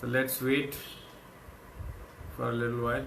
so let's wait for a little while.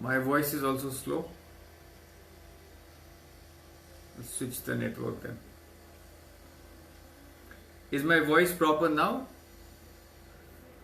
My voice is also slow. Let's switch the network then. Is my voice proper now?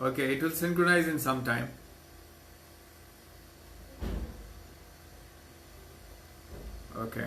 Okay, it will synchronize in some time. Okay.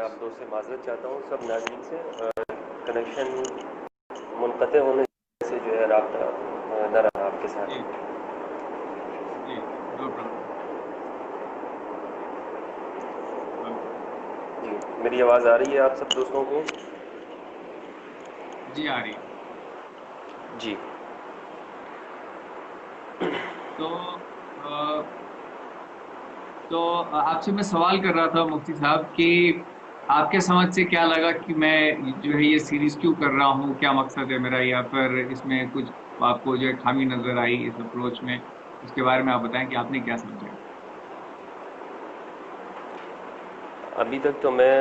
آپ دوست سے معذرت چاہتا ہوں سب ناظرین سے، connection منقطع ہونے سے جو ہے رابطہ نہ رہا آپ کے ساتھ۔ جی جی، نو پرابلم۔ جی، میری آواز آ رہی ہے آپ سب دوستوں کو؟ جی آ رہی ہے۔ جی تو آپ سے میں سوال کر رہا تھا مفتی صاحب کہ آپ کے سمجھ سے کیا لگا کہ میں جو ہے یہ سیریز کیوں کر رہا ہوں، کیا مقصد ہے میرا، یا پھر اس میں کچھ آپ کو جو ہے خامی نظر آئی اس اپروچ میں، اس کے بارے میں آپ بتائیں کہ آپ نے کیا سمجھا۔ ابھی تک تو میں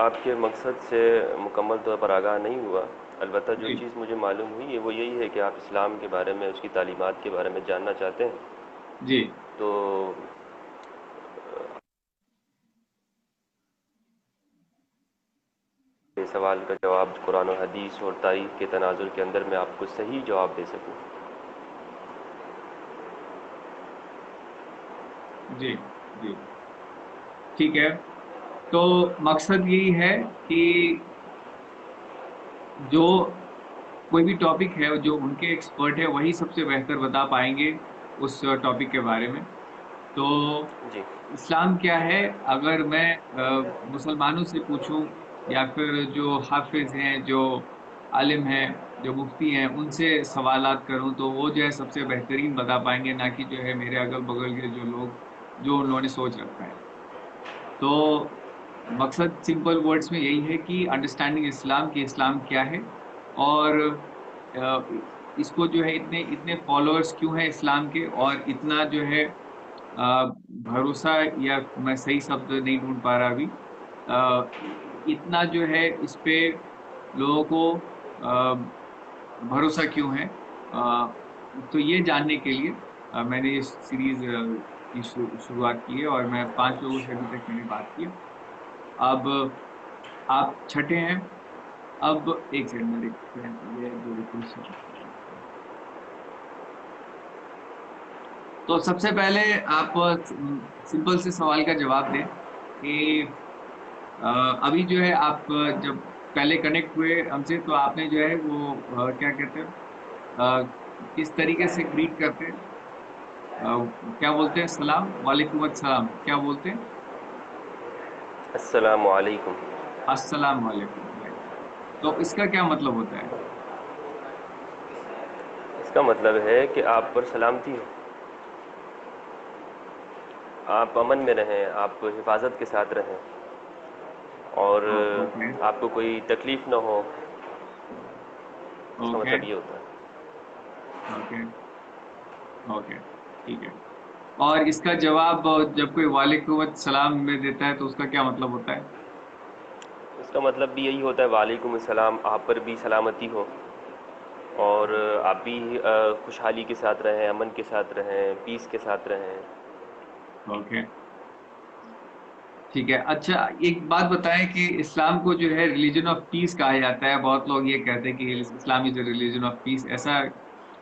آپ کے مقصد سے مکمل طور پر آگاہ نہیں ہوا، البتہ جو جی چیز مجھے معلوم ہوئی ہے وہ یہی ہے کہ آپ اسلام کے بارے میں، اس کی تعلیمات کے بارے میں جاننا چاہتے ہیں۔ جی تو یہ سوال کا جواب قرآن و حدیث اور تاریخ کے تناظر کے اندر میں آپ کو صحیح جواب دے سکوں۔ جی جی، ٹھیک ہے۔ تو مقصد یہی ہے کہ جو کوئی بھی ٹاپک ہے جو ان کے ایکسپرٹ ہے وہی سب سے بہتر بتا پائیں گے اس ٹاپک کے بارے میں۔ تو جی اسلام کیا ہے، اگر میں مسلمانوں سے پوچھوں یا پھر جو حافظ ہیں، جو عالم ہیں، جو مفتی ہیں، ان سے سوالات کروں تو وہ جو ہے سب سے بہترین بتا پائیں گے، نہ کہ جو ہے میرے اگل بغل کے جو لوگ جو انہوں نے سوچ رکھا ہے۔ تو مقصد سمپل ورڈز میں یہی ہے کہ انڈرسٹینڈنگ اسلام کی اسلام کیا ہے، اور اس کو جو ہے اتنے اتنے فالوورز کیوں ہیں اسلام کے، اور اتنا جو ہے بھروسہ، یا میں صحیح شبد نہیں ڈھونڈ پا رہا ابھی، اتنا جو ہے اس پہ لوگوں کو بھروسہ کیوں ہے، تو یہ جاننے کے لیے میں نے اس سیریز کی شروعات کی ہے، اور میں 5 لوگوں سے ابھی تک میں نے بات کی۔ اب آپ چھٹے ہیں۔ اب ایک سیکنڈ میں دیکھتے ہیں یہ جو ریکویسٹ ہے۔ تو سب سے پہلے آپ سمپل سے سوال کا جواب دیں کہ ابھی جو ہے آپ جب پہلے کنیکٹ ہوئے ہم سے تو آپ نے جو ہے وہ کیا کہتے ہیں، کس طریقے سے گریٹ کرتے ہیں، کیا بولتے ہیں، سلام، وعلیکم السلام، کیا بولتے ہیں؟ السلام علیکم۔ السلام علیکم۔ تو اس کا کیا مطلب ہوتا ہے؟ اس کا مطلب ہے کہ آپ پر سلامتی ہو، آپ امن میں رہیں، آپ حفاظت کے ساتھ رہیں، اور اوکے آپ کو کوئی تکلیف نہ ہو، اس کا اوکے مطلب یہ ہوتا ہے۔ اوکے اوکے، ٹھیک ہے۔ اور اس کا جواب جب کوئی وعلیکم السلام میں دیتا ہے تو اس کا کیا مطلب ہوتا ہے؟ اس کا مطلب بھی یہی ہوتا ہے، وعلیکم السلام، آپ پر بھی سلامتی ہو، اور آپ بھی خوشحالی کے ساتھ رہیں، امن کے ساتھ رہیں، پیس کے ساتھ رہیں۔ اوکے ٹھیک ہے۔ اچھا ایک بات بتائیں کہ اسلام کو جو ہے ریلیجن آف پیس کہا جاتا ہے، بہت لوگ یہ کہتے ہیں کہ اسلام از اے ریلیجن آف پیس، ایسا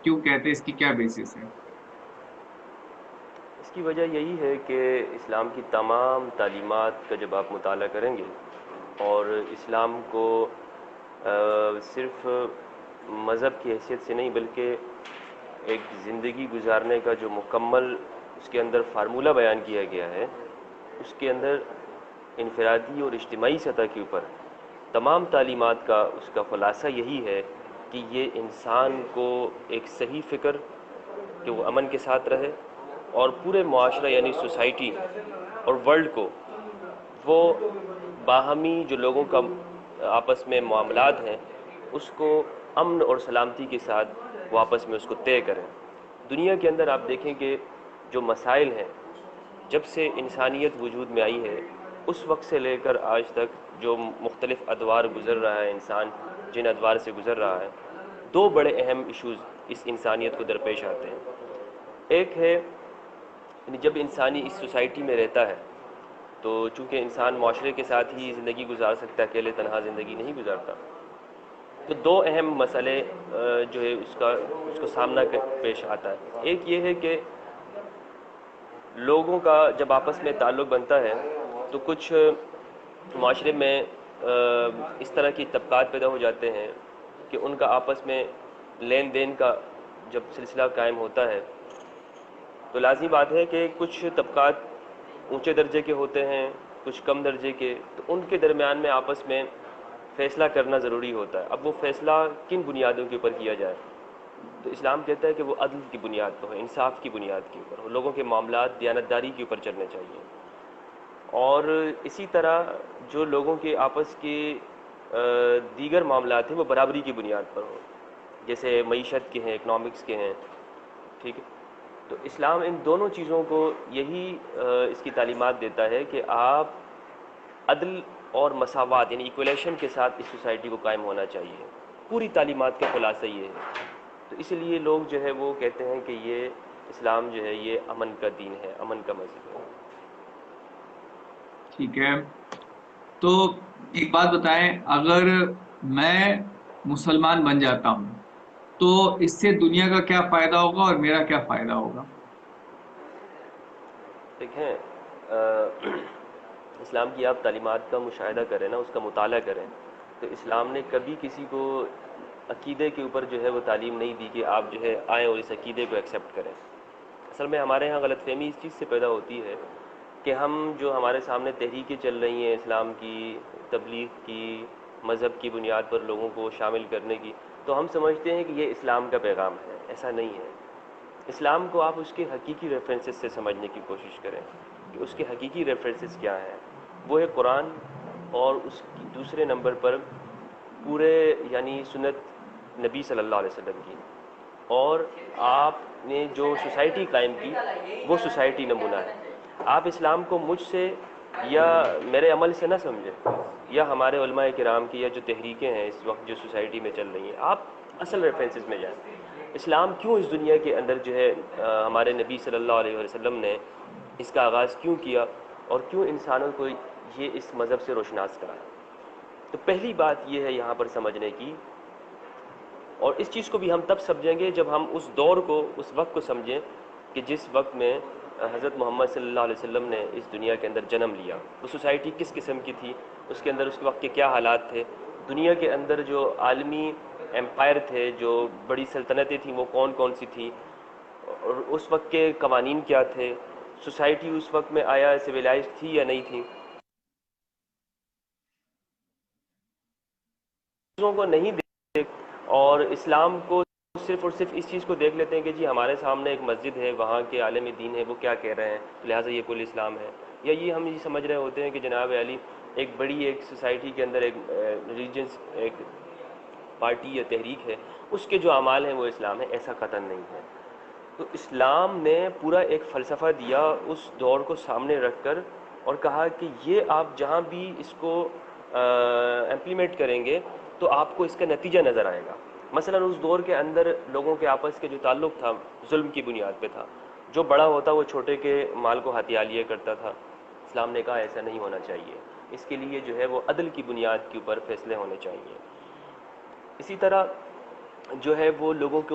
کیوں کہتے ہیں، اس کی کیا بیسس ہے؟ اس کی وجہ یہی ہے کہ اسلام کی تمام تعلیمات کا جب آپ مطالعہ کریں گے، اور اسلام کو صرف مذہب کی حیثیت سے نہیں بلکہ ایک زندگی گزارنے کا جو مکمل اس کے اندر فارمولہ بیان کیا گیا ہے، اس کے اندر انفرادی اور اجتماعی سطح کے اوپر تمام تعلیمات کا اس کا خلاصہ یہی ہے کہ یہ انسان کو ایک صحیح فکر، کہ وہ امن کے ساتھ رہے، اور پورے معاشرہ یعنی سوسائٹی اور ورلڈ کو وہ باہمی جو لوگوں کا آپس میں معاملات ہیں اس کو امن اور سلامتی کے ساتھ وہ آپس میں اس کو طے کریں۔ دنیا کے اندر آپ دیکھیں کہ جو مسائل ہیں، جب سے انسانیت وجود میں آئی ہے اس وقت سے لے کر آج تک جو مختلف ادوار گزر رہا ہے انسان، جن ادوار سے گزر رہا ہے، 2 بڑے اہم ایشوز اس انسانیت کو درپیش آتے ہیں۔ ایک ہے جب انسانی اس سوسائٹی میں رہتا ہے تو چونکہ انسان معاشرے کے ساتھ ہی زندگی گزار سکتا ہے، اکیلے تنہا زندگی نہیں گزارتا، تو 2 اہم مسئلے جو ہے اس کو سامنا پیش آتا ہے۔ ایک یہ ہے کہ لوگوں کا جب آپس میں تعلق بنتا ہے تو کچھ معاشرے میں اس طرح کی طبقات پیدا ہو جاتے ہیں کہ ان کا آپس میں لین دین کا جب سلسلہ قائم ہوتا ہے تو لازمی بات ہے کہ کچھ طبقات اونچے درجے کے ہوتے ہیں، کچھ کم درجے کے، تو ان کے درمیان میں آپس میں فیصلہ کرنا ضروری ہوتا ہے۔ اب وہ فیصلہ کن بنیادوں کے اوپر کیا جائے؟ تو اسلام کہتا ہے کہ وہ عدل کی بنیاد پر ہو، انصاف کی بنیاد کے اوپر ہو، لوگوں کے معاملات دیانتداری کے اوپر چلنے چاہیے، اور اسی طرح جو لوگوں کے آپس کے دیگر معاملات ہیں وہ برابری کی بنیاد پر ہو، جیسے معیشت کے ہیں، اکنامکس کے ہیں، ٹھیک ہے۔ تو اسلام ان دونوں چیزوں کو یہی اس کی تعلیمات دیتا ہے کہ آپ عدل اور مساوات یعنی ایکولیشن کے ساتھ اس سوسائٹی کو قائم ہونا چاہیے۔ پوری تعلیمات کا خلاصہ یہ ہے۔ تو اس لیے لوگ جو ہے وہ کہتے ہیں کہ یہ اسلام جو ہے یہ امن کا دین ہے، امن کا مذہب ہے۔ ٹھیک ہے، تو ایک بات بتائیں، اگر میں مسلمان بن جاتا ہوں تو اس سے دنیا کا کیا فائدہ ہوگا اور میرا کیا فائدہ ہوگا؟ دیکھیں، اسلام کی آپ تعلیمات کا مشاہدہ کریں نا، اس کا مطالعہ کریں، تو اسلام نے کبھی کسی کو عقیدے کے اوپر جو ہے وہ تعلیم نہیں دی کہ آپ جو ہے آئیں اور اس عقیدے کو ایکسیپٹ کریں۔ اصل میں ہمارے ہاں غلط فہمی اس چیز سے پیدا ہوتی ہے کہ ہم جو ہمارے سامنے تحریکیں چل رہی ہیں اسلام کی، تبلیغ کی، مذہب کی بنیاد پر لوگوں کو شامل کرنے کی، تو ہم سمجھتے ہیں کہ یہ اسلام کا پیغام ہے۔ ایسا نہیں ہے۔ اسلام کو آپ اس کے حقیقی ریفرنسز سے سمجھنے کی کوشش کریں کہ اس کے حقیقی ریفرنسز کیا ہیں۔ وہ ہے قرآن، اور اس کی دوسرے نمبر پر پورے یعنی سنت نبی صلی اللہ علیہ وسلم کی، اور آپ نے جو سوسائٹی قائم کی وہ سوسائٹی نمونہ ہے۔ آپ اسلام کو مجھ سے یا میرے عمل سے نہ سمجھیں، یا ہمارے علماء کرام کی یا جو تحریکیں ہیں اس وقت جو سوسائٹی میں چل رہی ہیں، آپ اصل ریفرنسز میں جائیں۔ اسلام کیوں اس دنیا کے اندر جو ہے ہمارے نبی صلی اللہ علیہ وسلم نے اس کا آغاز کیوں کیا، اور کیوں انسانوں کو یہ اس مذہب سے روشناس کرایا؟ تو پہلی بات یہ ہے یہاں پر سمجھنے کی، اور اس چیز کو بھی ہم تب سمجھیں گے جب ہم اس دور کو، اس وقت کو سمجھیں کہ جس وقت میں حضرت محمد صلی اللہ علیہ وسلم نے اس دنیا کے اندر جنم لیا۔ وہ سوسائٹی کس قسم کی تھی، اس کے اندر اس وقت کے کیا حالات تھے، دنیا کے اندر جو عالمی امپائر تھے، جو بڑی سلطنتیں تھیں وہ کون کون سی تھیں، اور اس وقت کے قوانین کیا تھے، سوسائٹی اس وقت میں آیا سویلائزڈ تھی یا نہیں تھی۔ چیزوں کو نہیں دیکھ، اور اسلام کو صرف اور صرف اس چیز کو دیکھ لیتے ہیں کہ جی ہمارے سامنے ایک مسجد ہے، وہاں کے عالم دین ہے، وہ کیا کہہ رہے ہیں لہٰذا یہ کل اسلام ہے، یا یہ ہم یہ سمجھ رہے ہوتے ہیں کہ جناب علی ایک بڑی ایک سوسائٹی کے اندر ایک ریلیجنس ایک پارٹی یا تحریک ہے، اس کے جو اعمال ہیں وہ اسلام ہے۔ ایسا قطعاً نہیں ہے۔ تو اسلام نے پورا ایک فلسفہ دیا اس دور کو سامنے رکھ کر، اور کہا کہ یہ آپ جہاں بھی اس کو امپلیمنٹ کریں گے تو آپ کو اس کا نتیجہ نظر آئے گا۔ مثلا اس دور کے اندر لوگوں کے آپس کے جو تعلق تھا ظلم کی بنیاد پہ تھا، جو بڑا ہوتا وہ چھوٹے کے مال کو ہتھیا لیا کرتا تھا۔ اسلام نے کہا ایسا نہیں ہونا چاہیے، اس کے لیے جو ہے وہ عدل کی بنیاد کے اوپر فیصلے ہونے چاہیے۔ اسی طرح جو ہے وہ لوگوں کے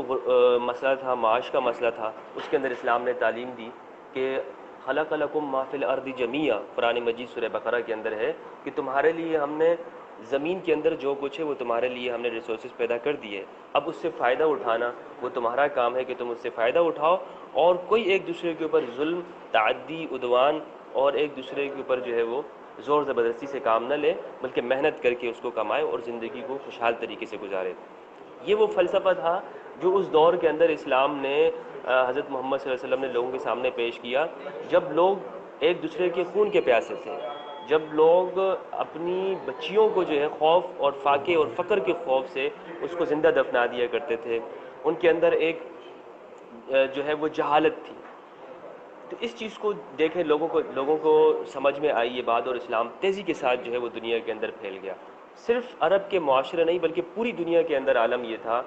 مسئلہ تھا، معاش کا مسئلہ تھا، اس کے اندر اسلام نے تعلیم دی کہ خلق لکم ما فی الارض جمیعا، قرآن مجید سورہ بقرہ کے اندر ہے کہ تمہارے لیے ہم نے زمین کے اندر جو کچھ ہے وہ تمہارے لیے ہم نے ریسورسز پیدا کر دیے، اب اس سے فائدہ اٹھانا وہ تمہارا کام ہے کہ تم اس سے فائدہ اٹھاؤ، اور کوئی ایک دوسرے کے اوپر ظلم، تعدی، عدوان اور ایک دوسرے کے اوپر جو ہے وہ زور زبردستی سے کام نہ لے، بلکہ محنت کر کے اس کو کمائے اور زندگی کو خوشحال طریقے سے گزارے۔ یہ وہ فلسفہ تھا جو اس دور کے اندر اسلام نے حضرت محمد صلی اللہ علیہ وسلم نے لوگوں کے سامنے پیش کیا، جب لوگ ایک دوسرے کے خون کے پیاسے تھے، جب لوگ اپنی بچیوں کو جو ہے خوف اور فاقے اور فقر کے خوف سے اس کو زندہ دفنا دیا کرتے تھے، ان کے اندر ایک جو ہے وہ جہالت تھی۔ تو اس چیز کو دیکھیں، لوگوں کو سمجھ میں آئی یہ بات، اور اسلام تیزی کے ساتھ جو ہے وہ دنیا کے اندر پھیل گیا۔ صرف عرب کے معاشرے نہیں بلکہ پوری دنیا کے اندر عالم یہ تھا۔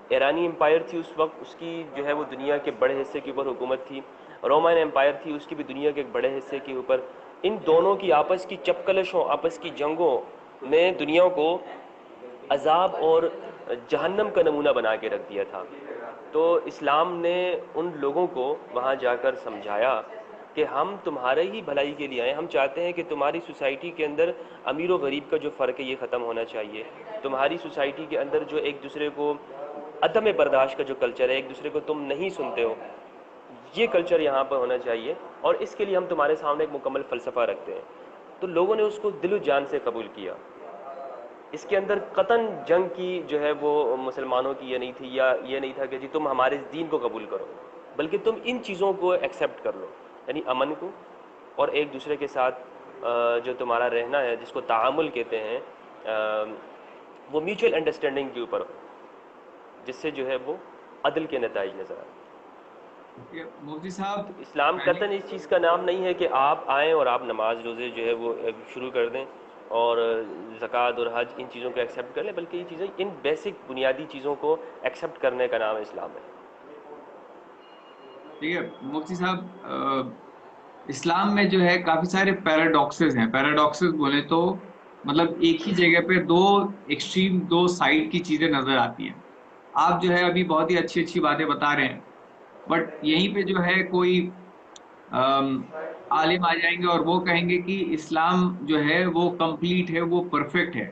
ایرانی امپائر تھی اس وقت، اس کی جو ہے وہ دنیا کے بڑے حصے کے اوپر حکومت تھی۔ رومن امپائر تھی، اس کی بھی دنیا کے ایک بڑے حصے کے اوپر۔ ان دونوں کی آپس کی چپکلشوں، آپس کی جنگوں نے دنیا کو عذاب اور جہنم کا نمونہ بنا کے رکھ دیا تھا۔ تو اسلام نے ان لوگوں کو وہاں جا کر سمجھایا کہ ہم تمہارے ہی بھلائی کے لیے آئے ہیں. ہم چاہتے ہیں کہ تمہاری سوسائٹی کے اندر امیر و غریب کا جو فرق ہے یہ ختم ہونا چاہیے. تمہاری سوسائٹی کے اندر جو ایک دوسرے کو عدم برداشت کا جو کلچر ہے, ایک دوسرے کو تم نہیں سنتے ہو, یہ کلچر یہاں پر ہونا چاہیے. اور اس کے لیے ہم تمہارے سامنے ایک مکمل فلسفہ رکھتے ہیں. تو لوگوں نے اس کو دل و جان سے قبول کیا. اس کے اندر قطن جنگ کی جو ہے وہ مسلمانوں کی یہ نہیں تھی, یا یہ نہیں تھا کہ جی تم ہمارے دین کو قبول کرو, بلکہ تم ان چیزوں کو ایکسیپٹ کر لو, یعنی امن کو, اور ایک دوسرے کے ساتھ جو تمہارا رہنا ہے جس کو تعامل کہتے ہیں, وہ میوچل انڈرسٹینڈنگ کے اوپر ہو, جس سے جو ہے وہ عدل کے نتائج نظر آئے. مفتی صاحب اسلام قطعاً اس چیز کا نام نہیں ہے کہ آپ آئیں اور آپ نماز روزے جو ہے وہ شروع کر دیں اور زکوٰۃ اور حج ان چیزوں کو ایکسیپٹ کر لیں, بلکہ یہ چیزیں ان بیسک بنیادی چیزوں کو ایکسیپٹ کرنے کا نام اسلام ہے. ٹھیک ہے مفتی صاحب, اسلام میں جو ہے کافی سارے پیراڈاکسز ہیں. پیراڈاکسز بولے تو مطلب ایک ہی جگہ پہ دو ایکسٹریم, دو سائڈ کی چیزیں نظر آتی ہیں. آپ جو ہے ابھی بہت ہی اچھی اچھی باتیں بتا رہے ہیں, بٹ یہیں پہ جو ہے کوئی عالم آ جائیں گے اور وہ کہیں گے کہ اسلام جو ہے وہ کمپلیٹ ہے, وہ پرفیکٹ ہے,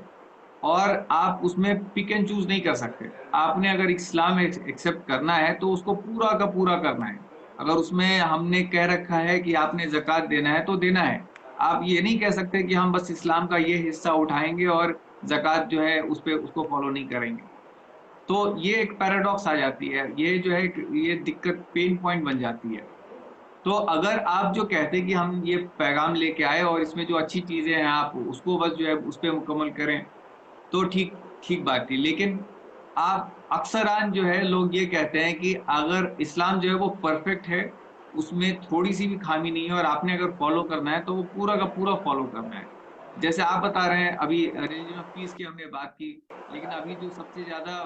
اور آپ اس میں پک اینڈ چوز نہیں کر سکتے. آپ نے اگر اسلام ایکسیپٹ کرنا ہے تو اس کو پورا کا پورا کرنا ہے. اگر اس میں ہم نے کہہ رکھا ہے کہ آپ نے زکوٰۃ دینا ہے تو دینا ہے. آپ یہ نہیں کہہ سکتے کہ ہم بس اسلام کا یہ حصہ اٹھائیں گے اور زکوٰۃ جو ہے اس کو فالو نہیں کریں گے. تو یہ ایک پیراڈاکس آ جاتی ہے, یہ جو ہے یہ دقت پین پوائنٹ بن جاتی ہے. تو اگر آپ جو کہتے کہ ہم یہ پیغام لے کے آئے اور اس میں جو اچھی چیزیں ہیں آپ اس کو بس جو ہے اس پہ مکمل کریں تو ٹھیک بات تھی. لیکن آپ اکثران جو ہے لوگ یہ کہتے ہیں کہ اگر اسلام جو ہے وہ پرفیکٹ ہے, اس میں تھوڑی سی بھی خامی نہیں ہے, اور آپ نے اگر فالو کرنا ہے تو وہ پورا کا پورا فالو کرنا ہے. جیسے آپ بتا رہے ہیں ابھی ریلیجن آف پیس کی ہم نے بات کی, لیکن ابھی جو سب سے زیادہ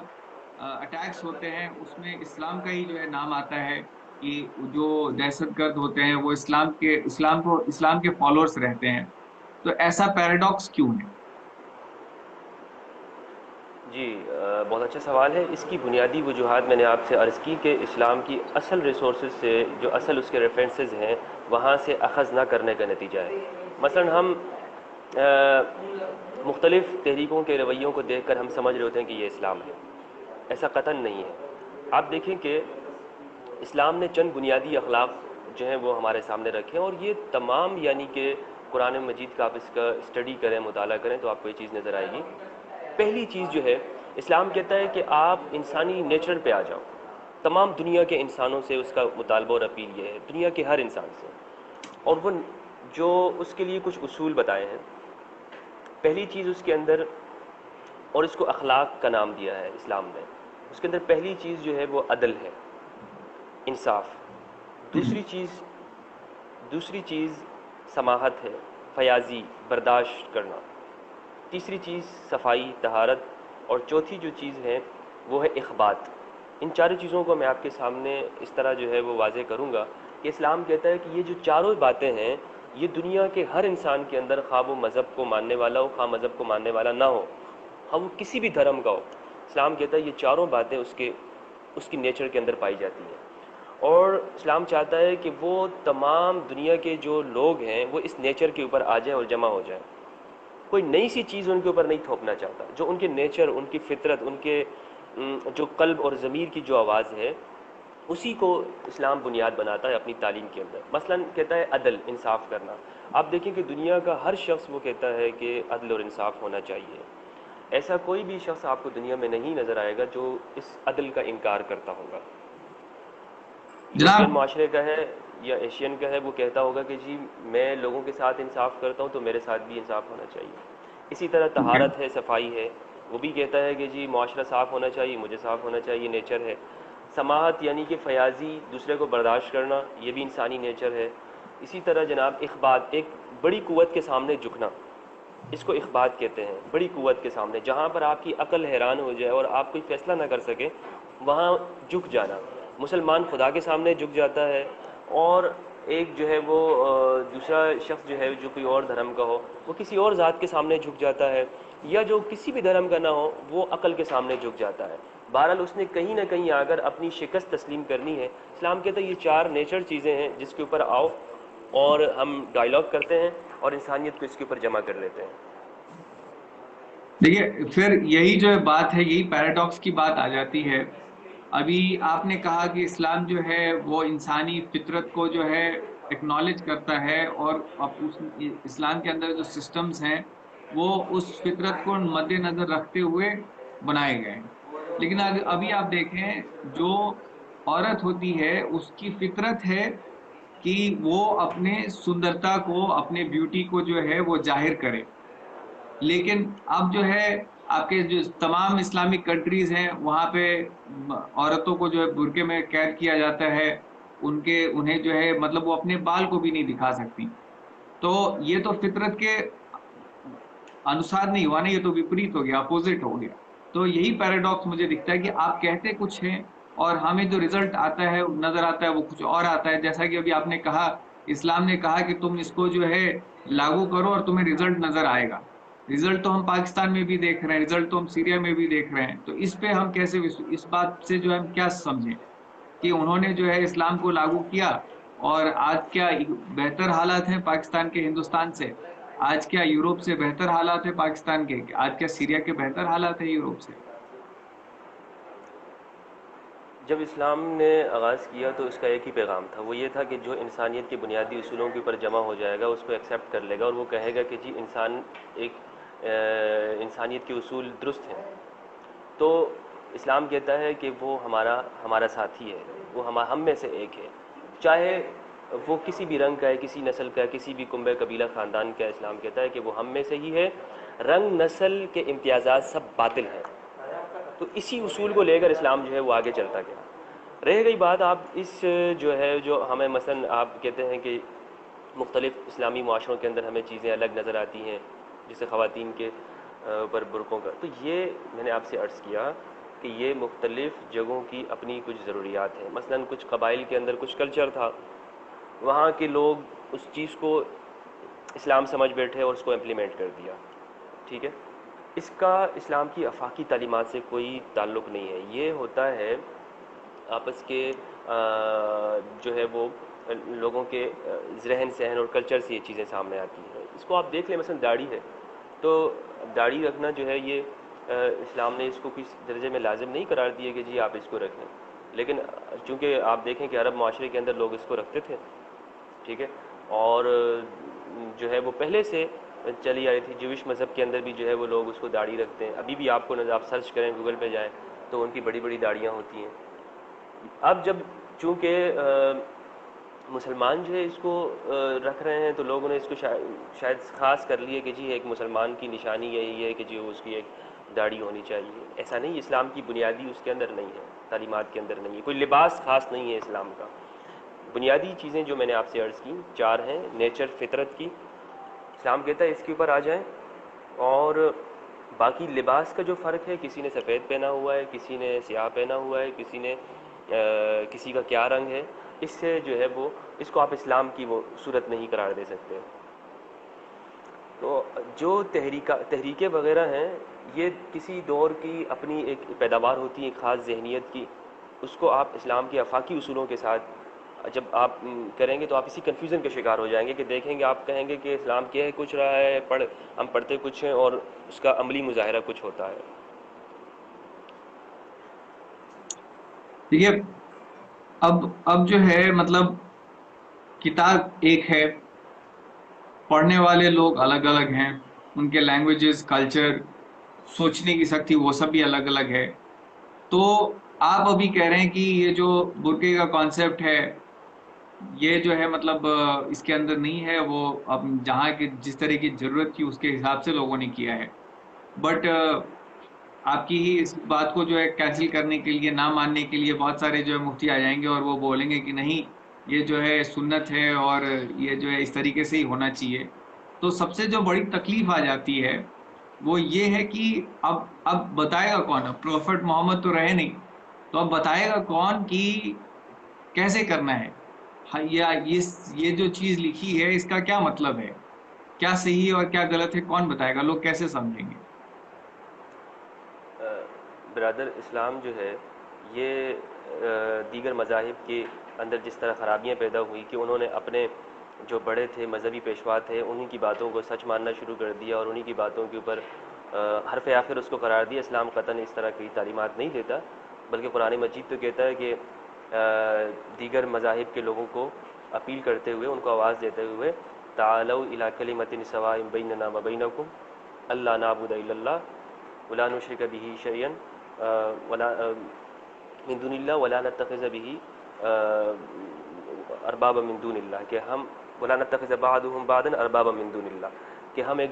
اٹیکس ہوتے ہیں اس میں اسلام کا ہی جو ہے نام آتا ہے کہ جو دہشت گرد ہوتے ہیں وہ اسلام کے فالوورز رہتے ہیں. تو ایسا پیراڈاکس کیوں ہے؟ جی بہت اچھا سوال ہے. اس کی بنیادی وجوہات میں نے آپ سے عرض کی کہ اسلام کی اصل ریسورسز سے, جو اصل اس کے ریفرنسز ہیں, وہاں سے اخذ نہ کرنے کا نتیجہ ہے. مثلا ہم مختلف تحریکوں کے رویوں کو دیکھ کر ہم سمجھ رہے ہوتے ہیں کہ یہ اسلام ہے. ایسا قطعاً نہیں ہے. آپ دیکھیں کہ اسلام نے چند بنیادی اخلاق جو ہیں وہ ہمارے سامنے رکھے ہیں, اور یہ تمام یعنی کہ قرآن مجید کا آپ اس کا اسٹڈی کریں, مطالعہ کریں تو آپ کو یہ چیز نظر آئے گی. پہلی چیز جو ہے, اسلام کہتا ہے کہ آپ انسانی نیچر پہ آ جاؤ. تمام دنیا کے انسانوں سے اس کا مطالبہ اور اپیل یہ ہے, دنیا کے ہر انسان سے, اور وہ جو اس کے لیے کچھ اصول بتائے ہیں. پہلی چیز اس کے اندر, اور اس کو اخلاق کا نام دیا ہے اسلام نے, اس کے اندر پہلی چیز جو ہے وہ عدل ہے, انصاف. دوسری چیز سماحت ہے, فیاضی, برداشت کرنا. تیسری چیز صفائی, طہارت. اور چوتھی جو چیز ہے وہ ہے اخبات. ان چاروں چیزوں کو میں آپ کے سامنے اس طرح جو ہے وہ واضح کروں گا کہ اسلام کہتا ہے کہ یہ جو چاروں باتیں ہیں یہ دنیا کے ہر انسان کے اندر, خواہ وہ مذہب کو ماننے والا ہو خواہ مذہب کو ماننے والا نہ ہو, خواہ وہ کسی بھی دھرم کا ہو, اسلام کہتا ہے یہ چاروں باتیں اس کی نیچر کے اندر پائی جاتی ہیں. اور اسلام چاہتا ہے کہ وہ تمام دنیا کے جو لوگ ہیں وہ اس نیچر کے اوپر آ جائیں اور جمع ہو جائیں. کوئی نئی سی چیز ان کے اوپر نہیں تھوپنا چاہتا. جو ان کے نیچر, ان کی فطرت, ان کے جو قلب اور ضمیر کی جو آواز ہے, اسی کو اسلام بنیاد بناتا ہے اپنی تعلیم کے اندر. مثلا کہتا ہے عدل, انصاف کرنا. آپ دیکھیں کہ دنیا کا ہر شخص وہ کہتا ہے کہ عدل اور انصاف ہونا چاہیے. ایسا کوئی بھی شخص آپ کو دنیا میں نہیں نظر آئے گا جو اس عدل کا انکار کرتا ہوگا. یورپین جناب معاشرے کا ہے یا ایشین کا ہے, وہ کہتا ہوگا کہ جی میں لوگوں کے ساتھ انصاف کرتا ہوں تو میرے ساتھ بھی انصاف ہونا چاہیے. اسی طرح طہارت ہے, صفائی ہے, وہ بھی کہتا ہے کہ جی معاشرہ صاف ہونا چاہیے, مجھے صاف ہونا چاہیے, نیچر ہے. سماحت یعنی کہ فیاضی, دوسرے کو برداشت کرنا, یہ بھی انسانی نیچر ہے. اسی طرح جناب اخبات, ایک بڑی قوت کے سامنے جھکنا, اس کو اخبات کہتے ہیں. بڑی قوت کے سامنے, جہاں پر آپ کی عقل حیران ہو جائے اور آپ کوئی فیصلہ نہ کر سکے, وہاں جھک جانا. مسلمان خدا کے سامنے جھک جاتا ہے, اور ایک جو ہے وہ دوسرا شخص جو ہے جو کوئی اور دھرم کا ہو وہ کسی اور ذات کے سامنے جھک جاتا ہے, یا جو کسی بھی دھرم کا نہ ہو وہ عقل کے سامنے جھک جاتا ہے. بہرحال اس نے کہیں نہ کہیں آ کر اپنی شکست تسلیم کرنی ہے. اسلام کہتا ہے یہ چار نیچر چیزیں ہیں جس کے اوپر آؤ اور ہم ڈائلاگ کرتے ہیں اور انسانیت کو اس کے اوپر جمع کر لیتے ہیں. دیکھیے پھر یہی جو بات ہے، یہی پیراڈاکس کی بات آ جاتی ہے. ابھی آپ نے کہا کہ اسلام جو ہے وہ انسانی فطرت کو جو ہے ایکنالج کرتا ہے، اور اس اسلام کے اندر جو سسٹمز ہیں وہ اس فطرت کو مد نظر رکھتے ہوئے بنائے گئے ہیں. لیکن ابھی آپ دیکھیں، جو عورت ہوتی ہے اس کی فطرت ہے کہ وہ اپنے سندرتا کو، اپنے بیوٹی کو جو ہے وہ ظاہر کرے. لیکن اب جو ہے آپ کے جو تمام اسلامک کنٹریز ہیں وہاں پہ عورتوں کو جو ہے برقعے میں قید کیا جاتا ہے. انہیں جو ہے مطلب وہ اپنے بال کو بھی نہیں دکھا سکتی. تو یہ تو فطرت کے انوسار نہیں ہوا نا، یہ تو وپریت ہو گیا، اپوزٹ ہو گیا. تو یہی پیراڈاکس مجھے دکھتا ہے کہ آپ کہتے کچھ ہیں اور ہمیں جو رزلٹ آتا ہے نظر آتا ہے وہ کچھ اور آتا ہے. جیسا کہ ابھی آپ نے کہا، اسلام نے کہا کہ تم اس کو جو ہے لاگو کرو اور تمہیں رزلٹ نظر آئے گا. رزلٹ تو ہم پاکستان میں بھی دیکھ رہے ہیں، رزلٹ تو ہم سیریا میں بھی دیکھ رہے ہیں. تو اس پہ ہم کیسے، اس بات سے جو ہے ہم کیا سمجھیں کہ انہوں نے جو ہے اسلام کو لاگو کیا اور آج کیا بہتر حالات ہیں پاکستان کے ہندوستان سے؟ آج کیا یوروپ سے بہتر حالات ہیں پاکستان کے؟ آج کیا سیریا کے بہتر حالات ہیں یوروپ سے؟ جب اسلام نے آغاز کیا تو اس کا ایک ہی پیغام تھا، وہ یہ تھا کہ جو انسانیت کے بنیادی اصولوں کے اوپر جمع ہو جائے گا اس کو ایکسیپٹ کر لے گا، اور وہ کہے گا کہ جی انسانیت کے اصول درست ہیں. تو اسلام کہتا ہے کہ وہ ہمارا ساتھی ہے، وہ ہم میں سے ایک ہے، چاہے وہ کسی بھی رنگ کا ہے، کسی نسل کا ہے، کسی بھی کنبے قبیلہ خاندان کا ہے. اسلام کہتا ہے کہ وہ ہم میں سے ہی ہے، رنگ نسل کے امتیازات سب باطل ہیں. تو اسی اصول کو لے کر اسلام جو ہے وہ آگے چلتا گیا. رہ گئی بات آپ اس جو ہمیں مثلا آپ کہتے ہیں کہ مختلف اسلامی معاشروں کے اندر ہمیں چیزیں الگ نظر آتی ہیں، جیسے خواتین کے اوپر برقعوں کا، تو یہ میں نے آپ سے عرض کیا کہ یہ مختلف جگہوں کی اپنی کچھ ضروریات ہیں. مثلا کچھ قبائل کے اندر کچھ کلچر تھا، وہاں کے لوگ اس چیز کو اسلام سمجھ بیٹھے اور اس کو امپلیمنٹ کر دیا. ٹھیک ہے، اس کا اسلام کی آفاقی تعلیمات سے کوئی تعلق نہیں ہے. یہ ہوتا ہے آپس کے جو ہے وہ لوگوں کے ذہن سہن اور کلچر سے یہ چیزیں سامنے آتی ہیں. اس کو آپ دیکھ لیں، مثلا داڑھی ہے تو داڑھی رکھنا جو ہے یہ اسلام نے اس کو کس درجے میں لازم نہیں قرار دیا کہ جی آپ اس کو رکھیں، لیکن چونکہ آپ دیکھیں کہ عرب معاشرے کے اندر لوگ اس کو رکھتے تھے. ٹھیک ہے، اور جو ہے وہ پہلے سے چلی آئی تھی. جوش مذہب کے اندر بھی جو ہے وہ لوگ اس کو داڑھی رکھتے ہیں. ابھی بھی آپ کو آپ سرچ کریں، گوگل پہ جائیں تو ان کی بڑی بڑی داڑیاں ہوتی ہیں. اب جب چونکہ مسلمان جو ہے اس کو رکھ رہے ہیں تو لوگوں نے اس کو شاید خاص کر لیے کہ جی ایک مسلمان کی نشانی یہی ہے کہ جو اس کی ایک داڑھی ہونی چاہیے. ایسا نہیں، اسلام کی بنیادی اس کے اندر نہیں ہے، تعلیمات کے اندر نہیں ہے. کوئی لباس خاص نہیں ہے اسلام کا. بنیادی چیزیں جو میں نے آپ سے عرض کی 4 ہیں. نیچر، فطرت کی، اسلام کہتا ہے اس کے اوپر آ جائیں. اور باقی لباس کا جو فرق ہے، کسی نے سفید پہنا ہوا ہے، کسی نے سیاہ پہنا ہوا ہے، کسی کا کیا رنگ ہے، اس سے جو ہے وہ اس کو آپ اسلام کی وہ صورت نہیں قرار دے سکتے. تو جو تحریکیں وغیرہ ہیں یہ کسی دور کی اپنی ایک پیداوار ہوتی ہے، ایک خاص ذہنیت کی. اس کو آپ اسلام کے آفاقی اصولوں کے ساتھ جب آپ کریں گے تو آپ اسی کنفیوژن کے شکار ہو جائیں گے کہ دیکھیں گے آپ کہیں گے کہ اسلام کہہ کچھ رہا ہے، ہم پڑھتے کچھ ہیں اور اس کا عملی مظاہرہ کچھ ہوتا ہے. دیکھیے اب جو ہے مطلب کتاب ایک ہے، پڑھنے والے لوگ الگ الگ ہیں، ان کے لینگویجز، کلچر، سوچنے کی شکتی وہ سب بھی الگ الگ ہے. تو آپ ابھی کہہ رہے ہیں کہ یہ جو برقعے کا کانسیپٹ ہے یہ جو ہے مطلب اس کے اندر نہیں ہے، وہ اب جہاں کی جس طرح کی ضرورت تھی اس کے حساب سے لوگوں نے کیا ہے. بٹ آپ کی ہی اس بات کو جو ہے کینسل کرنے کے لیے، نہ ماننے کے لیے بہت سارے جو ہے مفتی آ جائیں گے اور وہ بولیں گے کہ نہیں یہ جو ہے سنت ہے اور یہ جو ہے اس طریقے سے ہی ہونا چاہیے. تو سب سے جو بڑی تکلیف آ جاتی ہے وہ یہ ہے کہ اب بتائے گا کون؟ اب پروفٹ محمد تو رہے نہیں، تو اب بتائے گا کون کہ کیسے کرنا ہے؟ یا یہ جو چیز لکھی ہے اس کا کیا مطلب ہے، کیا صحیح ہے اور کیا غلط ہے، کون بتائے گا؟ لوگ کیسے سمجھیں گے؟ برادر، اسلام جو ہے یہ دیگر مذاہب کے اندر جس طرح خرابیاں پیدا ہوئی کہ انہوں نے اپنے جو بڑے تھے، مذہبی پیشوا تھے، انہی کی باتوں کو سچ ماننا شروع کر دیا اور انہی کی باتوں کے اوپر حرف آخر اس کو قرار دیا۔ اسلام قطعاً اس طرح کی تعلیمات نہیں دیتا، بلکہ قرآن مجید تو کہتا ہے کہ دیگر مذاہب کے لوگوں کو اپیل کرتے ہوئے، ان کو آواز دیتے ہوئے، تعالوا الی کلمۃ سواء بیننا وبینکم الا نعبد الا اللہ ولا نشرک بہ شیئا ولا من دون اللہ ولا نتخذ بہ اربابا من دون اللہ، کہ ہم ولا نتخذ بعضهم بعضا اربابا من دون اللہ، کہ ہم ایک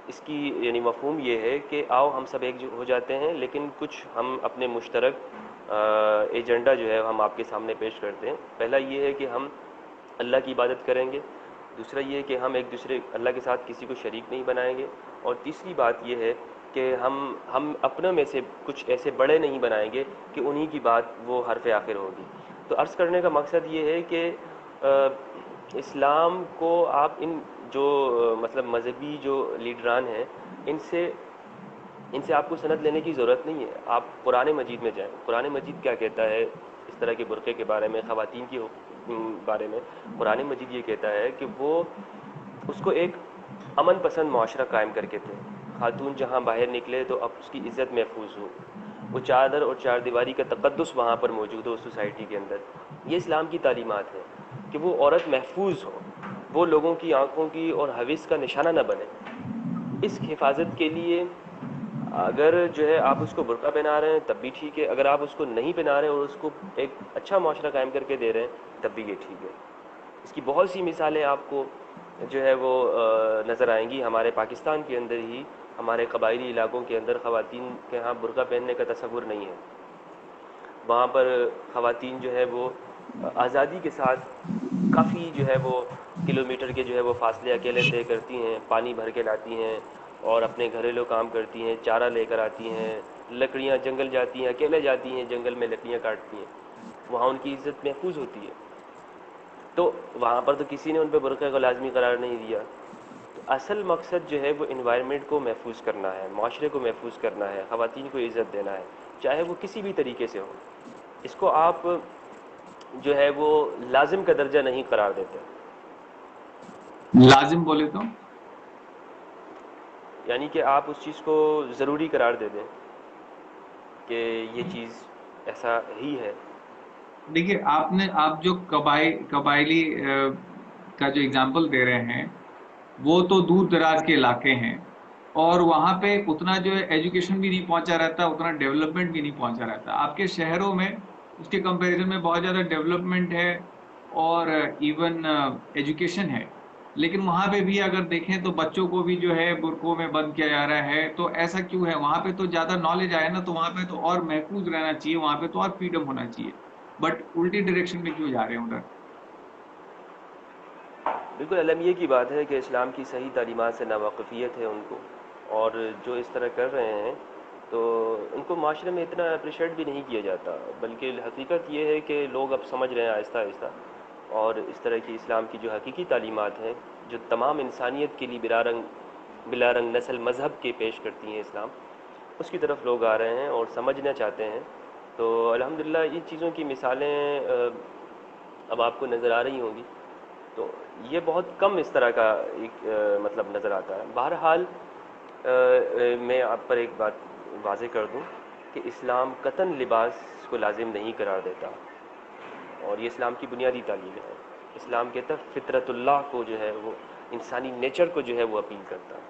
اس کی یعنی مفہوم یہ ہے کہ آؤ ہم سب ایک ہو جاتے ہیں، لیکن کچھ ہم اپنے مشترک ایجنڈا جو ہے ہم آپ کے سامنے پیش کرتے ہیں۔ پہلا یہ ہے کہ ہم اللہ کی عبادت کریں گے، دوسرا یہ ہے کہ ہم ایک دوسرے اللہ کے ساتھ کسی کو شریک نہیں بنائیں گے، اور تیسری بات یہ ہے کہ ہم اپنے میں سے کچھ ایسے بڑے نہیں بنائیں گے کہ انہی کی بات وہ حرف آخر ہوگی۔ تو عرض کرنے کا مقصد یہ ہے کہ اسلام کو آپ ان جو مطلب مذہبی جو لیڈران ہیں ان سے آپ کو سند لینے کی ضرورت نہیں ہے۔ آپ قرآن مجید میں جائیں، قرآن مجید کیا کہتا ہے اس طرح کے برقعے کے بارے میں، خواتین کے بارے میں؟ قرآن مجید یہ کہتا ہے کہ وہ اس کو ایک امن پسند معاشرہ قائم کر کے تھے، خاتون جہاں باہر نکلے تو اب اس کی عزت محفوظ ہو، وہ چادر اور چار دیواری کا تقدس وہاں پر موجود ہو اس سوسائٹی کے اندر۔ یہ اسلام کی تعلیمات ہیں کہ وہ عورت محفوظ ہو، وہ لوگوں کی آنکھوں کی اور حوث کا نشانہ نہ بنے۔ اس حفاظت کے لیے اگر جو ہے آپ اس کو برقع پہنا رہے ہیں تب بھی ٹھیک ہے، اگر آپ اس کو نہیں پہنا رہے اور اس کو ایک اچھا معاشرہ قائم کر کے دے رہے ہیں تب بھی یہ ٹھیک ہے۔ اس کی بہت سی مثالیں آپ کو جو ہے وہ نظر آئیں گی۔ ہمارے پاکستان کے اندر ہی ہمارے قبائلی علاقوں کے اندر خواتین کے ہاں برقع پہننے کا تصور نہیں ہے، وہاں پر خواتین جو ہے وہ آزادی کے ساتھ کافی جو ہے وہ کلومیٹر کے جو ہے وہ فاصلے اکیلے طے کرتی ہیں، پانی بھر کے لاتی ہیں اور اپنے گھریلو کام کرتی ہیں، چارہ لے کر آتی ہیں، لکڑیاں جنگل جاتی ہیں، اکیلے جاتی ہیں، جنگل میں لکڑیاں کاٹتی ہیں، وہاں ان کی عزت محفوظ ہوتی ہے۔ تو وہاں پر تو کسی نے ان پہ برقعے کو لازمی قرار نہیں دیا۔ تو اصل مقصد جو ہے وہ انوائرمنٹ کو محفوظ کرنا ہے، معاشرے کو محفوظ کرنا ہے، خواتین کو عزت دینا ہے، چاہے وہ کسی بھی طریقے سے ہو۔ اس کو آپ جو ہے وہ لازم کا درجہ نہیں قرار دیتے، لازم بولے تو یعنی کہ آپ اس چیز کو ضروری قرار دے دیں کہ یہ چیز ایسا ہی ہے۔ دیکھیے آپ جو قبائلی کا جو اگزامپل دے رہے ہیں وہ تو دور دراز کے علاقے ہیں، اور وہاں پہ اتنا جو ہے ایجوکیشن بھی نہیں پہنچا رہتا، اتنا ڈیولپمنٹ بھی نہیں پہنچا رہتا۔ آپ کے شہروں میں اس کے کمپیریزن میں بہت زیادہ ڈیولپمنٹ ہے اور ایون ایجوکیشن ہے، لیکن وہاں پہ بھی اگر دیکھیں تو بچوں کو بھی جو ہے برقعوں میں بند کیا جا رہا ہے۔ تو ایسا کیوں ہے؟ وہاں پہ تو زیادہ نالج آیا نا، تو وہاں پہ تو اور محفوظ رہنا چاہیے، وہاں پہ تو اور فریڈم ہونا چاہیے، بٹ الٹی ڈائریکشن میں کیوں جا رہے ہیں ادھر؟ بالکل المیہ کی بات ہے کہ اسلام کی صحیح تعلیمات سے ناواقفیت ہے ان کو، اور جو اس طرح کر رہے ہیں تو ان کو معاشرے میں اتنا اپریشیٹ بھی نہیں کیا جاتا، بلکہ حقیقت یہ ہے کہ لوگ اب سمجھ رہے ہیں آہستہ آہستہ، اور اس طرح کی اسلام کی جو حقیقی تعلیمات ہیں جو تمام انسانیت کے لیے بلا رنگ نسل مذہب کے پیش کرتی ہیں اسلام، اس کی طرف لوگ آ رہے ہیں اور سمجھنا چاہتے ہیں۔ تو الحمدللہ ان چیزوں کی مثالیں اب آپ کو نظر آ رہی ہوں گی، تو یہ بہت کم اس طرح کا ایک مطلب نظر آتا ہے۔ بہرحال میں آپ پر ایک بات واضح کر دوں کہ اسلام قطعاً لباس کو لازم نہیں قرار دیتا، اور یہ اسلام کی بنیادی تعلیم ہے۔ اسلام کہتا ہے فطرت اللہ کو جو ہے وہ انسانی نیچر کو جو ہے وہ اپیل کرتا ہے۔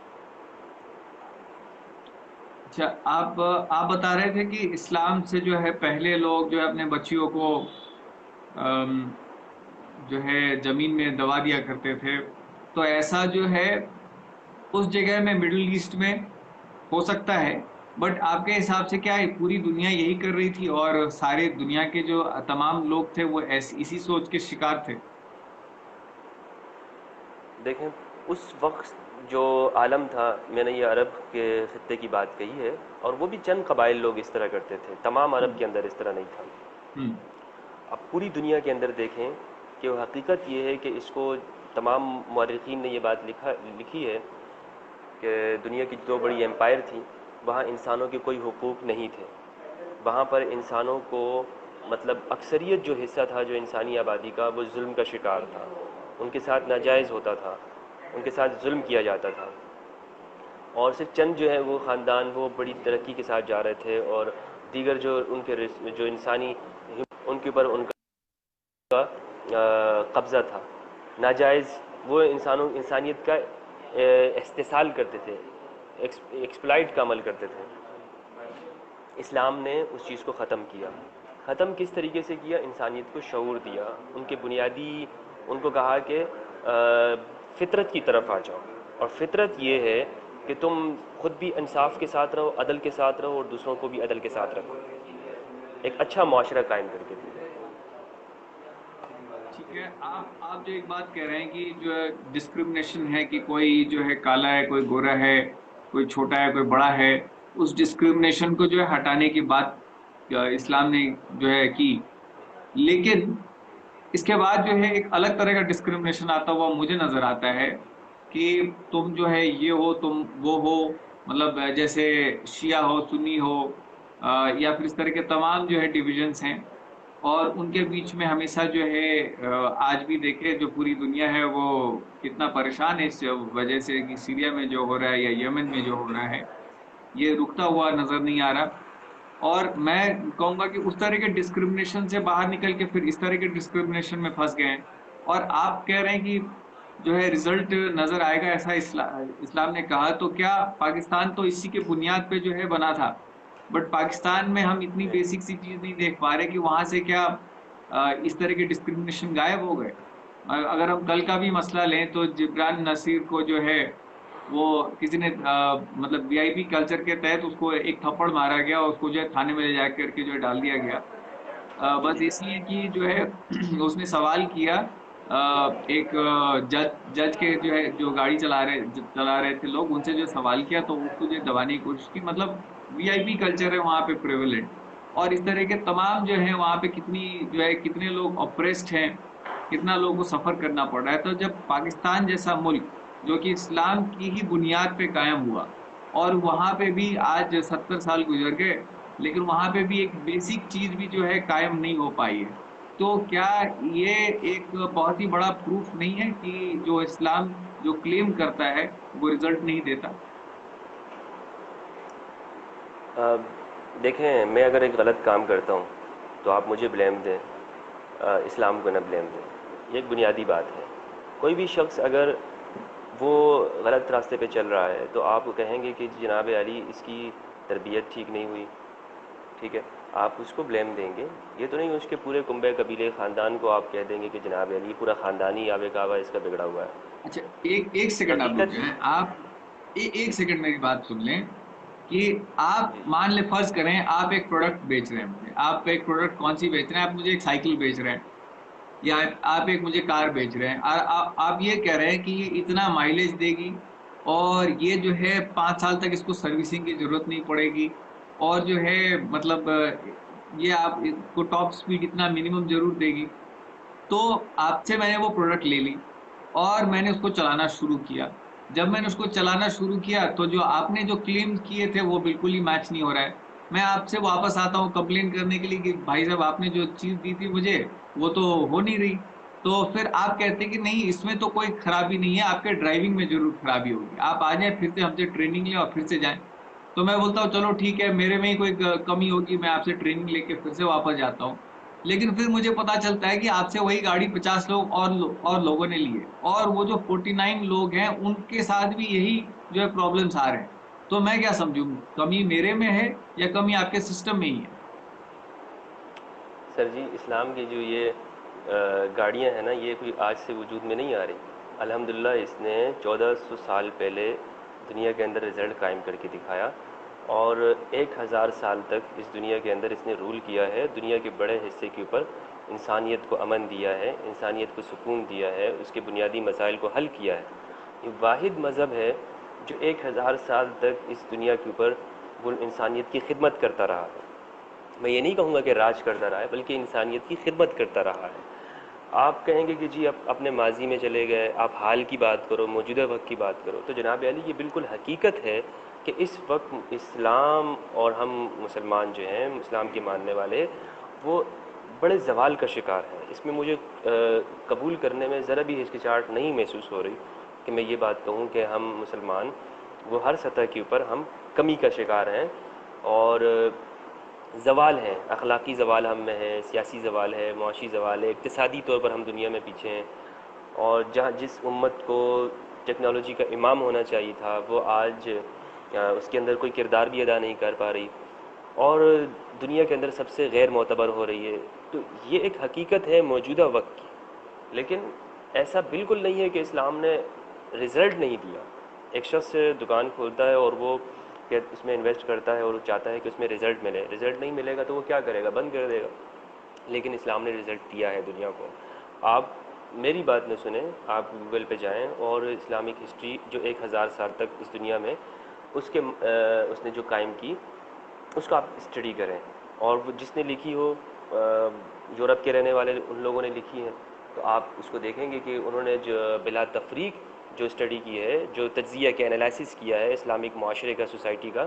اچھا، آپ بتا رہے تھے کہ اسلام سے جو ہے پہلے لوگ جو ہے اپنے بچیوں کو جو ہے زمین میں دبا دیا کرتے تھے، تو ایسا جو ہے اس جگہ میں مڈل ایسٹ میں ہو سکتا ہے، بٹ آپ کے حساب سے کیا پوری دنیا یہی کر رہی تھی اور سارے دنیا کے جو تمام لوگ تھے وہ اسی سوچ کے شکار تھے؟ دیکھیں اس وقت جو عالم تھا، میں نے یہ عرب کے خطے کی بات کہی ہے، اور وہ بھی چند قبائل لوگ اس طرح کرتے تھے، تمام عرب کے اندر اس طرح نہیں تھا۔ اب پوری دنیا کے اندر دیکھیں کہ وہ حقیقت یہ ہے کہ اس کو تمام مورخین نے یہ بات لکھی ہے کہ دنیا کی دو بڑی ایمپائر تھیں، وہاں انسانوں کے کوئی حقوق نہیں تھے، وہاں پر انسانوں کو مطلب اکثریت جو حصہ تھا جو انسانی آبادی کا وہ ظلم کا شکار تھا، ان کے ساتھ ناجائز ہوتا تھا، ان کے ساتھ ظلم کیا جاتا تھا، اور صرف چند جو ہے وہ خاندان وہ بڑی ترقی کے ساتھ جا رہے تھے، اور دیگر جو ان کے جو انسانی ان کے اوپر ان کا قبضہ تھا ناجائز، وہ انسانیت کا استحصال کرتے تھے، ایکسپلائٹ کا عمل کرتے تھے۔ اسلام نے اس چیز کو ختم کیا۔ ختم کس طریقے سے کیا؟ انسانیت کو شعور دیا، ان کے بنیادی ان کو کہا کہ فطرت کی طرف آ جاؤ، اور فطرت یہ ہے کہ تم خود بھی انصاف کے ساتھ رہو، عدل کے ساتھ رہو، اور دوسروں کو بھی عدل کے ساتھ رکھو، ایک اچھا معاشرہ قائم کر کے دیا۔ ٹھیک ہے، آپ جو ایک بات کہہ رہے ہیں کہ جو ڈسکریمنیشن ہے کہ کوئی جو ہے کالا ہے، کوئی گورا ہے، کوئی چھوٹا ہے، کوئی بڑا ہے، اس ڈسکریمنیشن کو جو ہے ہٹانے کی بات اسلام نے جو ہے کی، لیکن اس کے بعد جو ہے ایک الگ طرح کا ڈسکریمنیشن آتا ہوا مجھے نظر آتا ہے کہ تم جو ہے یہ ہو، تم وہ ہو، مطلب جیسے شیعہ ہو، سنی ہو، یا پھر اس طرح کے تمام جو ہے ڈویژنس ہیں، اور ان کے بیچ میں ہمیشہ جو ہے آج بھی دیکھے جو پوری دنیا ہے وہ کتنا پریشان ہے اس وجہ سے کہ سیریا میں جو ہو رہا ہے یا یمن میں جو ہو رہا ہے یہ رکتا ہوا نظر نہیں آ رہا۔ اور میں کہوں گا کہ اس طرح کے ڈسکریمنیشن سے باہر نکل کے پھر اس طرح کے ڈسکریمنیشن میں پھنس گئے ہیں، اور آپ کہہ رہے ہیں کہ جو ہے رزلٹ نظر آئے گا ایسا اسلام نے کہا، تو کیا پاکستان تو اسی کے بنیاد پہ جو ہے بنا تھا، بٹ پاکستان میں ہم اتنی بیسک سی چیز نہیں دیکھ پا رہے کہ وہاں سے کیا اس طرح کے ڈسکریمنیشن غائب ہو گئے؟ اگر ہم کل کا بھی مسئلہ لیں تو جبران نصیر کو جو ہے وہ کسی نے مطلب وی آئی پی کلچر کے تحت اس کو ایک تھپڑ مارا گیا اور اس کو جو ہے تھانے میں لے جا کر کے جو ہے ڈال دیا گیا، بس اس لیے کہ جو ہے اس نے سوال کیا ایک جج کے جو ہے جو گاڑی چلا رہے تھے لوگ، ان سے جو سوال کیا تو اس کو جو دبانے کی کوشش کی۔ مطلب وی آئی پی کلچر ہے وہاں پہ پریویلنٹ، اور اس طرح کے تمام جو ہے وہاں پہ کتنے لوگ اپریسڈ ہیں، کتنا لوگوں کو سفر کرنا پڑ رہا ہے۔ تو جب پاکستان جیسا ملک جو کہ اسلام کی ہی بنیاد پہ قائم ہوا، اور وہاں پہ بھی آج 70 سال گزر گئے لیکن وہاں پہ بھی ایک بیسک چیز بھی جو ہے قائم نہیں ہو پائی ہے، تو کیا یہ ایک بہت ہی بڑا پروف نہیں ہے کہ جو اسلام جو کلیم کرتا ہے وہ رزلٹ نہیں دیتا؟ دیکھیں، میں اگر ایک غلط کام کرتا ہوں تو آپ مجھے بلیم دیں، اسلام کو نہ بلیم دیں، یہ ایک بنیادی بات ہے۔ کوئی بھی شخص اگر وہ غلط راستے پہ چل رہا ہے تو آپ کہیں گے کہ جناب علی اس کی تربیت ٹھیک نہیں ہوئی، ٹھیک ہے، آپ اس کو بلیم دیں گے، یہ تو نہیں اس کے پورے کنبے قبیلے خاندان کو آپ کہہ دیں گے کہ جناب علی پورا خاندانی آبے کعبہ اس کا بگڑا ہوا ہے۔ اچھا، ایک سیکنڈ آپ رک حقیقت جائیں، آپ ایک سیکنڈ میری بات سن لیں کہ آپ جی مان لیں فرض کریں آپ ایک پروڈکٹ بیچ رہے ہیں مجھے، آپ ایک پروڈکٹ کون سی بیچ رہے ہیں؟ آپ مجھے ایک سائیکل بیچ رہے ہیں، یا آپ ایک مجھے کار بیچ رہے ہیں، اور آپ یہ کہہ رہے ہیں کہ یہ اتنا مائلیج دے گی اور یہ جو ہے 5 سال تک اس کو سروسنگ کی ضرورت نہیں پڑے گی، اور جو ہے مطلب یہ آپ کو ٹاپ سپیڈ اتنا منیمم ضرور دے گی۔ تو آپ سے میں نے وہ پروڈکٹ لے لی اور میں نے اس کو چلانا شروع کیا۔ جب میں نے اس کو چلانا شروع کیا تو جو آپ نے جو کلیم کیے تھے وہ بالکل ہی میچ نہیں ہو رہا ہے۔ میں آپ سے واپس آتا ہوں کمپلین کرنے کے لیے کہ بھائی صاحب آپ نے جو چیز دی تھی مجھے وہ تو ہو نہیں رہی، تو پھر آپ کہتے کہ نہیں اس میں تو کوئی خرابی نہیں ہے، آپ کے ڈرائیونگ میں ضرور خرابی ہوگی، آپ آ جائیں پھر سے ہم سے ٹریننگ لیں اور پھر سے جائیں۔ تو میں بولتا ہوں چلو ٹھیک ہے، میرے میں ہی کوئی کمی ہوگی، میں آپ سے ٹریننگ لے کے پھر سے واپس جاتا ہوں۔ لیکن پھر مجھے پتا چلتا ہے کہ آپ سے وہی گاڑی 50 لوگ اور لوگوں نے لی ہے، اور وہ جو 49 لوگ ہیں ان کے ساتھ بھی یہی جو ہے پرابلمس آ رہے ہیں۔ تو میں کیا سمجھوں، کمی میرے میں ہے یا کمی آپ کے سسٹم میں ہی ہے؟ سر جی، اسلام کی جو یہ گاڑیاں ہیں نا، یہ کوئی آج سے وجود میں نہیں آ رہی۔ الحمدللہ اس نے 1400 سال پہلے دنیا کے اندر رزلٹ قائم کر کے دکھایا، اور 1000 سال تک اس دنیا کے اندر اس نے رول کیا ہے، دنیا کے بڑے حصے کے اوپر انسانیت کو امن دیا ہے، انسانیت کو سکون دیا ہے، اس کے بنیادی مسائل کو حل کیا ہے۔ یہ واحد مذہب ہے جو 1000 سال تک اس دنیا کے اوپر وہ انسانیت کی خدمت کرتا رہا ہے۔ میں یہ نہیں کہوں گا کہ راج کرتا رہا ہے، بلکہ انسانیت کی خدمت کرتا رہا ہے۔ آپ کہیں گے کہ جی اب اپنے ماضی میں چلے گئے، آپ حال کی بات کرو، موجودہ وقت کی بات کرو، تو جناب علی یہ بالکل حقیقت ہے کہ اس وقت اسلام اور ہم مسلمان جو ہیں، اسلام کے ماننے والے، وہ بڑے زوال کا شکار ہے. اس میں مجھے قبول کرنے میں ذرا بھی ہچکچاہٹ نہیں محسوس ہو رہی کہ میں یہ بات کہوں کہ ہم مسلمان وہ ہر سطح کے اوپر ہم کمی کا شکار ہیں اور زوال ہیں. اخلاقی زوال ہم میں ہے، سیاسی زوال ہے، معاشی زوال ہے، اقتصادی طور پر ہم دنیا میں پیچھے ہیں. اور جس امت کو ٹیکنالوجی کا امام ہونا چاہیے تھا وہ آج اس کے اندر کوئی کردار بھی ادا نہیں کر پا رہی اور دنیا کے اندر سب سے غیر معتبر ہو رہی ہے. تو یہ ایک حقیقت ہے موجودہ وقت کی. لیکن ایسا بالکل نہیں ہے کہ اسلام نے رزلٹ نہیں دیا. ایک شخص دکان کھولتا ہے اور وہ اس میں انویسٹ کرتا ہے اور وہ چاہتا ہے کہ اس میں رزلٹ ملے. رزلٹ نہیں ملے گا تو وہ کیا کرے گا؟ بند کر دے گا. لیکن اسلام نے رزلٹ دیا ہے دنیا کو. آپ میری بات نہ سنیں، آپ گوگل پہ جائیں اور اسلامک ہسٹری جو 1000 سال تک اس دنیا میں اس نے جو قائم کی اس کو آپ اسٹڈی کریں. اور وہ جس نے لکھی ہو یورپ کے رہنے والے ان لوگوں نے لکھی ہیں تو آپ اس کو دیکھیں گے کہ انہوں نے جو بلا تفریق جو اسٹڈی کی ہے، جو تجزیہ کے انالائسس کیا ہے اسلامک معاشرے کا، سوسائٹی کا،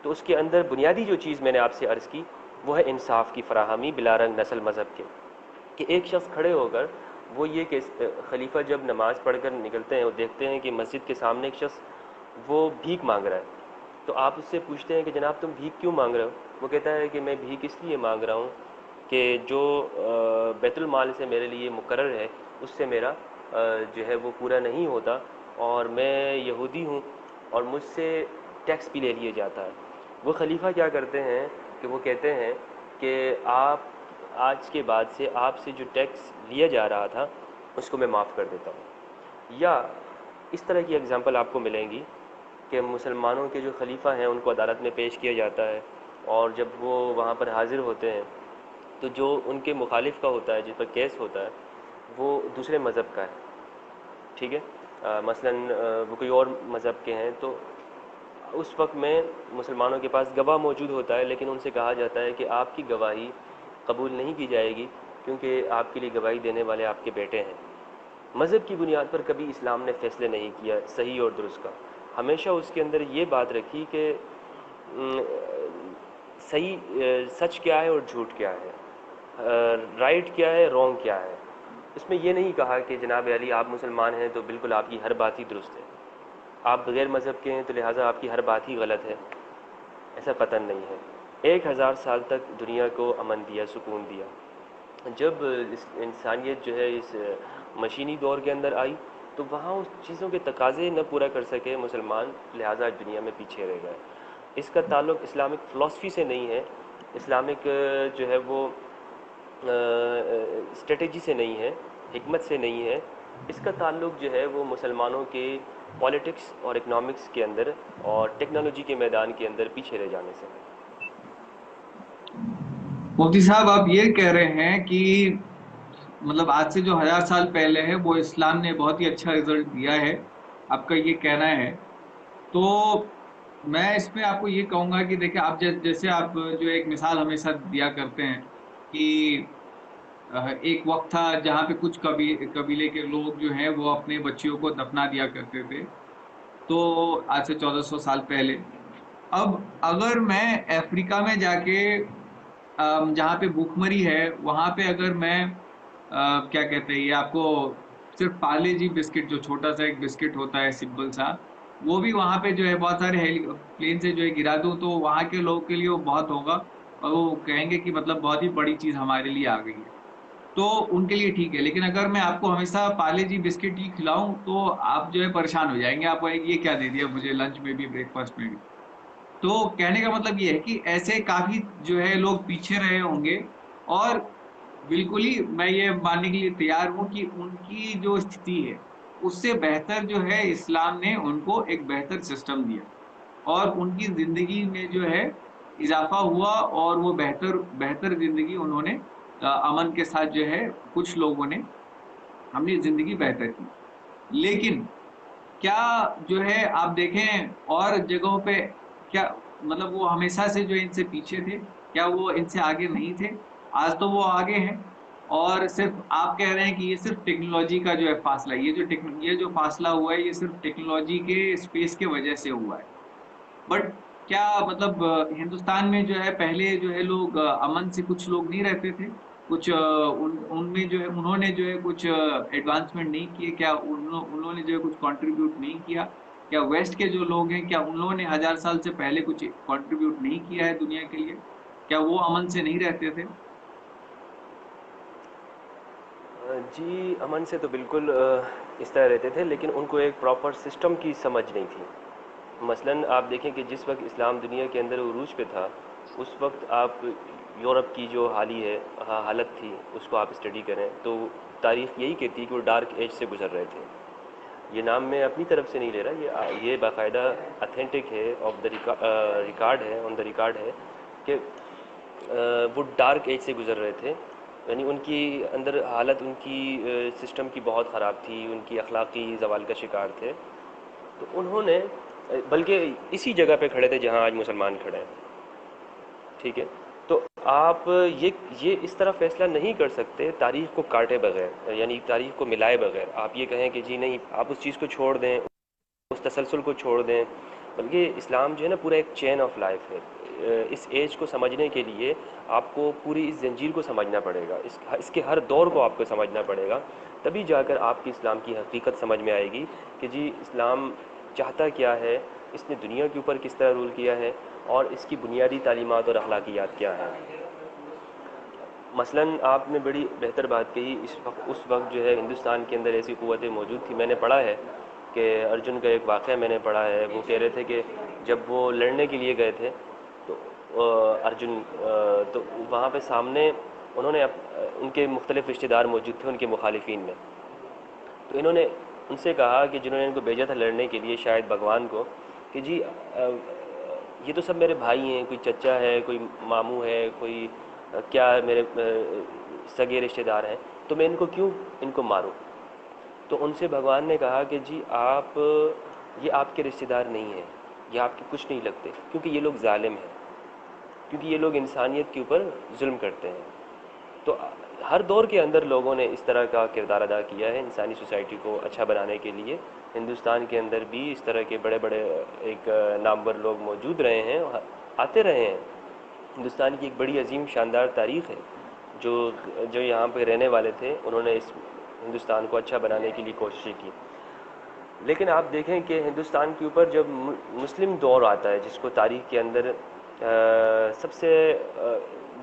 تو اس کے اندر بنیادی جو چیز میں نے آپ سے عرض کی وہ ہے انصاف کی فراہمی بلا رنگ نسل مذہب کے. کہ ایک شخص کھڑے ہو کر وہ یہ کہ خلیفہ جب نماز پڑھ کر نکلتے ہیں اور دیکھتے ہیں کہ مسجد کے سامنے ایک شخص وہ بھیک مانگ رہا ہے تو آپ اس سے پوچھتے ہیں کہ جناب تم بھیک کیوں مانگ رہے ہو؟ وہ کہتا ہے کہ میں بھیک اس لیے مانگ رہا ہوں کہ جو بیت المال سے میرے لیے مقرر ہے اس سے میرا جو ہے وہ پورا نہیں ہوتا اور میں یہودی ہوں اور مجھ سے ٹیکس بھی لے لیا جاتا ہے. وہ خلیفہ کیا کرتے ہیں کہ وہ کہتے ہیں کہ آپ آج کے بعد سے آپ سے جو ٹیکس لیا جا رہا تھا اس کو میں معاف کر دیتا ہوں. یا اس طرح کی اگزامپل آپ کو ملیں گی کہ مسلمانوں کے جو خلیفہ ہیں ان کو عدالت میں پیش کیا جاتا ہے اور جب وہ وہاں پر حاضر ہوتے ہیں تو جو ان کے مخالف کا ہوتا ہے، جس پر کیس ہوتا ہے، وہ دوسرے مذہب کا ہے. ٹھیک ہے، مثلاً وہ کوئی اور مذہب کے ہیں تو اس وقت میں مسلمانوں کے پاس گواہ موجود ہوتا ہے لیکن ان سے کہا جاتا ہے کہ آپ کی گواہی قبول نہیں کی جائے گی کیونکہ آپ کے لیے گواہی دینے والے آپ کے بیٹے ہیں. مذہب کی بنیاد پر کبھی اسلام نے فیصلے نہیں کیا صحیح اور درست کا. ہمیشہ اس کے اندر یہ بات رکھی کہ صحیح سچ کیا ہے اور جھوٹ کیا ہے، رائٹ کیا ہے، رونگ کیا ہے. اس میں یہ نہیں کہا کہ جناب علی آپ مسلمان ہیں تو بالکل آپ کی ہر بات ہی درست ہے، آپ غیر مذہب کے ہیں تو لہٰذا آپ کی ہر بات ہی غلط ہے. ایسا قطعاً نہیں ہے. 1000 سال تک دنیا کو امن دیا، سکون دیا. جب انسانیت جو ہے اس مشینی دور کے اندر آئی تو وہاں اس چیزوں کے تقاضے نہ پورا کر سکے مسلمان، لہٰذا دنیا میں پیچھے رہ گئے. اس کا تعلق اسلامک فلسفی سے نہیں ہے، اسلامک جو ہے وہ اسٹریٹجی سے نہیں ہے، حکمت سے نہیں ہے. اس کا تعلق جو ہے وہ مسلمانوں کے پالیٹکس اور اکنامکس کے اندر اور ٹیکنالوجی کے میدان کے اندر پیچھے رہ جانے سے. مفتی صاحب آپ یہ کہہ رہے ہیں کہ مطلب آج سے جو 1000 سال پہلے ہے وہ اسلام نے بہت ہی اچھا رزلٹ دیا ہے، آپ کا یہ کہنا ہے. تو میں اس میں آپ کو یہ کہوں گا کہ دیکھیں آپ جیسے آپ جو ایک مثال ہمیشہ دیا کرتے ہیں کہ ایک وقت تھا جہاں پہ کچھ قبیلے کے لوگ جو ہیں وہ اپنے بچیوں کو دفنا دیا کرتے تھے، تو آج سے 1400 سال پہلے. اب اگر میں افریقہ میں جا کے جہاں پہ بھوک مری ہے وہاں پہ اگر میں کیا کہتے ہیں یہ آپ کو صرف پارلے جی بسکٹ جو چھوٹا سا ایک بسکٹ ہوتا ہے سمپل سا، وہ بھی وہاں پہ جو ہے بہت سارے پلین سے جو ہے گرا دوں تو وہاں کے لوگوں کے لیے وہ بہت ہوگا اور وہ کہیں گے کہ مطلب بہت ہی بڑی چیز ہمارے لیے آ گئی ہے، تو ان کے لیے ٹھیک ہے. لیکن اگر میں آپ کو ہمیشہ پارلے جی بسکٹ ہی کھلاؤں تو آپ جو ہے پریشان ہو جائیں گے، آپ کو یہ کیا دے دیا مجھے لنچ میں بھی بریک فاسٹ میں بھی. تو کہنے کا مطلب یہ ہے کہ ایسے کافی جو ہے لوگ پیچھے رہے ہوں گے اور بالکل ہی میں یہ ماننے کے لیے تیار ہوں کہ ان کی جو استھتی ہے اس سے بہتر جو ہے اسلام نے ان کو ایک بہتر سسٹم دیا اور ان کی زندگی میں جو ہے اضافہ ہوا اور وہ بہتر زندگی انہوں نے امن کے ساتھ جو ہے کچھ لوگوں نے ہم نے زندگی بہتر کی. لیکن کیا جو ہے آپ دیکھیں اور جگہوں پہ کیا مطلب وہ ہمیشہ سے جو ان سے پیچھے تھے کیا وہ ان سے آگے نہیں تھے؟ آج تو وہ آگے ہیں اور صرف آپ کہہ رہے ہیں کہ یہ صرف ٹیکنالوجی کا جو ہے فاصلہ، یہ جو فاصلہ ہوا ہے یہ صرف ٹیکنالوجی کے اسپیس کے وجہ سے ہوا ہے. بٹ کیا مطلب ہندوستان میں جو ہے پہلے جو ہے لوگ امن سے کچھ لوگ نہیں رہتے تھے؟ کچھ ان میں جو ہے انہوں نے جو ہے کچھ ایڈوانسمنٹ نہیں کیے کیا؟ انہوں نے جو ہے کچھ کنٹریبیوٹ نہیں کیا کیا؟ ویسٹ کے جو لوگ ہیں کیا انہوں نے 1000 سال سے پہلے کچھ کنٹریبیوٹ نہیں کیا ہے دنیا کے لیے؟ کیا وہ امن سے نہیں رہتے تھے؟ جی امن سے تو بالکل اس طرح رہتے تھے، لیکن ان کو ایک پراپر سسٹم کی سمجھ نہیں تھی۔ مثلاً آپ دیکھیں کہ جس وقت اسلام دنیا کے اندر عروج پہ تھا، اس وقت آپ یورپ کی جو حالت تھی اس کو آپ اسٹڈی کریں تو تاریخ یہی کہتی ہے کہ وہ ڈارک ایج سے گزر رہے تھے۔ یہ نام میں اپنی طرف سے نہیں لے رہا، یہ باقاعدہ اتھینٹک ہے، آف دا ریکارڈ ہے، آن دا ریکارڈ ہے کہ وہ ڈارک ایج سے گزر رہے تھے۔ یعنی ان کی اندر حالت، ان کی سسٹم کی بہت خراب تھی، ان کی اخلاقی زوال کا شکار تھے۔ تو انہوں نے بلکہ اسی جگہ پہ کھڑے تھے جہاں آج مسلمان کھڑے ہیں، ٹھیک ہے؟ تو آپ یہ اس طرح فیصلہ نہیں کر سکتے تاریخ کو کاٹے بغیر، یعنی تاریخ کو ملائے بغیر۔ آپ یہ کہیں کہ جی نہیں، آپ اس چیز کو چھوڑ دیں، اس تسلسل کو چھوڑ دیں۔ بلکہ اسلام جو ہے نا پورا ایک چین آف لائف ہے۔ اس ایج کو سمجھنے کے لیے آپ کو پوری اس زنجیر کو سمجھنا پڑے گا، اس کے ہر دور کو آپ کو سمجھنا پڑے گا، تبھی جا کر آپ کی اسلام کی حقیقت سمجھ میں آئے گی کہ جی اسلام چاہتا کیا ہے، اس نے دنیا کے اوپر کس طرح رول کیا ہے، اور اس کی بنیادی تعلیمات اور اخلاقیات کیا ہیں۔ مثلاً آپ نے بڑی بہتر بات کہی، اس وقت جو ہے ہندوستان کے اندر ایسی قوتیں موجود تھیں۔ میں نے پڑھا ہے کہ ارجن کا ایک واقعہ میں نے پڑھا ہے، وہ کہہ رہے تھے کہ جب وہ لڑنے کے لیے گئے تھے تو ارجن تو وہاں پہ سامنے انہوں نے ان کے مختلف رشتہ دار موجود تھے ان کے مخالفین میں، تو انہوں نے ان سے کہا کہ جنہوں نے ان کو بھیجا تھا لڑنے کے لیے، شاید بھگوان کو، کہ جی یہ تو سب میرے بھائی ہیں، کوئی چچا ہے، کوئی ماموں ہے، کوئی کیا میرے سگے رشتہ دار ہیں، تو میں ان کو کیوں ان کو ماروں؟ تو ان سے بھگوان نے کہا کہ جی یہ آپ کے رشتہ دار نہیں ہیں، یہ آپ کے کچھ نہیں لگتے، کیونکہ یہ لوگ ظالم ہیں، کیونکہ یہ لوگ انسانیت کے اوپر ظلم کرتے ہیں۔ تو ہر دور کے اندر لوگوں نے اس طرح کا کردار ادا کیا ہے انسانی سوسائٹی کو اچھا بنانے کے لیے۔ ہندوستان کے اندر بھی اس طرح کے بڑے بڑے ایک نامور لوگ موجود رہے ہیں، آتے رہے ہیں۔ ہندوستان کی ایک بڑی عظیم شاندار تاریخ ہے، جو یہاں پہ رہنے والے تھے انہوں نے اس ہندوستان کو اچھا بنانے کے لیے کوششیں کی۔ لیکن آپ دیکھیں کہ ہندوستان کے اوپر جب مسلم دور آتا ہے، جس کو تاریخ کے اندر سب سے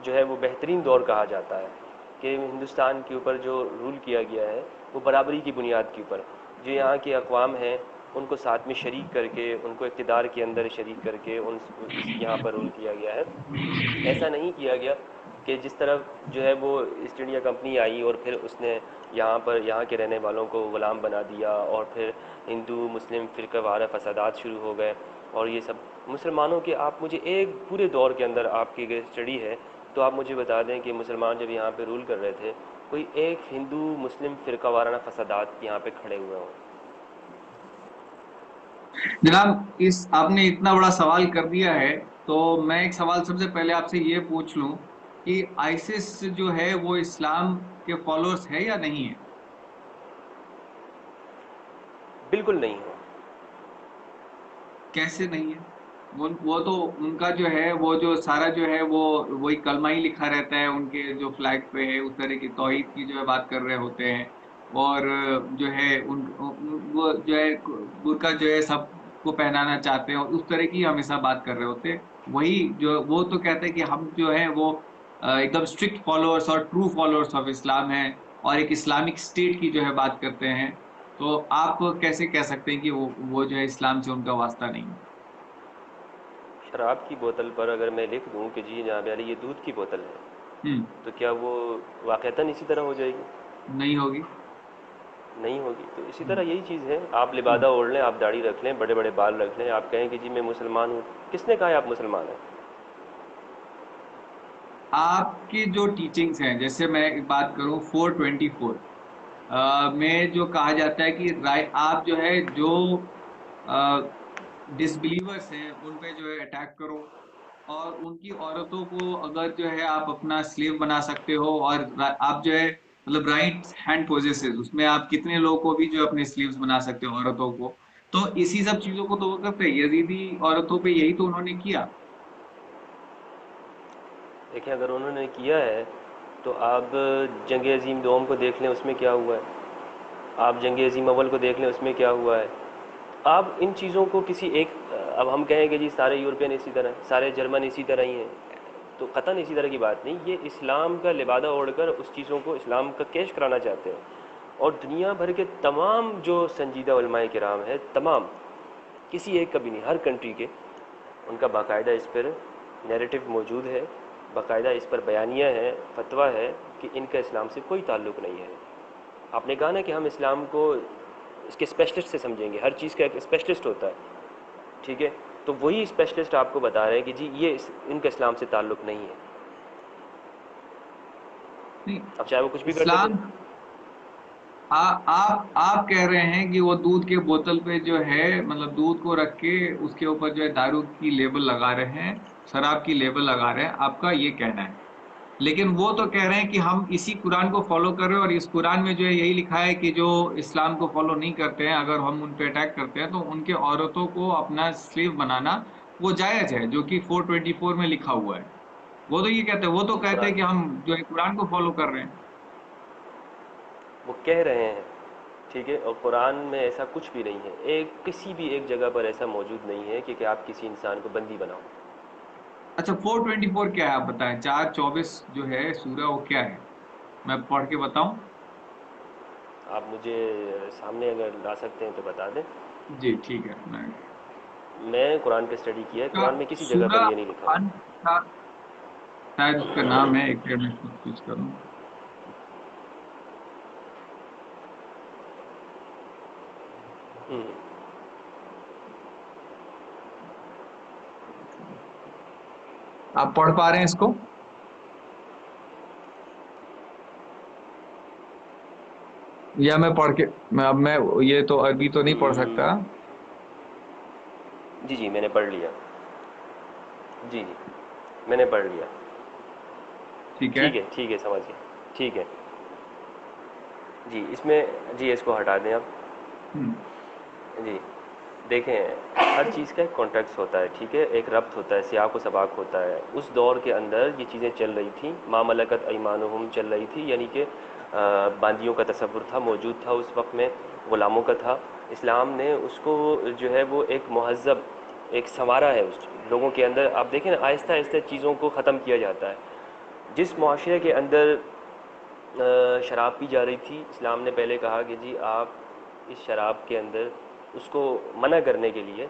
جو ہے وہ بہترین دور کہا جاتا ہے، کہ ہندوستان کے اوپر جو رول کیا گیا ہے وہ برابری کی بنیاد کے اوپر، جو یہاں کے اقوام ہیں ان کو ساتھ میں شریک کر کے، ان کو اقتدار کے اندر شریک کر کے یہاں پر رول کیا گیا ہے۔ ایسا نہیں کیا گیا کہ جس طرح جو ہے وہ ایسٹ انڈیا کمپنی آئی اور پھر اس نے یہاں کے رہنے والوں کو غلام بنا دیا، اور پھر ہندو مسلم فرقہ وارہ فسادات شروع ہو گئے، اور یہ سب مسلمانوں کے، آپ مجھے ایک پورے دور کے اندر آپ کی اگر اسٹڈی ہے تو آپ مجھے بتا دیں کہ مسلمان جب یہاں پہ رول کر رہے تھے کوئی ایک ہندو مسلم فرقہ وارانہ فسادات یہاں پہ کھڑے ہوئے ہوں؟ جناب، آپ نے اتنا بڑا سوال کر دیا ہے تو میں ایک سوال سب سے پہلے آپ سے یہ پوچھ لوں کہ آئسس جو ہے وہ اسلام کے فالوورز ہے یا نہیں ہے؟ بالکل نہیں ہے۔ کیسے نہیں ہے؟ وہ تو ان کا جو ہے وہ جو سارا جو ہے وہ وہی کلمہ ہی لکھا رہتا ہے ان کے جو فلیگ پہ ہے، اس طرح کی توحید کی جو ہے بات کر رہے ہوتے ہیں، اور جو ہے وہ جو ہے برقع جو ہے سب کو پہنانا چاہتے ہیں، اور اس طرح کی ہمیشہ بات کر رہے ہوتے ہیں۔ وہی جو وہ تو کہتے ہیں کہ ہم جو ہے وہ ایک دم اسٹرکٹ فالوورس اور ٹرو فالوورس آف اسلام ہیں، اور ایک اسلامک اسٹیٹ کی جو ہے بات کرتے ہیں۔ تو آپ کیسے کہہ سکتے ہیں کہ وہ جو ہے اسلام سے ان کا واسطہ نہیں ہے؟ شراب کی بوتل پر اگر میں لکھ دوں کہ جی جناب علی یہ دودھ کی بوتل ہے، تو کیا وہ واقعتاً اسی طرح ہو جائے گی؟ نہیں ہوگی۔ نہیں ہوگی۔ تو اسی طرح یہی چیز ہے، آپ لبادہ اوڑھ لیں، آپ داڑھی رکھ لیں، بڑے بڑے بال رکھ لیں، آپ کہیں کہ جی میں مسلمان ہوں، کس نے کہا ہے آپ مسلمان ہیں؟ آپ کی جو ٹیچنگز ہیں، جیسے میں ایک بات کروں 424 میں جو کہا جاتا ہے کہ آپ جو ہے جو ڈس بلیورس ہیں ان پہ جو ہے اٹیک کرو، اور ان کی عورتوں کو اگر جو ہے آپ اپنا سلیو بنا سکتے ہو، اور آپ جو ہے مطلب رائٹ ہینڈ پوزیشن اس میں آپ کتنے لوگوں کو بھی جو اپنے سلیوز بنا سکتے ہو عورتوں کو، تو اسی سب چیزوں کو تو وہ کرتے ہیں۔ یزیدی عورتوں پہ یہی تو انہوں نے کیا۔ دیکھیں اگر انہوں نے کیا ہے تو آپ جنگ عظیم دوم کو دیکھ لیں، اس میں کیا ہوا ہے، آپ جنگ عظیم اول کو دیکھ لیں، اس میں کیا ہوا ہے. آپ ان چیزوں کو کسی ایک، اب ہم کہیں کہ جی سارے یورپین اسی طرح ہیں، سارے جرمن اسی طرح ہی ہیں، تو قطعاً اسی طرح کی بات نہیں. یہ اسلام کا لبادہ اوڑھ کر اس چیزوں کو اسلام کا کیش کرانا چاہتے ہیں. اور دنیا بھر کے تمام جو سنجیدہ علماء کرام ہیں، تمام، کسی ایک کا بھی نہیں، ہر کنٹری کے، ان کا باقاعدہ اس پر نیریٹو موجود ہے، باقاعدہ اس پر بیانیہ ہے، فتویٰ ہے کہ ان کا اسلام سے کوئی تعلق نہیں ہے. آپ نے کہا نا کہ ہم اسلام کو اس کے اسپیشلسٹ سے سمجھیں گے، ہر چیز کا ایک اسپیشلسٹ ہوتا ہے، ٹھیک ہے؟ تو وہی اسپیشلسٹ آپ کو بتا رہے ہیں کہ جی یہ ان کا اسلام سے تعلق نہیں ہے. نہیں، اب چاہے وہ کچھ بھی کرتے تھے. اسلام آپ کہہ رہے ہیں کہ وہ دودھ کے بوتل پہ جو ہے مطلب دودھ کو رکھ کے اس کے اوپر جو ہے دارو کی لیبل لگا رہے ہیں، شراب کی لیبل لگا رہے ہیں، آپ کا یہ کہنا ہے. لیکن وہ تو کہہ رہے ہیں کہ ہم اسی قرآن کو فالو کر رہے ہیں، اور اس قرآن میں جو ہے یہی لکھا ہے کہ جو اسلام کو فالو نہیں کرتے ہیں اگر ہم ان پہ اٹیک کرتے ہیں تو ان کے عورتوں کو اپنا سلیو بنانا وہ جائز ہے، جو کہ 424 میں لکھا ہوا ہے. وہ تو یہ کہتے ہیں، وہ تو جی کہتے قرآن، ہیں کہ ہم جو ہے قرآن کو فالو کر رہے ہیں. وہ کہہ رہے ہیں، ٹھیک ہے، اور قرآن میں ایسا کچھ بھی نہیں ہے. کسی بھی ایک جگہ پر ایسا موجود نہیں ہے کہ آپ کسی انسان کو بندی بناؤ. اچھا 424 کیا ہے آپ بتائیں، 424 جو ہے سورہ وہ کیا ہے، میں پڑھ کے بتاؤں؟ آپ مجھے سامنے اگر لا سکتے ہیں تو بتا دیں. جی ٹھیک ہے، میں قرآن پہ اسٹڈی کیا ہے، کا قرآن میں کسی جگہ پر سورہ یہ نہیں لکھا ہوا. کا شاید اس کا نام ہے، ایک منٹ میں کوشش کروں. ہوں. آپ پڑھ پا رہے ہیں اس کو؟ یا میں پڑھ کے اب میں یہ تو ابھی تو نہیں پڑھ سکتا. جی جی میں نے پڑھ لیا، جی جی میں نے پڑھ لیا. ٹھیک ہے. ٹھیک ہے، ٹھیک ہے، سمجھ گیا، ٹھیک ہے. جی اس میں، جی اس کو ہٹا دیں آپ. ہوں. جی دیکھیں، ہر چیز کا ایک کانٹیکس ہوتا ہے، ٹھیک ہے، ایک ربط ہوتا ہے، سیاق و سباق ہوتا ہے. اس دور کے اندر یہ چیزیں چل رہی تھیں، ما ملکت ایمانہم چل رہی تھی، یعنی کہ باندیوں کا تصور تھا، موجود تھا اس وقت میں، غلاموں کا تھا. اسلام نے اس کو جو ہے وہ ایک مہذب، ایک سنوارا ہے اس لوگوں کے اندر. آپ دیکھیں نا، آہستہ آہستہ چیزوں کو ختم کیا جاتا ہے. جس معاشرے کے اندر شراب پی جا رہی تھی، اسلام نے پہلے کہا کہ جی آپ اس شراب کے اندر اس کو منع کرنے کے لیے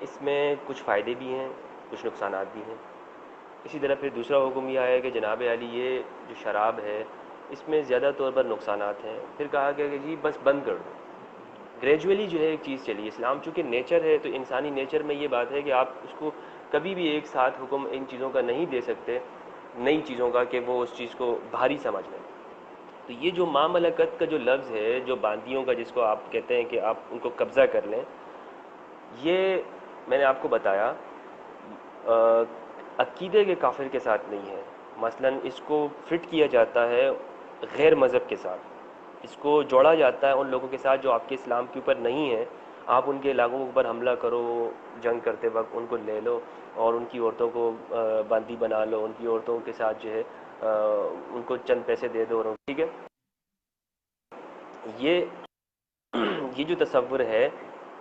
اس میں کچھ فائدے بھی ہیں، کچھ نقصانات بھی ہیں. اسی طرح پھر دوسرا حکم یہ آیا کہ جناب علی یہ جو شراب ہے اس میں زیادہ طور پر نقصانات ہیں. پھر کہا گیا کہ جی بس بند کر دو. گریجولی جو ہے ایک چیز چلی. اسلام چونکہ نیچر ہے تو انسانی نیچر میں یہ بات ہے کہ آپ اس کو کبھی بھی ایک ساتھ حکم ان چیزوں کا نہیں دے سکتے، نئی چیزوں کا، کہ وہ اس چیز کو بھاری سمجھ لیں. تو یہ جو ما ملکت کا جو لفظ ہے، جو باندیوں کا جس کو آپ کہتے ہیں کہ آپ ان کو قبضہ کر لیں، یہ میں نے آپ کو بتایا عقیدے کے کافر کے ساتھ نہیں ہے. مثلا اس کو فٹ کیا جاتا ہے غیر مذہب کے ساتھ، اس کو جوڑا جاتا ہے ان لوگوں کے ساتھ جو آپ کے اسلام کے اوپر نہیں ہیں. آپ ان کے علاقوں کے اوپر حملہ کرو، جنگ کرتے وقت ان کو لے لو اور ان کی عورتوں کو باندی بنا لو، ان کی عورتوں کے ساتھ جو ہے ان کو چند پیسے دے دو، ٹھیک ہے. یہ جو تصور ہے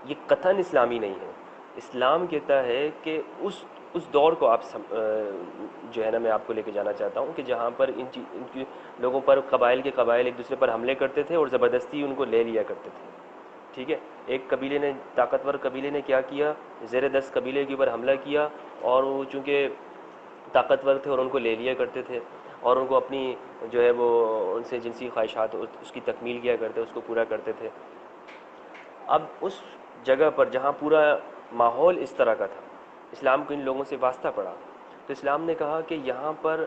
یہ قطعاً اسلامی نہیں ہے. اسلام کہتا ہے کہ اس دور کو آپ جو ہے نا، میں آپ کو لے کے جانا چاہتا ہوں کہ جہاں پر ان کی لوگوں پر قبائل کے قبائل ایک دوسرے پر حملے کرتے تھے اور زبردستی ان کو لے لیا کرتے تھے. ٹھیک ہے، ایک قبیلے نے، طاقتور قبیلے نے کیا کیا، زیر دست قبیلے کے اوپر حملہ کیا، اور وہ چونکہ طاقتور تھے اور ان کو لے لیا کرتے تھے اور ان کو اپنی جو ہے وہ ان سے جنسی خواہشات اس کی تکمیل کیا کرتے، اس کو پورا کرتے تھے. اب اس جگہ پر جہاں پورا ماحول اس طرح کا تھا، اسلام کو ان لوگوں سے واسطہ پڑا. تو اسلام نے کہا کہ یہاں پر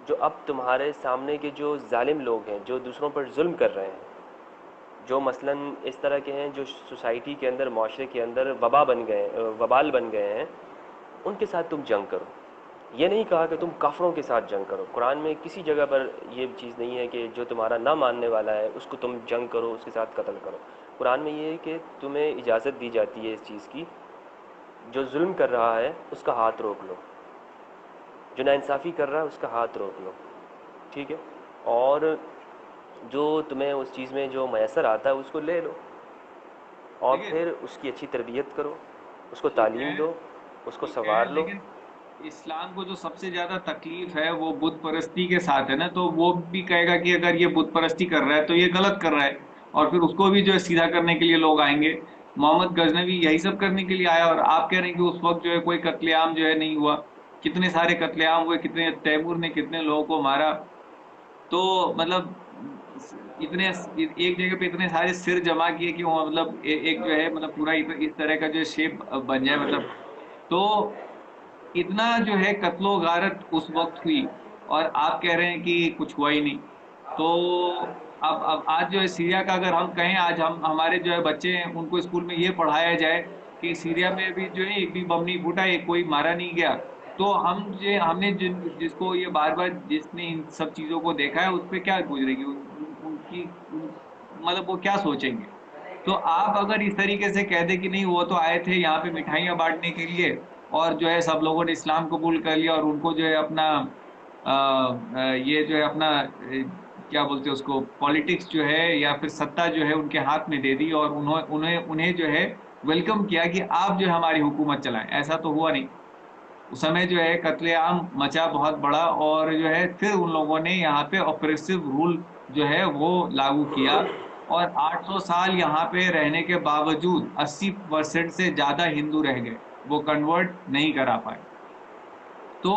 جو اب تمہارے سامنے کے جو ظالم لوگ ہیں، جو دوسروں پر ظلم کر رہے ہیں، جو مثلاً اس طرح کے ہیں جو سوسائٹی کے اندر، معاشرے کے اندر وبال بن گئے ہیں، ان کے ساتھ تم جنگ کرو. یہ نہیں کہا کہ تم کافروں کے ساتھ جنگ کرو. قرآن میں کسی جگہ پر یہ چیز نہیں ہے کہ جو تمہارا نہ ماننے والا ہے اس کو تم جنگ کرو، اس کے ساتھ قتل کرو. قرآن میں یہ ہے کہ تمہیں اجازت دی جاتی ہے اس چیز کی، جو ظلم کر رہا ہے اس کا ہاتھ روک لو، جو ناانصافی کر رہا ہے اس کا ہاتھ روک لو. ٹھیک ہے، اور جو تمہیں اس چیز میں جو میسر آتا ہے اس کو لے لو، اور دیکھیے پھر اس کی اچھی تربیت کرو، اس کو ٹھیک تعلیم ہے، دو، اس کو ٹھیک ہے، سنوار لو۔ لیکن اسلام کو جو سب سے زیادہ تکلیف ہے وہ بت پرستی کے ساتھ ہے نا، تو وہ بھی کہے گا کہ اگر یہ بت پرستی کر رہا ہے تو یہ غلط کر رہا ہے، اور پھر اس کو بھی جو ہے سیدھا کرنے کے لیے لوگ آئیں گے۔ محمد غزنوی یہی سب کرنے کے لیے آیا، اور آپ کہہ رہے ہیں کہ اس وقت جو ہے کوئی قتل عام جو ہے نہیں ہوا، کتنے سارے قتل عام ہوئے، کتنے تیمور نے کتنے لوگوں کو مارا، تو مطلب اتنے ایک جگہ پہ اتنے سارے سر جمع کیے کہ وہ مطلب ایک جو ہے مطلب پورا اس طرح کا جو شیپ بن جائے مطلب، تو اتنا جو ہے قتل و غارت اس وقت ہوئی، اور آپ کہہ رہے ہیں کہ کچھ ہوا ہی نہیں۔ تو اب آج جو ہے سیریا کا اگر ہم کہیں، آج ہمارے جو ہے بچے ہیں ان کو اسکول میں یہ پڑھایا جائے کہ سیریا میں بھی جو ہے ایک بھی بم نہیں پھوٹا، ایک کوئی مارا نہیں گیا، تو ہم نے جس کو یہ بار بار جس نے ان سب چیزوں کو دیکھا ہے اس پہ کیا گزرے گی، ان کی مطلب وہ کیا سوچیں گے؟ تو آپ اگر اس طریقے سے کہہ دیں کہ نہیں وہ تو آئے تھے یہاں پہ مٹھائیاں بانٹنے کے لیے، اور جو ہے سب لوگوں نے اسلام قبول کر لیا، اور ان کو جو ہے اپنا یہ جو ہے اپنا کیا بولتے ہیں اس کو، پالیٹکس جو ہے یا پھر ستا جو ہے ان کے ہاتھ میں دے دی، اور انہیں جو ہے ویلکم کیا کہ آپ جو ہے ہماری حکومت چلائیں، ایسا تو ہوا نہیں۔ اس سمے جو ہے قتل عام مچا بہت بڑا، اور جو ہے پھر ان لوگوں نے یہاں پہ آپریسو رول جو ہے وہ لاگو کیا، اور 800 سال یہاں پہ رہنے کے باوجود 80% سے زیادہ ہندو رہ گئے، وہ کنورٹ نہیں کرا پائے۔ تو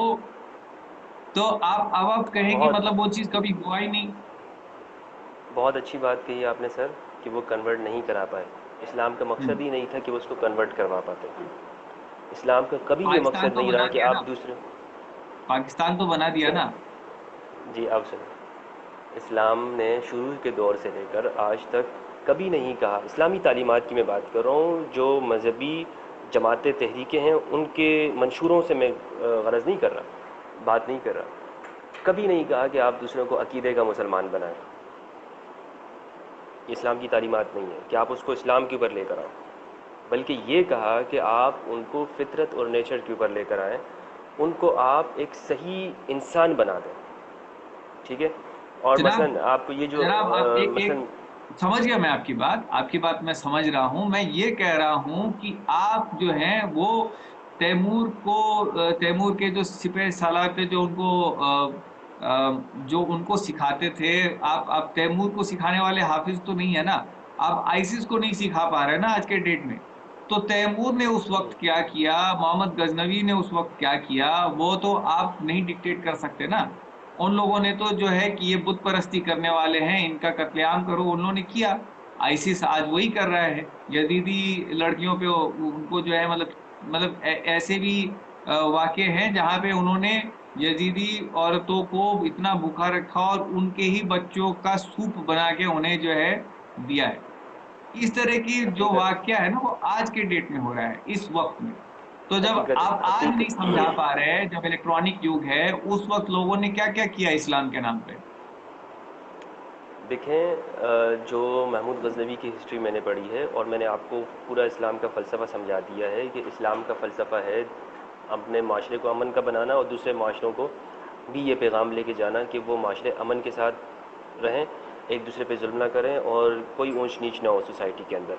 اب آپ کہیں کہ بہت مطلب وہ چیز کبھی ہوا ہی نہیں۔ بہت اچھی بات کہی آپ نے سر، کہ وہ کنورٹ نہیں کرا پائے۔ اسلام کا ہوں۔ مقصد ہی نہیں تھا کہ وہ اس کو کنورٹ کروا پاتے۔ اسلام کا کبھی یہ پاکستان مقصد تو نہیں بنا رہا کہ دیا نا، آپ دوسرے، پاکستان تو بنا دیا نا۔ جی آپ سنیں، اسلام نے شروع کے دور سے لے کر آج تک کبھی نہیں کہا، اسلامی تعلیمات کی میں بات کر رہا ہوں، جو مذہبی جماعتیں تحریکیں ہیں ان کے منشوروں سے میں غرض نہیں کر رہا، بات نہیں کر رہا، کبھی نہیں کہا کہ آپ دوسروں کو عقیدے کا مسلمان بنائیں۔ یہ اسلام کی تعلیمات نہیں ہے کہ آپ اس کو اسلام کے اوپر لے کر آؤ، بلکہ یہ کہا کہ آپ ان کو فطرت اور نیچر کے اوپر لے کر آئیں، ان کو آپ ایک صحیح انسان بنا دیں، ٹھیک ہے؟ اور جناب، مثلاً آپ کو یہ جو جناب آپ ایک مثلاً سمجھ گیا، میں آپ کی بات میں سمجھ رہا ہوں، میں یہ کہہ رہا ہوں کہ آپ جو ہیں وہ تیمور کے جو سپہ سالار تھے، جو ان کو جو ان کو سکھاتے تھے، آپ تیمور کو سکھانے والے حافظ تو نہیں ہے نا، آپ آئسس کو نہیں سکھا پا رہے نا آج کے ڈیٹ میں۔ تو تیمور نے اس وقت کیا کیا، محمد غزنوی نے اس وقت کیا کیا، وہ تو آپ نہیں ڈکٹیٹ کر سکتے نا۔ ان لوگوں نے تو جو ہے کہ یہ بت پرستی کرنے والے ہیں، ان کا قتل عام کرو، انہوں نے کیا۔ آئسس آج وہی کر رہا ہے، یزیدی لڑکیوں پہ ان کو جو ہے مطلب ایسے بھی واقع ہیں جہاں پہ انہوں نے یزیدی عورتوں کو اتنا بھوکا رکھا اور ان کے ہی بچوں کا سوپ بنا کے انہیں جو ہے دیا ہے۔ اس طرح کی جو حقیقت واقعہ ہے نا وہ آج کے ڈیٹ میں ہو رہا ہے، اس وقت میں۔ تو جب آپ آج نہیں حقیقت سمجھا پا رہے، جب الیکٹرانک یوگ ہے، اس وقت لوگوں نے کیا کیا کیا اسلام کے نام پہ؟ دیکھیں، جو محمود غزنوی کی ہسٹری میں نے پڑھی ہے، اور میں نے آپ کو پورا اسلام کا فلسفہ سمجھا دیا ہے کہ اسلام کا فلسفہ ہے اپنے معاشرے کو امن کا بنانا، اور دوسرے معاشروں کو بھی یہ پیغام لے کے جانا کہ وہ معاشرے امن کے ساتھ رہیں، ایک دوسرے پہ ظلم نہ کریں، اور کوئی اونچ نیچ نہ ہو سوسائٹی کے اندر۔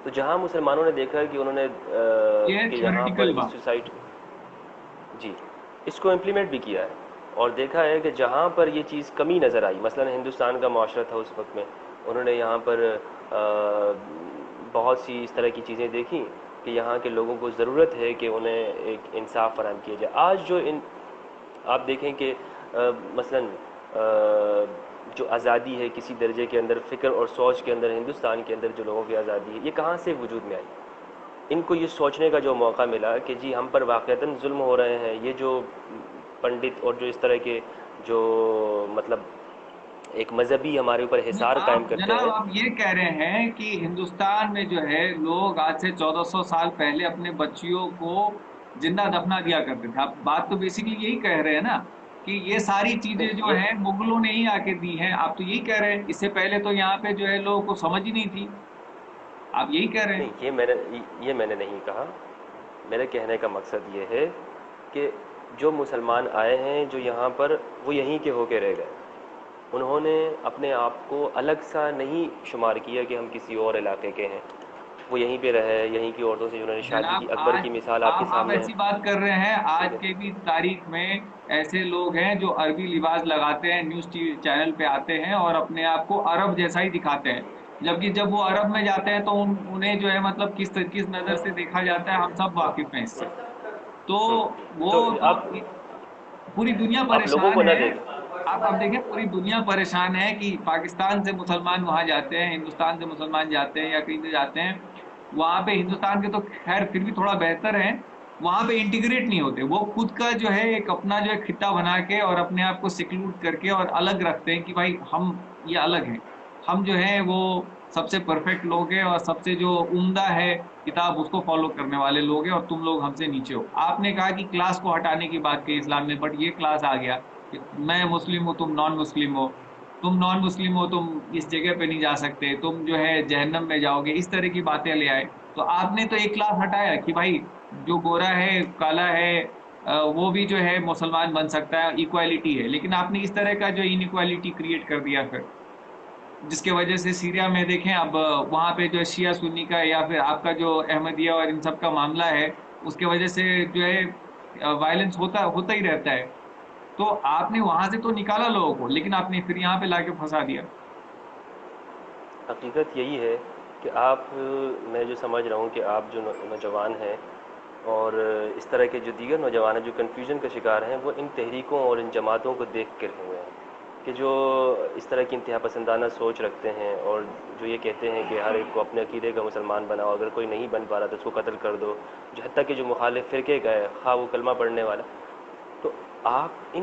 تو جہاں مسلمانوں نے دیکھا ہے کہ انہوں نے یہ ہے کہ یہاں پر تھیوریٹیکل اس بات۔ سوسائٹی، جی، اس کو امپلیمنٹ بھی کیا ہے، اور دیکھا ہے کہ جہاں پر یہ چیز کمی نظر آئی، مثلا ہندوستان کا معاشرہ تھا اس وقت میں، انہوں نے یہاں پر بہت سی اس طرح کی چیزیں دیکھیں کہ یہاں کے لوگوں کو ضرورت ہے کہ انہیں ایک انصاف فراہم کیا جائے۔ آج جو آپ دیکھیں کہ مثلا جو آزادی ہے کسی درجے کے اندر، فکر اور سوچ کے اندر، ہندوستان کے اندر جو لوگوں کی آزادی ہے، یہ کہاں سے وجود میں آئی؟ ان کو یہ سوچنے کا جو موقع ملا کہ جی ہم پر واقعتاً ظلم ہو رہے ہیں، یہ جو پنڈت اور جو اس طرح کے جو مطلب ایک مذہبی ہمارے اوپر حصار قائم کرتے جناب ہیں۔ آپ یہ کہہ رہے ہیں کہ ہندوستان میں جو ہے لوگ آج سے 1400 سال پہلے اپنے بچیوں کو زندہ دفنا دیا کرتے تھے، آپ بات تو بیسیکلی یہی کہہ رہے ہیں نا کہ یہ ساری چیزیں نہیں جو ہیں مغلوں نے ہی آ کے دی ہیں، آپ تو یہی کہہ رہے ہیں، اس سے پہلے تو یہاں پہ جو ہے لوگوں کو سمجھ ہی نہیں تھی، آپ یہی کہہ رہے ہیں۔ نہیں یہ میں نے نہیں کہا، میرے کہنے کا مقصد یہ ہے کہ جو مسلمان آئے ہیں جو یہاں پر، وہ یہیں کے ہو کے رہ گئے، انہوں نے اپنے آپ کو الگ سا نہیں شمار کیا کہ ہم کسی اور علاقے کے ہیں. وہ یہیں پہ رہے, یہیں کی عورتوں سے جنہوں نے شادی کی. جناب اکبر آج کی مثال آپ کے آپ سامنے ہے. ایسی بات کر رہے ہیں, ٹھیک آج ہے. کے بھی تاریخ میں ایسے لوگ ہیں جو عربی لباس لگاتے ہیں, نیوز چینل پہ آتے ہیں اور اپنے آپ کو عرب جیسا ہی دکھاتے ہیں, جبکہ جب وہ عرب میں جاتے ہیں تو انہیں جو ہے مطلب کس نظر سے دیکھا جاتا ہے, ہم سب واقف ہیں اس سے. تو وہ تو تو آپ پوری دنیا آپ لوگوں پریشان کو نہ ہے. دیکھیں. آپ اب دیکھیں پوری دنیا پریشان ہے کہ پاکستان سے مسلمان وہاں جاتے ہیں, ہندوستان سے مسلمان جاتے ہیں یا کہیں سے جاتے ہیں, وہاں پہ ہندوستان کے تو خیر پھر بھی تھوڑا بہتر ہے, وہاں پہ انٹیگریٹ نہیں ہوتے. وہ خود کا جو ہے ایک اپنا جو ہے خطہ بنا کے اور اپنے آپ کو سیکلوٹ کر کے اور الگ رکھتے ہیں کہ بھائی ہم یہ الگ ہیں, ہم جو ہے وہ سب سے پرفیکٹ لوگ ہیں اور سب سے جو عمدہ ہے کتاب اس کو فالو کرنے والے لوگ ہیں, اور تم لوگ ہم سے نیچے ہو. آپ نے کہا کہ کلاس کو ہٹانے کی بات کی اسلام نے, بٹ یہ کلاس آ گیا کہ میں مسلم ہوں تم نان مسلم ہو, تم نان مسلم ہو تم اس جگہ پہ نہیں جا سکتے, تم جو ہے جہنم میں جاؤ گے, اس طرح کی باتیں لے آئے. تو آپ نے تو ایک کلاس ہٹایا کہ بھائی جو گورا ہے کالا ہے وہ بھی جو ہے مسلمان بن سکتا ہے, ایکوالٹی ہے. لیکن آپ نے اس طرح کا جو انیکوالٹی کریٹ کر دیا پھر, جس کی وجہ سے سیریا میں دیکھیں اب وہاں پہ جو شیعہ سنی کا یا پھر آپ کا جو احمدیہ اور ان سب کا معاملہ ہے, اس کی وجہ سے جو ہے وائلنس ہوتا ہی رہتا ہے. تو آپ نے وہاں سے تو نکالا لوگوں کو, لیکن آپ نے پھر یہاں پہ لا کے پھنسا دیا. حقیقت یہی ہے کہ آپ, میں جو سمجھ رہا ہوں کہ آپ جو نوجوان ہیں اور اس طرح کے جو دیگر نوجوان ہیں جو کنفیوژن کا شکار ہیں, وہ ان تحریکوں اور ان جماعتوں کو دیکھ کر ہوئے ہیں کہ جو اس طرح کی انتہا پسندانہ سوچ رکھتے ہیں اور جو یہ کہتے ہیں کہ ہر ایک کو اپنے عقیدے کا مسلمان بناؤ, اگر کوئی نہیں بن پا رہا تو اس کو قتل کر دو, جو حتیٰ کہ جو مخالف فرقے کا ہے خواہ وہ کلمہ پڑھنے والا. تو آپ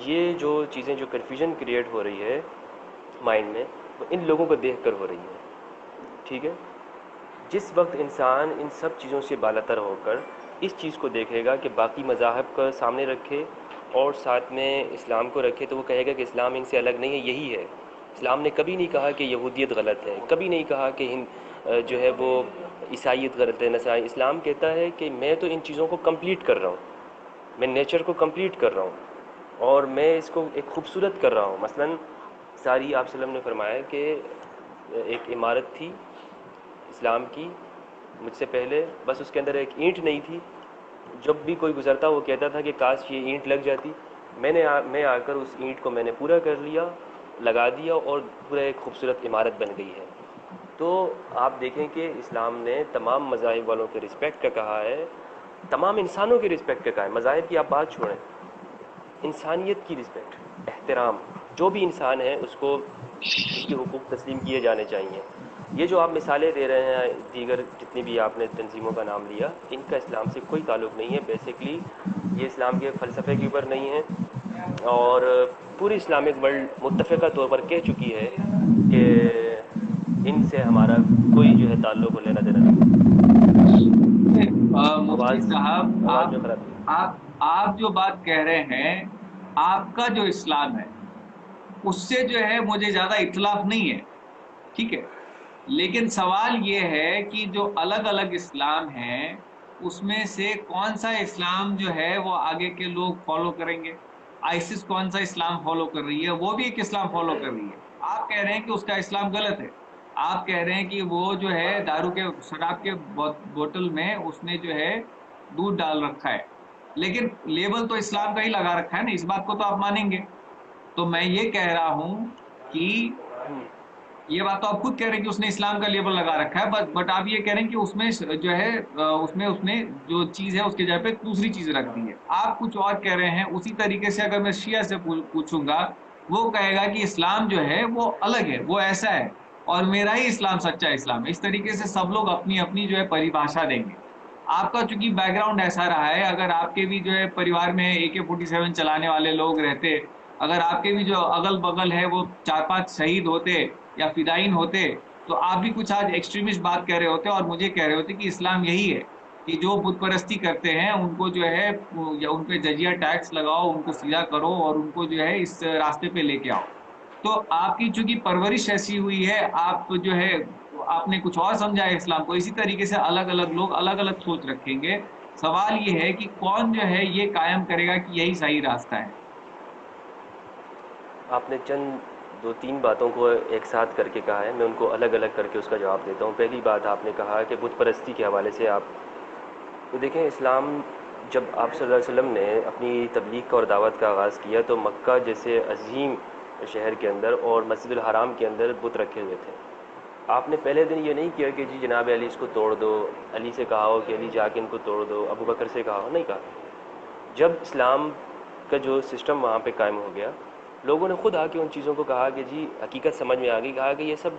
یہ جو چیزیں جو کنفیوژن کریٹ ہو رہی ہے مائنڈ میں, وہ ان لوگوں کو دیکھ کر ہو رہی ہے. ٹھیک ہے. جس وقت انسان ان سب چیزوں سے بالاتر ہو کر اس چیز کو دیکھے گا کہ باقی مذاہب کا سامنے رکھے اور ساتھ میں اسلام کو رکھے, تو وہ کہے گا کہ اسلام ان سے الگ نہیں ہے, یہی ہے. اسلام نے کبھی نہیں کہا کہ یہودیت غلط ہے, کبھی نہیں کہا کہ جو ہے وہ عیسائیت غلط ہے, نصرائی. اسلام کہتا ہے کہ میں تو ان چیزوں کو کمپلیٹ کر رہا ہوں, میں نیچر کو کمپلیٹ کر رہا ہوں اور میں اس کو ایک خوبصورت کر رہا ہوں. مثلاً ساری آپ وسلم نے فرمایا کہ ایک عمارت تھی اسلام کی مجھ سے پہلے, بس اس کے اندر ایک اینٹ نہیں تھی. جب بھی کوئی گزرتا وہ کہتا تھا کہ کاش یہ اینٹ لگ جاتی. میں آ کر اس اینٹ کو میں نے پورا کر لیا, لگا دیا, اور پورا ایک خوبصورت عمارت بن گئی ہے. تو آپ دیکھیں کہ اسلام نے تمام مذاہب والوں کے رسپیکٹ کا کہا ہے, تمام انسانوں کی رسپیکٹ کا کہا ہے. مذاہب کی آپ بات چھوڑیں, انسانیت کی رسپیکٹ, احترام, جو بھی انسان ہے اس کو اس کے حقوق تسلیم کیے جانے چاہیے. یہ جو آپ مثالیں دے رہے ہیں دیگر جتنی بھی آپ نے تنظیموں کا نام لیا, ان کا اسلام سے کوئی تعلق نہیں ہے. بیسکلی یہ اسلام کے فلسفے کے اوپر نہیں ہے, اور پوری اسلامک ورلڈ متفقہ طور پر کہہ چکی ہے کہ ان سے ہمارا کوئی جو ہے تعلق و لینا دینا نہیں. مفتی صاحب آواز میں خرابی ہے. آپ جو بات کہہ رہے ہیں, آپ کا جو اسلام ہے اس سے جو ہے مجھے زیادہ اختلاف نہیں ہے, ٹھیک ہے. لیکن سوال یہ ہے کہ جو الگ الگ اسلام ہیں اس میں سے کون سا اسلام جو ہے وہ آگے کے لوگ فالو کریں گے. آئسس کون سا اسلام فالو کر رہی ہے, وہ بھی ایک اسلام فالو کر رہی ہے. آپ کہہ رہے ہیں کہ اس کا اسلام غلط ہے, آپ کہہ رہے ہیں کہ وہ جو ہے دارو کے شراب کے بوتل میں اس نے جو ہے دودھ ڈال رکھا ہے, لیکن لیبل تو اسلام کا ہی لگا رکھا ہے نا, اس بات کو تو آپ مانیں گے. تو میں یہ کہہ رہا ہوں کہ یہ بات تو آپ خود کہہ رہے ہیں کہ اس نے اسلام کا لیبل لگا رکھا ہے, بٹ آپ یہ کہہ رہے ہیں کہ اس میں جو ہے اس نے جو چیز ہے اس کے جگہ پہ دوسری چیز رکھ دی ہے. آپ کچھ اور کہہ رہے ہیں. اسی طریقے سے اگر میں شیعہ سے پوچھوں گا, وہ کہے گا کہ اسلام جو ہے وہ الگ ہے, وہ ایسا ہے, اور میرا ہی اسلام سچا اسلام ہے. اس طریقے سے سب لوگ اپنی اپنی جو ہے پریبھاشا دیں گے. آپ کا چونکہ بیک گراؤنڈ ایسا رہا ہے, اگر آپ کے بھی جو ہے پریوار میں AK-47 چلانے والے لوگ رہتے, اگر آپ کے بھی جو اگل بغل ہے وہ 4-5 شہید ہوتے یا فدائین ہوتے, تو آپ بھی کچھ آج ایکسٹریمسٹ بات کہہ رہے ہوتے اور مجھے کہہ رہے ہوتے کہ اسلام یہی ہے کہ جو بت پرستی کرتے ہیں ان کو جو ہے یا ان پہ جزیہ ٹیکس لگاؤ, ان کو سیدھا کرو اور ان کو جو ہے اس راستے پہ لے کے آؤ. تو آپ کی چونکہ پرورش ایسی ہوئی ہے, آپ جو ہے آپ نے کچھ اور سمجھا ہے اسلام کو. اسی طریقے سے الگ الگ لوگ الگ الگ سوچ رکھیں گے. سوال یہ ہے کہ کون جو ہے یہ قائم کرے گا کہ یہی صحیح راستہ ہے. آپ نے چند دو تین باتوں کو ایک ساتھ کر کے کہا ہے، میں ان کو الگ الگ کر کے اس کا جواب دیتا ہوں۔ پہلی بات آپ نے کہا کہ بت پرستی کے حوالے سے آپ تو دیکھیں، اسلام جب آپ صلی اللہ علیہ وسلم نے اپنی تبلیغ کا اور دعوت کا آغاز کیا تو مکہ جیسے عظیم شہر کے اندر اور مسجد الحرام کے اندر بت رکھے ہوئے تھے۔ آپ نے پہلے دن یہ نہیں کیا کہ جی جناب علی اس کو توڑ دو، علی سے کہا ہو کہ علی جا کے ان کو توڑ دو، ابو بکر سے کہا ہو، نہیں کہا۔ جب اسلام کا جو سسٹم وہاں پہ قائم ہو گیا، لوگوں نے خود آ کے ان چیزوں کو کہا کہ جی حقیقت سمجھ میں آ گئی، کہا کہ یہ سب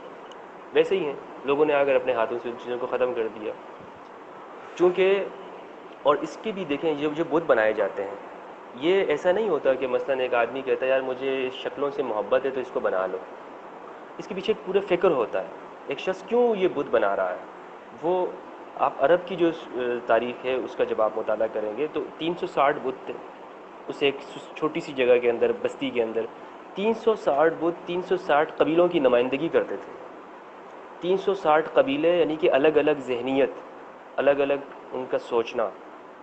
ویسے ہی ہیں۔ لوگوں نے آ کر اپنے ہاتھوں سے ان چیزوں کو ختم کر دیا، چونکہ اور اس کے بھی دیکھیں جو بت بنائے جاتے ہیں، یہ ایسا نہیں ہوتا کہ مثلاً ایک آدمی کہتا ہے یار مجھے شکلوں سے محبت ہے تو اس کو بنا لو۔ اس کے پیچھے ایک پورا فکر ہوتا ہے، ایک شخص کیوں یہ بت بنا رہا ہے۔ وہ آپ عرب کی جو تاریخ ہے اس کا جب آپ مطالعہ کریں گے تو 360 بت تھے اس ایک چھوٹی سی جگہ کے اندر، بستی کے اندر 360 بت 360 قبیلوں کی نمائندگی کرتے تھے۔ 360 قبیلے، یعنی کہ الگ الگ ذہنیت، الگ الگ ان کا سوچنا۔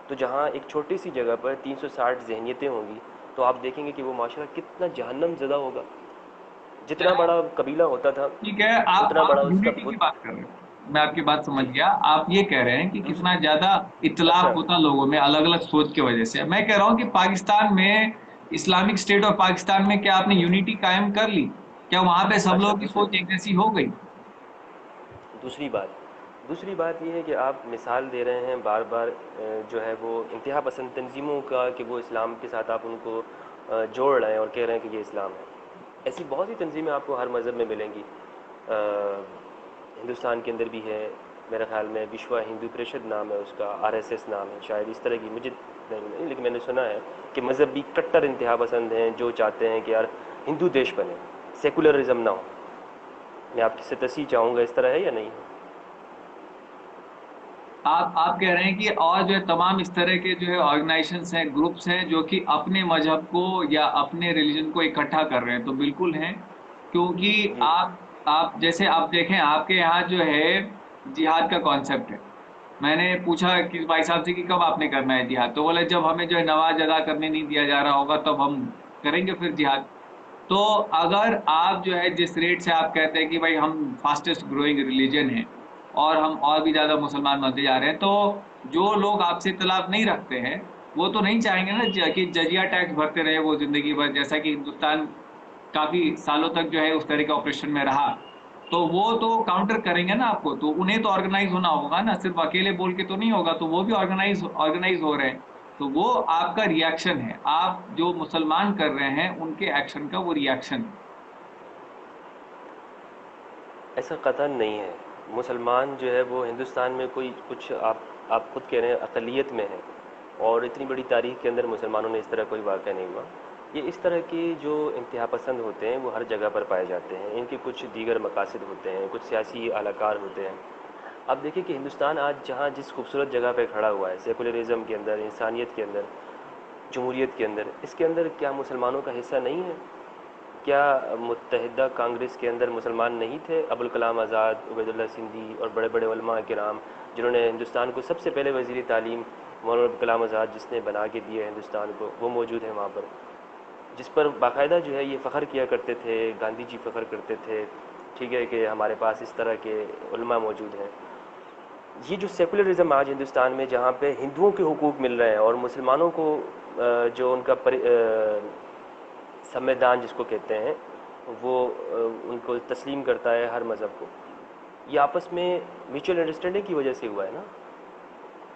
تو جہاں ایک چھوٹی سی جگہ پر 360 ذہنیتیں ہوں گی تو آپ دیکھیں گے کہ وہ معاشرہ کتنا جہنم زدہ ہوگا۔ جتنا بڑا قبیلہ ہوتا تھا ٹھیک ہے، اتنا بڑا آپ اس کا یونٹی کی بت۔ بات کر رہے ہیں، میں آپ کی بات سمجھ جی گیا۔ آپ یہ کہہ رہے ہیں کہ کتنا زیادہ اختلاف اچھا ہوتا لوگوں میں الگ الگ سوچ کی وجہ سے۔ میں کہہ رہا ہوں کہ پاکستان میں، اسلامک اسٹیٹ اور پاکستان میں کیا آپ نے یونٹی قائم کر لی؟ کیا وہاں پہ سب اچھا لوگوں کی سوچ ایک جیسی ہو گئی؟ دوسری بات یہ ہے کہ آپ مثال دے رہے ہیں بار بار جو ہے وہ انتہا پسند تنظیموں کا، کہ وہ اسلام کے ساتھ آپ ان کو جوڑ رہے ہیں اور کہہ رہے ہیں کہ یہ اسلام ہے۔ ایسی بہت سی تنظیمیں آپ کو ہر مذہب میں ملیں گی۔ ہندوستان کے اندر بھی ہے، میرے خیال میں وشوا ہندو پریشد نام ہے اس کا، RSS نام ہے شاید، اس طرح کی مجھے نہیں، لیکن میں نے سنا ہے کہ مذہبی کٹر انتہا پسند ہیں جو چاہتے ہیں کہ یار ہندو دیش بنے، سیکولرزم نہ ہو۔ میں آپ سے تصحیح چاہوں گا، اس طرح ہے یا نہیں؟ آپ کہہ رہے ہیں کہ اور جو ہے تمام اس طرح کے جو ہے آرگنائزیشنز ہیں، گروپس ہیں جو کہ اپنے مذہب کو یا اپنے ریلیجن کو اکٹھا کر رہے ہیں، تو بالکل ہیں، کیونکہ جی آپ جیسے آپ دیکھیں آپ کے یہاں جو ہے جہاد کا کانسیپٹ ہے۔ میں نے پوچھا کہ بھائی صاحب سے کہ کب آپ نے کرنا ہے جہاد، تو بولے جب ہمیں جو ہے نماز ادا کرنے نہیں دیا جا رہا ہوگا تب ہم کریں گے پھر جہاد۔ تو اگر آپ جو ہے جس ریٹ سے آپ کہتے ہیں کہ بھائی ہم فاسٹسٹ گروئنگ ریلیجن ہیں اور ہم اور بھی زیادہ مسلمان بنتے جا رہے ہیں، تو جو لوگ آپ سے اختلاف نہیں رکھتے ہیں وہ تو نہیں چاہیں گے نا کہ جزیہ ٹیکس بھرتے رہے وہ زندگی بھر، جیسا کہ ہندوستان کافی سالوں تک جو ہے اس طرح کے آپریشن میں رہا۔ تو وہ تو کاؤنٹر کریں گے نا آپ کو، تو انہیں تو آرگنائز ہونا ہوگا نا، صرف اکیلے بول کے تو نہیں ہوگا، تو وہ بھی آرگنائز ہو رہے ہیں۔ تو وہ آپ کا ریاکشن ہے، آپ جو مسلمان کر رہے ہیں ان کے ایکشن کا وہ ریاکشن ہے۔ ایسا قطعاً نہیں ہے۔ مسلمان جو ہے وہ ہندوستان میں کوئی کچھ آپ خود کہہ رہے ہیں اقلیت میں ہے، اور اتنی بڑی تاریخ کے اندر مسلمانوں نے اس طرح کوئی واقعہ نہیں ہوا۔ یہ اس طرح کی جو انتہا پسند ہوتے ہیں وہ ہر جگہ پر پائے جاتے ہیں، ان کے کچھ دیگر مقاصد ہوتے ہیں، کچھ سیاسی اعلی کار ہوتے ہیں۔ اب دیکھیں کہ ہندوستان آج جہاں جس خوبصورت جگہ پہ کھڑا ہوا ہے، سیکولرزم کے اندر، انسانیت کے اندر، جمہوریت کے اندر، اس کے اندر کیا مسلمانوں کا حصہ نہیں ہے؟ کیا متحدہ کانگریس کے اندر مسلمان نہیں تھے؟ ابوالکلام آزاد، عبید اللہ سندھی اور بڑے بڑے علماء کرام جنہوں نے ہندوستان کو سب سے پہلے وزیر تعلیم مولانا ابوالکلام آزاد جس نے بنا کے دیا ہندوستان کو، وہ موجود ہیں وہاں پر، جس پر باقاعدہ جو ہے یہ فخر کیا کرتے تھے، گاندھی جی فخر کرتے تھے، ٹھیک ہے، کہ ہمارے پاس اس طرح کے علماء موجود ہیں۔ یہ جو سیکولرزم آج ہندوستان میں جہاں پہ ہندوؤں کے حقوق مل رہے ہیں اور مسلمانوں کو جو ان کا سمویدھان جس کو کہتے ہیں وہ ان کو تسلیم کرتا ہے ہر مذہب کو، یہ آپس میں میوچل انڈرسٹینڈنگ کی وجہ سے ہوا ہے نا،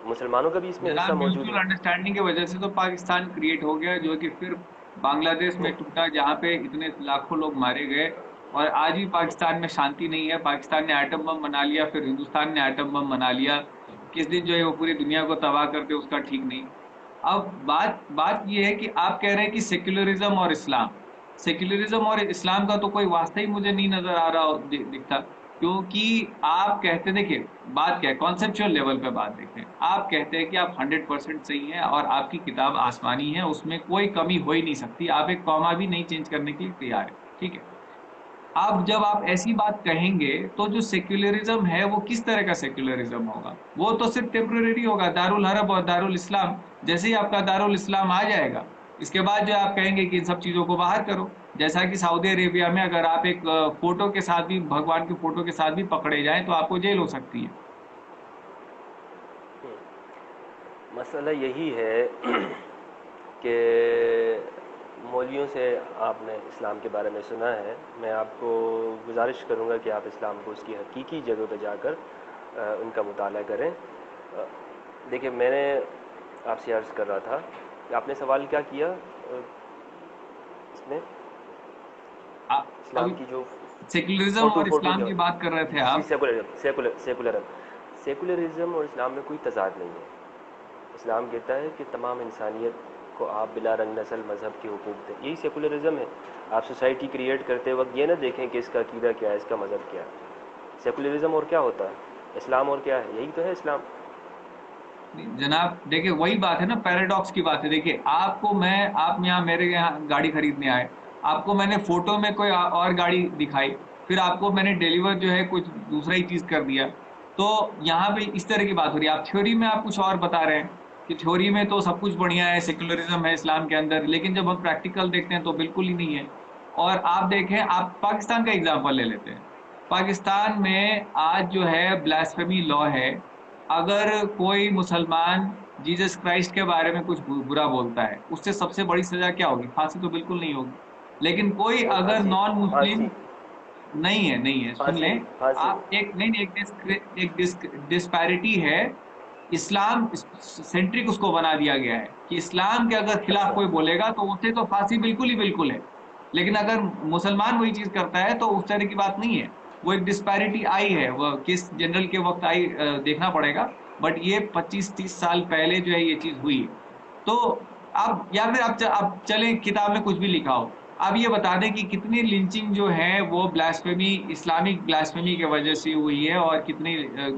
مسلمانوں کا بھی اس میں حصہ جناب موجود میوچل ہے۔ انڈرسٹینڈنگ کی وجہ سے تو پاکستان کریٹ ہو گیا، جو کہ پھر بنگلہ دیش میں ٹوٹا جہاں پہ اتنے لاکھوں لوگ مارے گئے، اور آج بھی پاکستان میں شانتی نہیں ہے۔ پاکستان نے ایٹم بم بنا لیا، پھر ہندوستان نے ایٹم بم بنا لیا، کس دن جو ہے وہ پوری دنیا کو تباہ کر دے اس کا ٹھیک نہیں۔ اب بات یہ ہے کہ آپ کہہ رہے ہیں کہ سیکولرزم اور اسلام، سیکولرزم اور اسلام کا تو کوئی واسطہ ہی مجھے نہیں نظر آ رہا دکھتا، کیونکہ آپ کہتے دیکھیں بات کیا ہے، کانسیپچل لیول پہ بات دیکھیں، آپ کہتے ہیں کہ آپ 100% صحیح ہیں اور آپ کی کتاب آسمانی ہے، اس میں کوئی کمی ہو ہی نہیں سکتی، آپ ایک کاما بھی نہیں چینج کرنے کے لیے تیار ہے، ٹھیک ہے۔ اب جب آپ ایسی بات کہیں گے تو جو سیکولرزم ہے وہ کس طرح کا سیکولرزم ہوگا؟ وہ تو صرف ٹیمپرری ہوگا، دارالحرب اور دارالاسلام، جیسے ہی آپ کا دارالاسلام آ جائے گا اس کے بعد جو آپ کہیں گے کہ ان سب چیزوں کو باہر کرو، جیسا کہ سعودی عربیہ میں اگر آپ ایک فوٹو کے ساتھ بھی، بھگوان کے فوٹو کے ساتھ بھی پکڑے جائیں تو آپ کو جیل ہو سکتی ہے. مسئلہ یہی ہے کہ مولویوں سے آپ نے اسلام کے بارے میں سنا ہے. میں آپ کو گزارش کروں گا کہ آپ اسلام کو اس کی حقیقی جگہ پہ جا کر ان کا مطالعہ کریں. دیکھیں، میں نے آپ سے عرض کر رہا تھا کہ آپ نے سوال کیا کیا اس میں اسلام ابھی کی جو سیکولرزم فوٹو اور فوٹو اسلام کیا کی بات کر رہے تھے جی، آپ. سیکولرزم اور اسلام میں کوئی تضاد نہیں ہے. اسلام کہتا ہے کہ تمام انسانیت کو آپ بلا رنگ نسل مذہب کے حقوق دیں. یہی سیکولرزم ہے. آپ سوسائٹی کریٹ کرتے وقت یہ نہ دیکھیں کہ اس کا عقیدہ کیا ہے، اس کا مذہب کیا ہے. سیکولرزم اور کیا ہوتا ہے، اسلام اور کیا ہے، یہی تو ہے اسلام. جناب دیکھیں، وہی بات ہے نا، پیراڈاکس کی بات ہے. دیکھیں، آپ یہاں میرے یہاں گاڑی خریدنے آئے، آپ کو میں نے فوٹو میں کوئی اور گاڑی دکھائی، پھر آپ کو میں نے ڈیلیور جو ہے کچھ دوسرا ہی چیز کر دیا. تو یہاں پہ اس طرح کی بات ہو رہی ہے. آپ تھیوری میں آپ کچھ اور بتا رہے ہیں کہ تھیوری میں تو سب کچھ بڑھیا ہے، سیکولرزم ہے اسلام کے اندر، لیکن جب ہم پریکٹیکل دیکھتے ہیں تو بالکل ہی نہیں ہے. اور آپ دیکھیں، آپ پاکستان کا اگزامپل لے لیتے ہیں. پاکستان میں آج جو ہے بلاسفیمی لا ہے. اگر کوئی مسلمان جیسس کرائسٹ کے بارے میں کچھ برا بولتا ہے، اس سے سب سے بڑی سزا کیا ہوگی؟ پھانسی تو بالکل نہیں ہوگی. لیکن کوئی نہیں، اگر پھانسی نان مسلم، پھانسی نہیں ہے سن پھانسی لیں. نہیں، پھانسی آپ نہیں. ایک نہیں ایک ڈسپیرٹی ہے. اسلام سینٹرک اس کو بنا دیا گیا ہے کہ اسلام کے اگر خلاف اچھا، کوئی بولے گا تو اسے تو پھانسی بالکل ہی بالکل ہے. لیکن اگر مسلمان وہی چیز کرتا ہے تو اس طرح کی بات نہیں ہے. وہ ایک ڈسپیرٹی آئی ہے، وہ کس جنرل کے وقت آئی دیکھنا پڑے گا. بٹ یہ 25-30 سال پہلے جو ہے یہ چیز ہوئی ہے. تو اب یا پھر آپ چلیں کتاب میں کچھ بھی لکھا ہو، آپ یہ بتا دیں کہ کتنی لنچنگ جو ہے وہ بلاسفیمی، اسلامک بلاسفیمی کی وجہ سے ہوئی ہے اور کتنی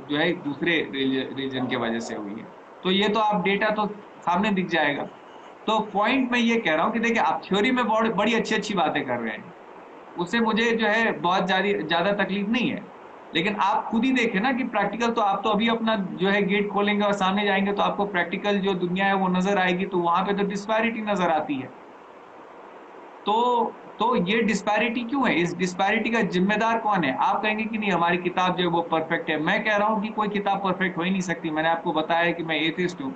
جو ہے دوسرے ریلیجن کی وجہ سے ہوئی ہے. تو یہ تو آپ ڈیٹا تو سامنے دکھ جائے گا. تو پوائنٹ میں یہ کہہ رہا ہوں کہ دیکھیں، آپ تھیوری میں بڑی اچھی باتیں کر رہے ہیں، اس سے مجھے جو ہے بہت زیادہ تکلیف نہیں ہے. لیکن آپ خود ہی دیکھیں نا کہ پریکٹیکل تو آپ تو ابھی اپنا جو ہے گیٹ کھولیں گے اور سامنے جائیں گے تو آپ کو پریکٹیکل جو دنیا ہے وہ نظر آئے گی. تو وہاں پہ تو ڈسپیرٹی نظر آتی ہے. تو یہ ڈسپیرٹی کیوں ہے؟ اس ڈسپیرٹی کا ذمہ دار کون ہے؟ آپ کہیں گے کہ نہیں ہماری کتاب جو ہے وہ پرفیکٹ ہے. میں کہہ رہا ہوں کہ کوئی کتاب پرفیکٹ ہو ہی نہیں سکتی. میں نے آپ کو بتایا کہ میں ایتھسٹ ہوں،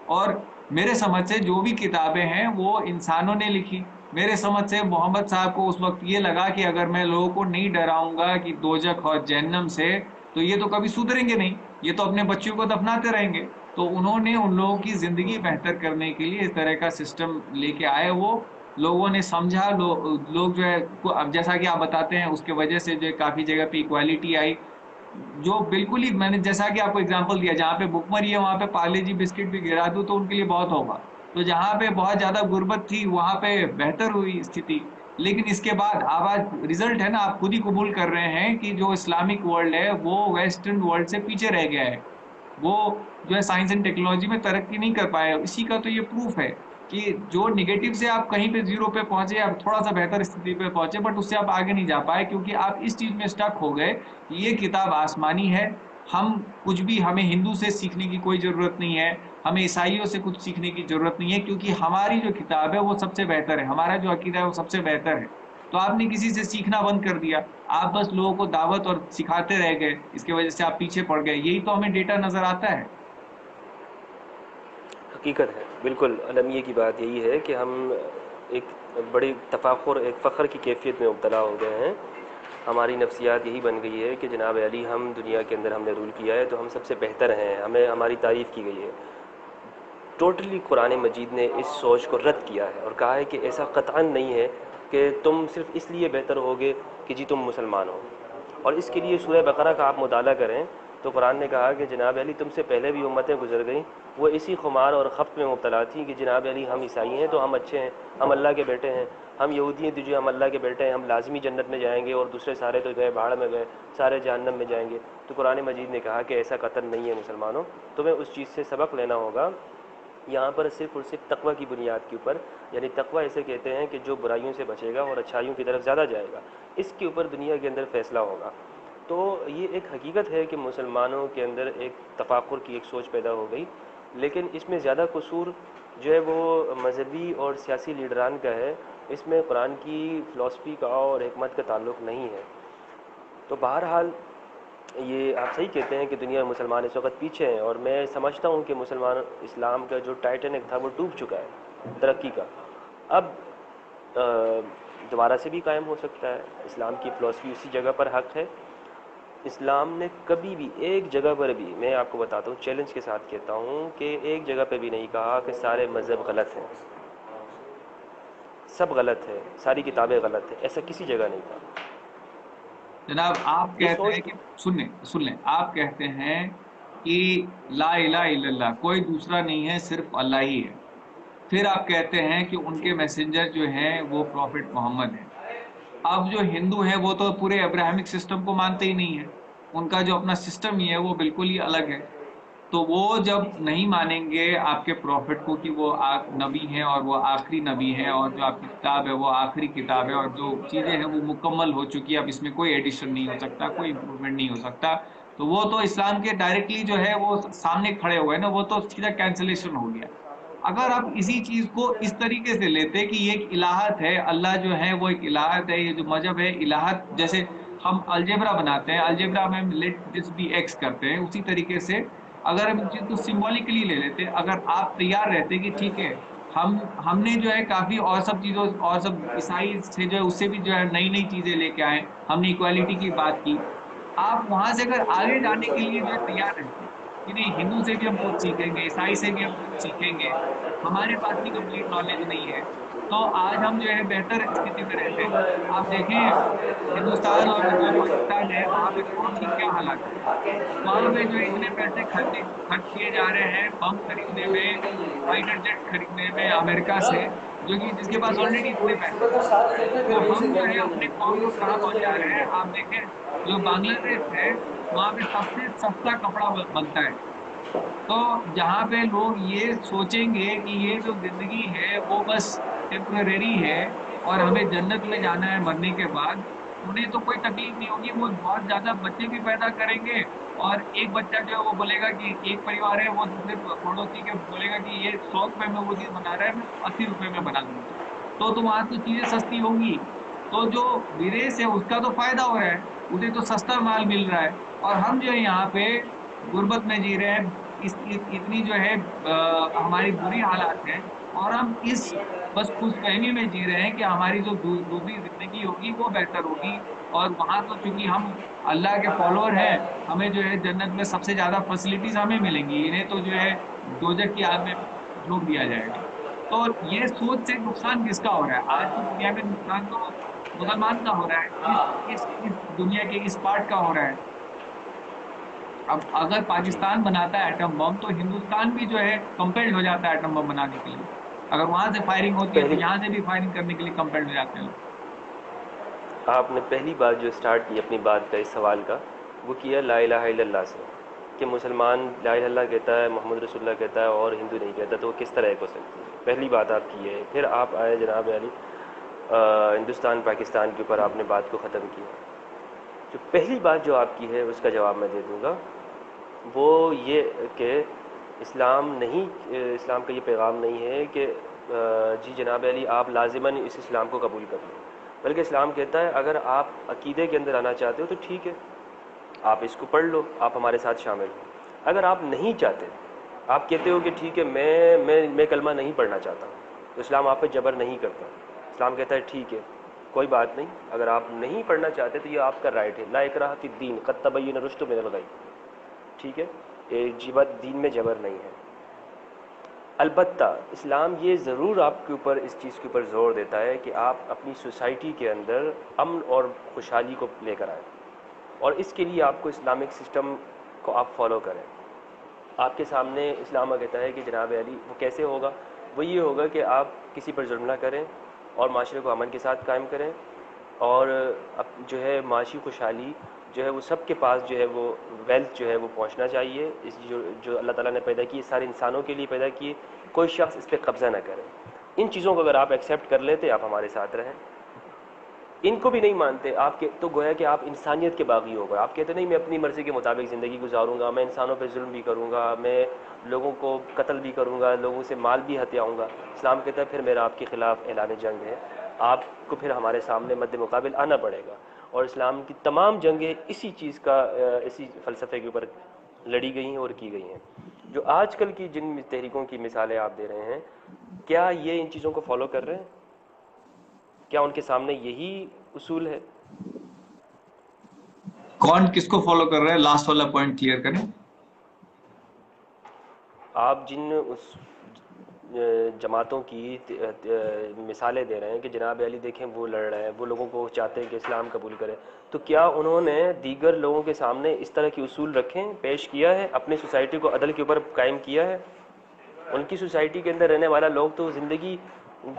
اور میرے سمجھ سے جو بھی کتابیں ہیں وہ انسانوں نے لکھی. میرے سمجھ سے محمد صاحب کو اس وقت یہ لگا کہ اگر میں لوگوں کو نہیں ڈراؤں گا کہ دوزخ اور جہنم سے تو یہ تو کبھی سدھریں گے نہیں، یہ تو اپنے بچوں کو دفناتے رہیں گے. تو انہوں نے ان لوگوں کی زندگی بہتر کرنے کے لیے اس طرح کا سسٹم لے کے آئے. وہ لوگوں نے سمجھا، لوگ جو ہے اب جیسا کہ آپ بتاتے ہیں اس کے وجہ سے جو ہے کافی جگہ پہ ایکوالٹی آئی. جو بالکل ہی میں نے جیسا کہ آپ کو اگزامپل دیا، جہاں پہ بھوکمری ہے وہاں پہ پارلے جی بسکٹ بھی گرا دوں تو ان کے لیے بہت ہوگا. تو جہاں پہ بہت زیادہ غربت تھی وہاں پہ بہتر ہوئی استھتی. لیکن اس کے بعد آج ریزلٹ ہے نا، آپ خود ہی قبول کر رہے ہیں کہ جو اسلامک ورلڈ ہے وہ ویسٹرن ورلڈ سے پیچھے رہ گیا ہے. وہ جو ہے سائنس اینڈ ٹیکنالوجی میں ترقی نہیں کر پائے. اسی کا تو یہ پروف ہے کہ جو نیگیٹو سے آپ کہیں پہ زیرو پہ پہنچے، آپ تھوڑا سا بہتر استھتی پہ پہنچے، بٹ اس سے آپ آگے نہیں جا پائے کیونکہ آپ اس چیز میں اسٹک ہو گئے کہ یہ کتاب آسمانی ہے. ہمیں ہندو سے سیکھنے کی کوئی ضرورت نہیں ہے، ہمیں عیسائیوں سے کچھ سیکھنے کی ضرورت نہیں ہے، کیونکہ ہماری جو کتاب ہے وہ سب سے بہتر ہے، ہمارا جو عقیدہ ہے وہ سب سے بہتر ہے. تو آپ نے کسی سے سیکھنا بند کر دیا، آپ بس لوگوں کو دعوت اور سکھاتے رہ گئے، اس کی وجہ سے آپ پیچھے پڑ گئے. یہی تو ہمیں ڈیٹا نظر آتا ہے. حقیقت ہے، بالکل المیہ کی بات یہی ہے کہ ہم ایک بڑی تفاخر، ایک فخر کی کیفیت میں مبتلا ہو گئے ہیں. ہماری نفسیات یہی بن گئی ہے کہ جناب علی ہم دنیا کے اندر ہم نے رول کیا ہے تو ہم سب سے بہتر ہیں، ہماری تعریف کی گئی ہے. ٹوٹلی قرآن مجید نے اس سوچ کو رد کیا ہے اور کہا ہے کہ ایسا قطعاً نہیں ہے کہ تم صرف اس لیے بہتر ہوگے کہ جی تم مسلمان ہو. اور اس کے لیے سورہ بقرہ کا آپ مطالعہ کریں تو قرآن نے کہا کہ جناب علی تم سے پہلے بھی امتیں گزر گئیں، وہ اسی خمار اور خفت میں مبتلا تھیں کہ جناب علی ہم عیسائی ہیں تو ہم اچھے ہیں، ہم اللہ کے بیٹے ہیں، ہم یہودی ہیں تو جو ہم اللہ کے بیٹے ہیں، ہم لازمی جنت میں جائیں گے اور دوسرے سارے تو گئے بھاڑ میں گئے، سارے جہنم میں جائیں گے. تو قرآن مجید نے کہا کہ ایسا قطعاً نہیں ہے مسلمانوں، تمہیں اس چیز سے سبق لینا ہوگا. یہاں پر صرف اور صرف تقوی کی بنیاد کے اوپر، یعنی تقوی اسے کہتے ہیں کہ جو برائیوں سے بچے گا اور اچھائیوں کی طرف زیادہ جائے گا، اس کے اوپر دنیا کے اندر فیصلہ ہوگا. تو یہ ایک حقیقت ہے کہ مسلمانوں کے اندر ایک تفاخر کی ایک سوچ پیدا ہو گئی. لیکن اس میں زیادہ قصور جو ہے وہ مذہبی اور سیاسی لیڈران کا ہے اس میں قرآن کی فلاسفی کا اور حکمت کا تعلق نہیں ہے. تو بہرحال یہ آپ صحیح کہتے ہیں کہ دنیا میں مسلمان اس وقت پیچھے ہیں، اور میں سمجھتا ہوں کہ مسلمان اسلام کا جو ٹائٹینک تھا وہ ڈوب چکا ہے ترقی کا. اب دوبارہ سے بھی قائم ہو سکتا ہے. اسلام کی فلاسفی اسی جگہ پر حق ہے. اسلام نے کبھی بھی ایک جگہ پر بھی، میں آپ کو بتاتا ہوں، چیلنج کے ساتھ کہتا ہوں کہ ایک جگہ پہ بھی نہیں کہا کہ سارے مذہب غلط ہیں، سب غلط ہے، ساری کتابیں غلط ہیں، ایسا کسی جگہ نہیں کہا. جناب آپ یہ کہتے ہیں سوچ کہ سن لیں آپ کہتے ہیں کہ لا الہ الا اللہ، کوئی دوسرا نہیں ہے، صرف اللہ ہی ہے. پھر آپ کہتے ہیں کہ ان کے میسنجر جو ہیں وہ پروفٹ محمد ہیں. اب جو ہندو ہیں وہ تو پورے ابراہمک سسٹم کو مانتے ہی نہیں ہے، ان کا جو اپنا سسٹم ہی ہے وہ بالکل ہی الگ ہے. تو وہ جب نہیں مانیں گے آپ کے پروفٹ کو کہ وہ نبی ہیں اور وہ آخری نبی ہیں، اور جو آپ کی کتاب ہے وہ آخری کتاب ہے، اور جو چیزیں ہیں وہ مکمل ہو چکی ہے، اب اس میں کوئی ایڈیشن نہیں ہو سکتا، کوئی امپروومنٹ نہیں ہو سکتا، تو وہ تو اسلام کے ڈائریکٹلی جو ہے وہ سامنے کھڑے ہوئے نا، وہ تو سیدھا کینسلیشن ہو گیا. اگر آپ اسی چیز کو اس طریقے سے لیتے کہ یہ ایک الہت ہے، اللہ جو ہے وہ ایک الہت ہے، یہ جو مذہب ہے الہت، جیسے ہم الجبرا بناتے ہیں، الجبرا میں لیٹ دس بی ایکس کرتے ہیں، اسی طریقے سے اگر ہم اس چیز کو سمبولکلی لے لیتے، اگر آپ تیار رہتے کہ ٹھیک ہے ہم نے جو ہے کافی اور سب چیزوں اور سب عیسائی سے جو ہے اس سے بھی جو ہے نئی نئی چیزیں لے کے آئے، ہم نے ایکوالٹی کی بات کی، آپ وہاں سے اگر آگے جانے کے لیے جو ہے تیار رہتے کہ نہیں ہندو سے بھی ہم کچھ سیکھیں گے، عیسائی سے بھی ہم کچھ سیکھیں گے، ہمارے پاس بھی کمپلیٹ نالج نہیں ہے، تو آج ہم جو ہے بہتر استھتی میں رہتے ہیں. آپ دیکھیں ہندوستان اور جو پاکستان ہے وہاں پہ دونوں کی کیا حالات ہے. وہاں پہ جو اتنے پیسے خرچ کیے جا رہے ہیں بم خریدنے میں، فائٹر جیٹ خریدنے میں امریکہ سے، جو کہ جس کے پاس آلریڈی اتنے پیسے ہیں. تو ہم جو ہے اپنے قوم کو کہاں پہنچا رہے ہیں. آپ دیکھیں جو بنگلہ دیش ہے وہاں پہ سب سے سستا کپڑا بنتا ہے. تو جہاں پہ لوگ یہ سوچیں گے کہ یہ جو زندگی ہے وہ بس ٹیمپرری ہے اور ہمیں جنت میں جانا ہے مرنے کے بعد، انہیں تو کوئی تکلیف نہیں ہوگی، وہ بہت زیادہ بچے بھی پیدا کریں گے، اور ایک بچہ جو ہے وہ بولے گا کہ ایک پریوار ہے وہ دوسرے پڑوسی کے بولے گا کہ یہ 100 روپے میں وہ چیز بنا رہا ہے میں 80 روپے میں بنا دوں گا. تو وہاں تو چیزیں سستی ہوں گی، تو جو ودیش ہے اس کا تو فائدہ ہو رہا ہے، اسے تو سستا مال مل رہا ہے، اور ہم جو ہے یہاں پہ غربت میں جی رہے ہیں. اتنی جو ہے ہماری بری حالات ہیں، اور ہم اس بس خوش فہمی میں جی رہے ہیں کہ ہماری جو دوسری زندگی ہوگی وہ بہتر ہوگی، اور وہاں تو چونکہ ہم اللہ کے فالوور ہیں، ہمیں جو ہے جنت میں سب سے زیادہ فیسلٹیز ہمیں ملیں گی، انہیں تو جو ہے دوزخ کی آگ میں جھونک دیا جائے گا. تو یہ سوچ سے نقصان کس کا ہو رہا ہے آج کی دنیا میں؟ نقصان تو مسلمان کا ہو رہا ہے، اس دنیا کے اس پارٹ کا ہو رہا ہے. اب اگر جی پاکستان بناتا ہے ایٹم بم تو ہندوستان بھی جو ہے کمپیلڈ ہو جاتا ہے ایٹم بم بنانے کے لیے. اگر وہاں سے فائرنگ ہوتی ہے تو پہلی یہاں سے بھی فائرنگ کرنے کے لیے کمپیلڈ ہو جاتے ہیں لوگ. آپ نے پہلی بات جو اسٹارٹ کی اپنی بات کا اس سوال کا، وہ کیا لا الہ الا اللہ سے، کہ مسلمان لا الہ الا اللہ کہتا ہے، محمد رسول اللہ کہتا ہے اور ہندو نہیں کہتا، تو وہ کس طرح ایک ہو سکتی ہے؟ پہلی بات آپ کی ہے. پھر آپ آئے جناب علی ہندوستان پاکستان کے اوپر آپ نے بات کو ختم کیا. جو پہلی بات جو آپ کی ہے اس کا جواب میں دے دوں گا، وہ یہ کہ اسلام اسلام کا یہ پیغام نہیں ہے کہ جی جناب علی آپ لازماً اس اسلام کو قبول کر لیں، بلکہ اسلام کہتا ہے اگر آپ عقیدے کے اندر آنا چاہتے ہو تو ٹھیک ہے، آپ اس کو پڑھ لو، آپ ہمارے ساتھ شامل ہو. اگر آپ نہیں چاہتے، آپ کہتے ہو کہ ٹھیک ہے میں کلمہ نہیں پڑھنا چاہتا، تو اسلام آپ پہ جبر نہیں کرتا. اسلام کہتا ہے ٹھیک ہے کوئی بات نہیں، اگر آپ نہیں پڑھنا چاہتے تو یہ آپ کا رائٹ ہے. لا اکراہ فی الدین قد تبین الرشد من الغی، ٹھیک ہے، دین میں جبر نہیں ہے. البتہ اسلام یہ ضرور آپ کے اوپر اس چیز کے اوپر زور دیتا ہے کہ آپ اپنی سوسائٹی کے اندر امن اور خوشحالی کو لے کر آئیں، اور اس کے لیے آپ کو اسلامک سسٹم کو آپ فالو کریں. آپ کے سامنے اسلام کہتا ہے کہ جناب علی وہ کیسے ہوگا؟ وہ یہ ہوگا کہ آپ کسی پر ظلم نہ کریں اور معاشرے کو امن کے ساتھ قائم کریں، اور جو ہے معاشی خوشحالی جو ہے وہ سب کے پاس جو ہے وہ ویلتھ جو ہے وہ پہنچنا چاہیے. اس جو اللہ تعالیٰ نے پیدا کی سارے انسانوں کے لیے پیدا کیے، کوئی شخص اس پہ قبضہ نہ کرے. ان چیزوں کو اگر آپ ایکسیپٹ کر لیتے آپ ہمارے ساتھ رہیں. ان کو بھی نہیں مانتے آپ کے تو گویا کہ آپ انسانیت کے باغی ہو گئے. آپ کہتے نہیں میں اپنی مرضی کے مطابق زندگی گزاروں گا، میں انسانوں پہ ظلم بھی کروں گا، میں لوگوں کو قتل بھی کروں گا، لوگوں سے مال بھی ہتھیاؤں گا. اسلام کہتا ہے پھر میرا آپ کے خلاف اعلان جنگ ہے. آپ کو پھر ہمارے سامنے مد مقابل آنا پڑے گا. اور اسلام کی تمام جنگیں اسی چیز کا اسی فلسفے کے اوپر لڑی گئی ہیں اور کی گئی ہیں. جو آج کل کی جن تحریکوں کی مثالیں آپ دے رہے ہیں، کیا یہ ان چیزوں کو فالو کر رہے ہیں؟ کیا ان کے سامنے یہی اصول ہے؟ کون کس کو فالو کر رہا ہے؟ لاسٹ والا پوائنٹ کلیئر کریں. آپ جن اس جماعتوں کی مثالیں دے رہے ہیں کہ جناب علی دیکھیں وہ لڑ رہے ہیں، وہ لوگوں کو چاہتے ہیں کہ اسلام قبول کریں، تو کیا انہوں نے دیگر لوگوں کے سامنے اس طرح کی اصول رکھیں، پیش کیا ہے، اپنی سوسائٹی کو عدل کے اوپر قائم کیا ہے؟ ان کی سوسائٹی کے اندر رہنے والا لوگ تو زندگی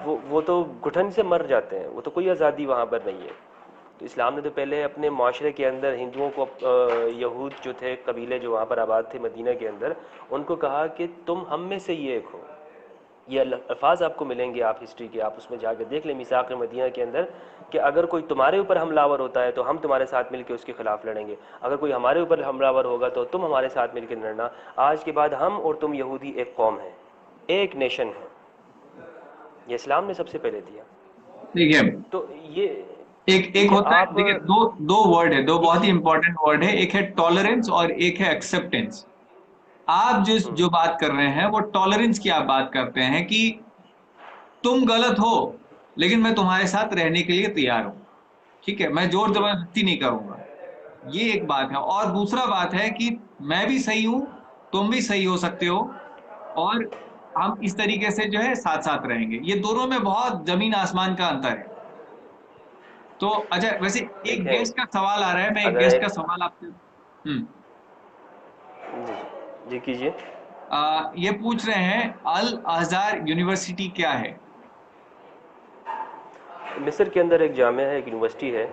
وہ تو گھٹن سے مر جاتے ہیں، وہ تو کوئی آزادی وہاں پر نہیں ہے. تو اسلام نے تو پہلے اپنے معاشرے کے اندر ہندوؤں کو، یہود جو تھے قبیلے جو وہاں پر آباد تھے مدینہ کے اندر، ان کو کہا کہ تم ہم میں سے ہی ایک ہو. یہ الفاظ آپ کو ملیں گے، آپ ہسٹری کے آپ اس میں جا کے دیکھ لیں میثاق مدینہ کے اندر، کہ اگر کوئی تمہارے اوپر حملہ آور ہوتا ہے تو ہم تمہارے ساتھ مل کے اس کے خلاف لڑیں گے، اگر کوئی ہمارے اوپر حملہ آور ہوگا تو تم ہمارے ساتھ مل کے لڑنا. آج کے بعد ہم اور تم یہودی ایک قوم ہیں، ایک نیشن ہے. یہ اسلام نے سب سے پہلے دیا. ٹھیک ہے. تو یہ ایک ہوتا ہے، آپ دیکھیے دو ورڈ ہے، دو جی بہت ہی امپورٹنٹ ورڈ ہے. ایک ہے ٹالرنس اور ایک ہے ایکسپٹینس. آپ جو بات کر رہے ہیں وہ ٹالرنس کی آپ بات کرتے ہیں کہ تم غلط ہو لیکن میں تمہارے ساتھ رہنے کے لیے تیار ہوں. ٹھیک ہے، میں زور زبردستی نہیں کروں گا. یہ ایک بات ہے. اور دوسرا بات ہے کہ میں بھی صحیح ہوں، تم بھی صحیح ہو سکتے ہو، اور ہم اس طریقے سے جو ہے ساتھ ساتھ رہیں گے. یہ دونوں میں بہت زمین آسمان کا انتر ہے. تو اچھا، ویسے ایک دیکھیں گیسٹ کا سوال آ رہا ہے، میں ایک اگر گیسٹ ایک کا سوال آپ سے جی کیجیے. یہ پوچھ رہے ہیں الازہر یونیورسٹی کیا ہے؟ مصر کے اندر ایک جامعہ ہے، ایک یونیورسٹی ہے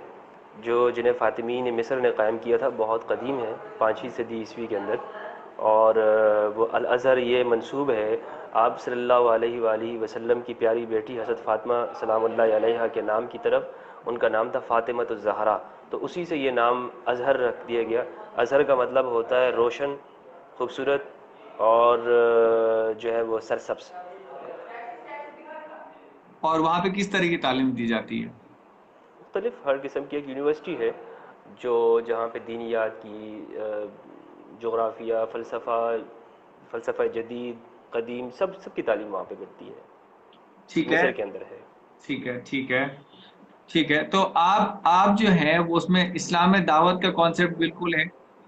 جو جنہیں فاطمین مصر نے قائم کیا تھا، بہت قدیم ہے، 5ویں صدی عیسوی کے اندر. اور وہ الازہر یہ منسوب ہے آپ صلی اللہ علیہ وآلہ وسلم کی پیاری بیٹی حضرت فاطمہ سلام اللہ علیہا کے نام کی طرف. ان کا نام تھا فاطمۃ الزہرا، تو اسی سے یہ نام ازہر رکھ دیا گیا. ازہر کا مطلب ہوتا ہے روشن، خوبصورت اور جو ہے وہ سرسبز. اور وہاں پہ کس طرح کی تعلیم دی جاتی ہے؟ مختلف ہر قسم کی ایک یونیورسٹی ہے جو جہاں پہ دینیات کی، جغرافیہ، فلسفہ جدید قدیم، سب کی تعلیم وہاں پہ ملتی ہے. ٹھیک ہے، مصر کے اندر ہے. ٹھیک ہے، ٹھیک ہے، ٹھیک ہے. تو آپ جو ہے وہ اس میں اسلام میں دعوت کا کانسیپٹ بالکل ہے.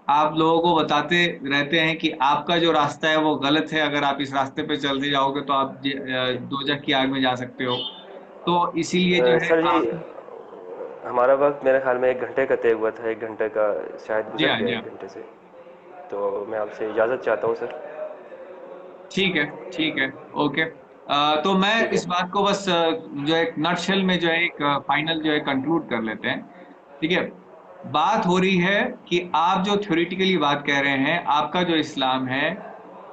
آپ لوگوں کو بتاتے رہتے ہیں کہ آپ کا جو راستہ ہے وہ غلط ہے، اگر آپ اس راستے پہ چلتے جاؤ گے تو آپ دوزخ کی آگ میں جا سکتے ہو. تو اسی لیے جو ہے سر جی، آپ. ہمارا وقت میرے خیال میں 1 گھنٹے کا طے ہوا تھا، 1 گھنٹے کا شاید جی گزر ہاں، گیا، جی ہاں، 1 گھنٹے سے. تو میں آپ سے اجازت چاہتا ہوں سر. ٹھیک ہے، ٹھیک ہے، اوکے. تو میں ٹھیک ہے. اس بات کو بس جو ایک نٹ شیل میں جو ہے ایک فائنل جو ہے کنکلوڈ کر لیتے ہیں. ٹھیک ہے، بات ہو رہی ہے کہ آپ جو تھیوریٹیکلی بات کہہ رہے ہیں، آپ کا جو اسلام ہے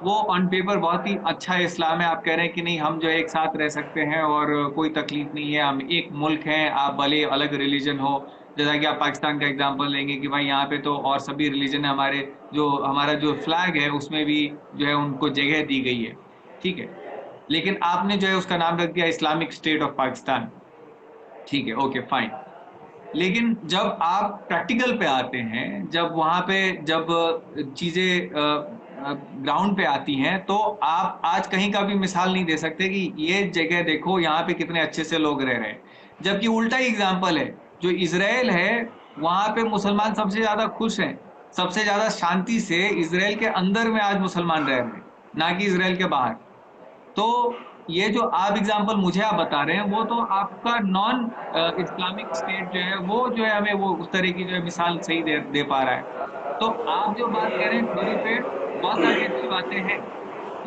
وہ آن پیپر بہت ہی اچھا اسلام ہے. آپ کہہ رہے ہیں کہ نہیں، ہم جو ایک ساتھ رہ سکتے ہیں اور کوئی تکلیف نہیں ہے، ہم ایک ملک ہیں، آپ بھلے الگ ریلیجن ہو. جیسا کہ آپ پاکستان کا ایگزامپل لیں گے کہ بھائی یہاں پہ تو اور سبھی ریلیجن ہے، ہمارا جو فلیگ ہے اس میں بھی جو ہے ان کو جگہ دی گئی ہے. ٹھیک ہے، لیکن آپ نے جو ہے اس کا نام رکھ دیا اسلامک اسٹیٹ آف پاکستان. ٹھیک ہے، اوکے، فائن. لیکن جب آپ پریکٹیکل پہ آتے ہیں، جب وہاں پہ جب چیزیں گراؤنڈ پہ آتی ہیں، تو آپ آج کہیں کا بھی مثال نہیں دے سکتے کہ یہ جگہ دیکھو یہاں پہ کتنے اچھے سے لوگ رہ رہے ہیں. جبکہ الٹا ہی ایگزامپل ہے، جو اسرائیل ہے وہاں پہ مسلمان سب سے زیادہ خوش ہیں، سب سے زیادہ شانتی سے اسرائیل کے اندر میں آج مسلمان رہ رہے ہیں، نہ کہ اسرائیل کے باہر. تو یہ جو آپ ایگزامپل مجھے آپ بتا رہے ہیں وہ تو آپ کا نان اسلامک اسٹیٹ جو ہے وہ جو ہے ہمیں وہ اس طرح کی جو ہے مثال صحیح دے پا رہا ہے. تو آپ جو بات کہہ رہے ہیں تھیوری پہ بہت ساری اچھی باتیں ہیں،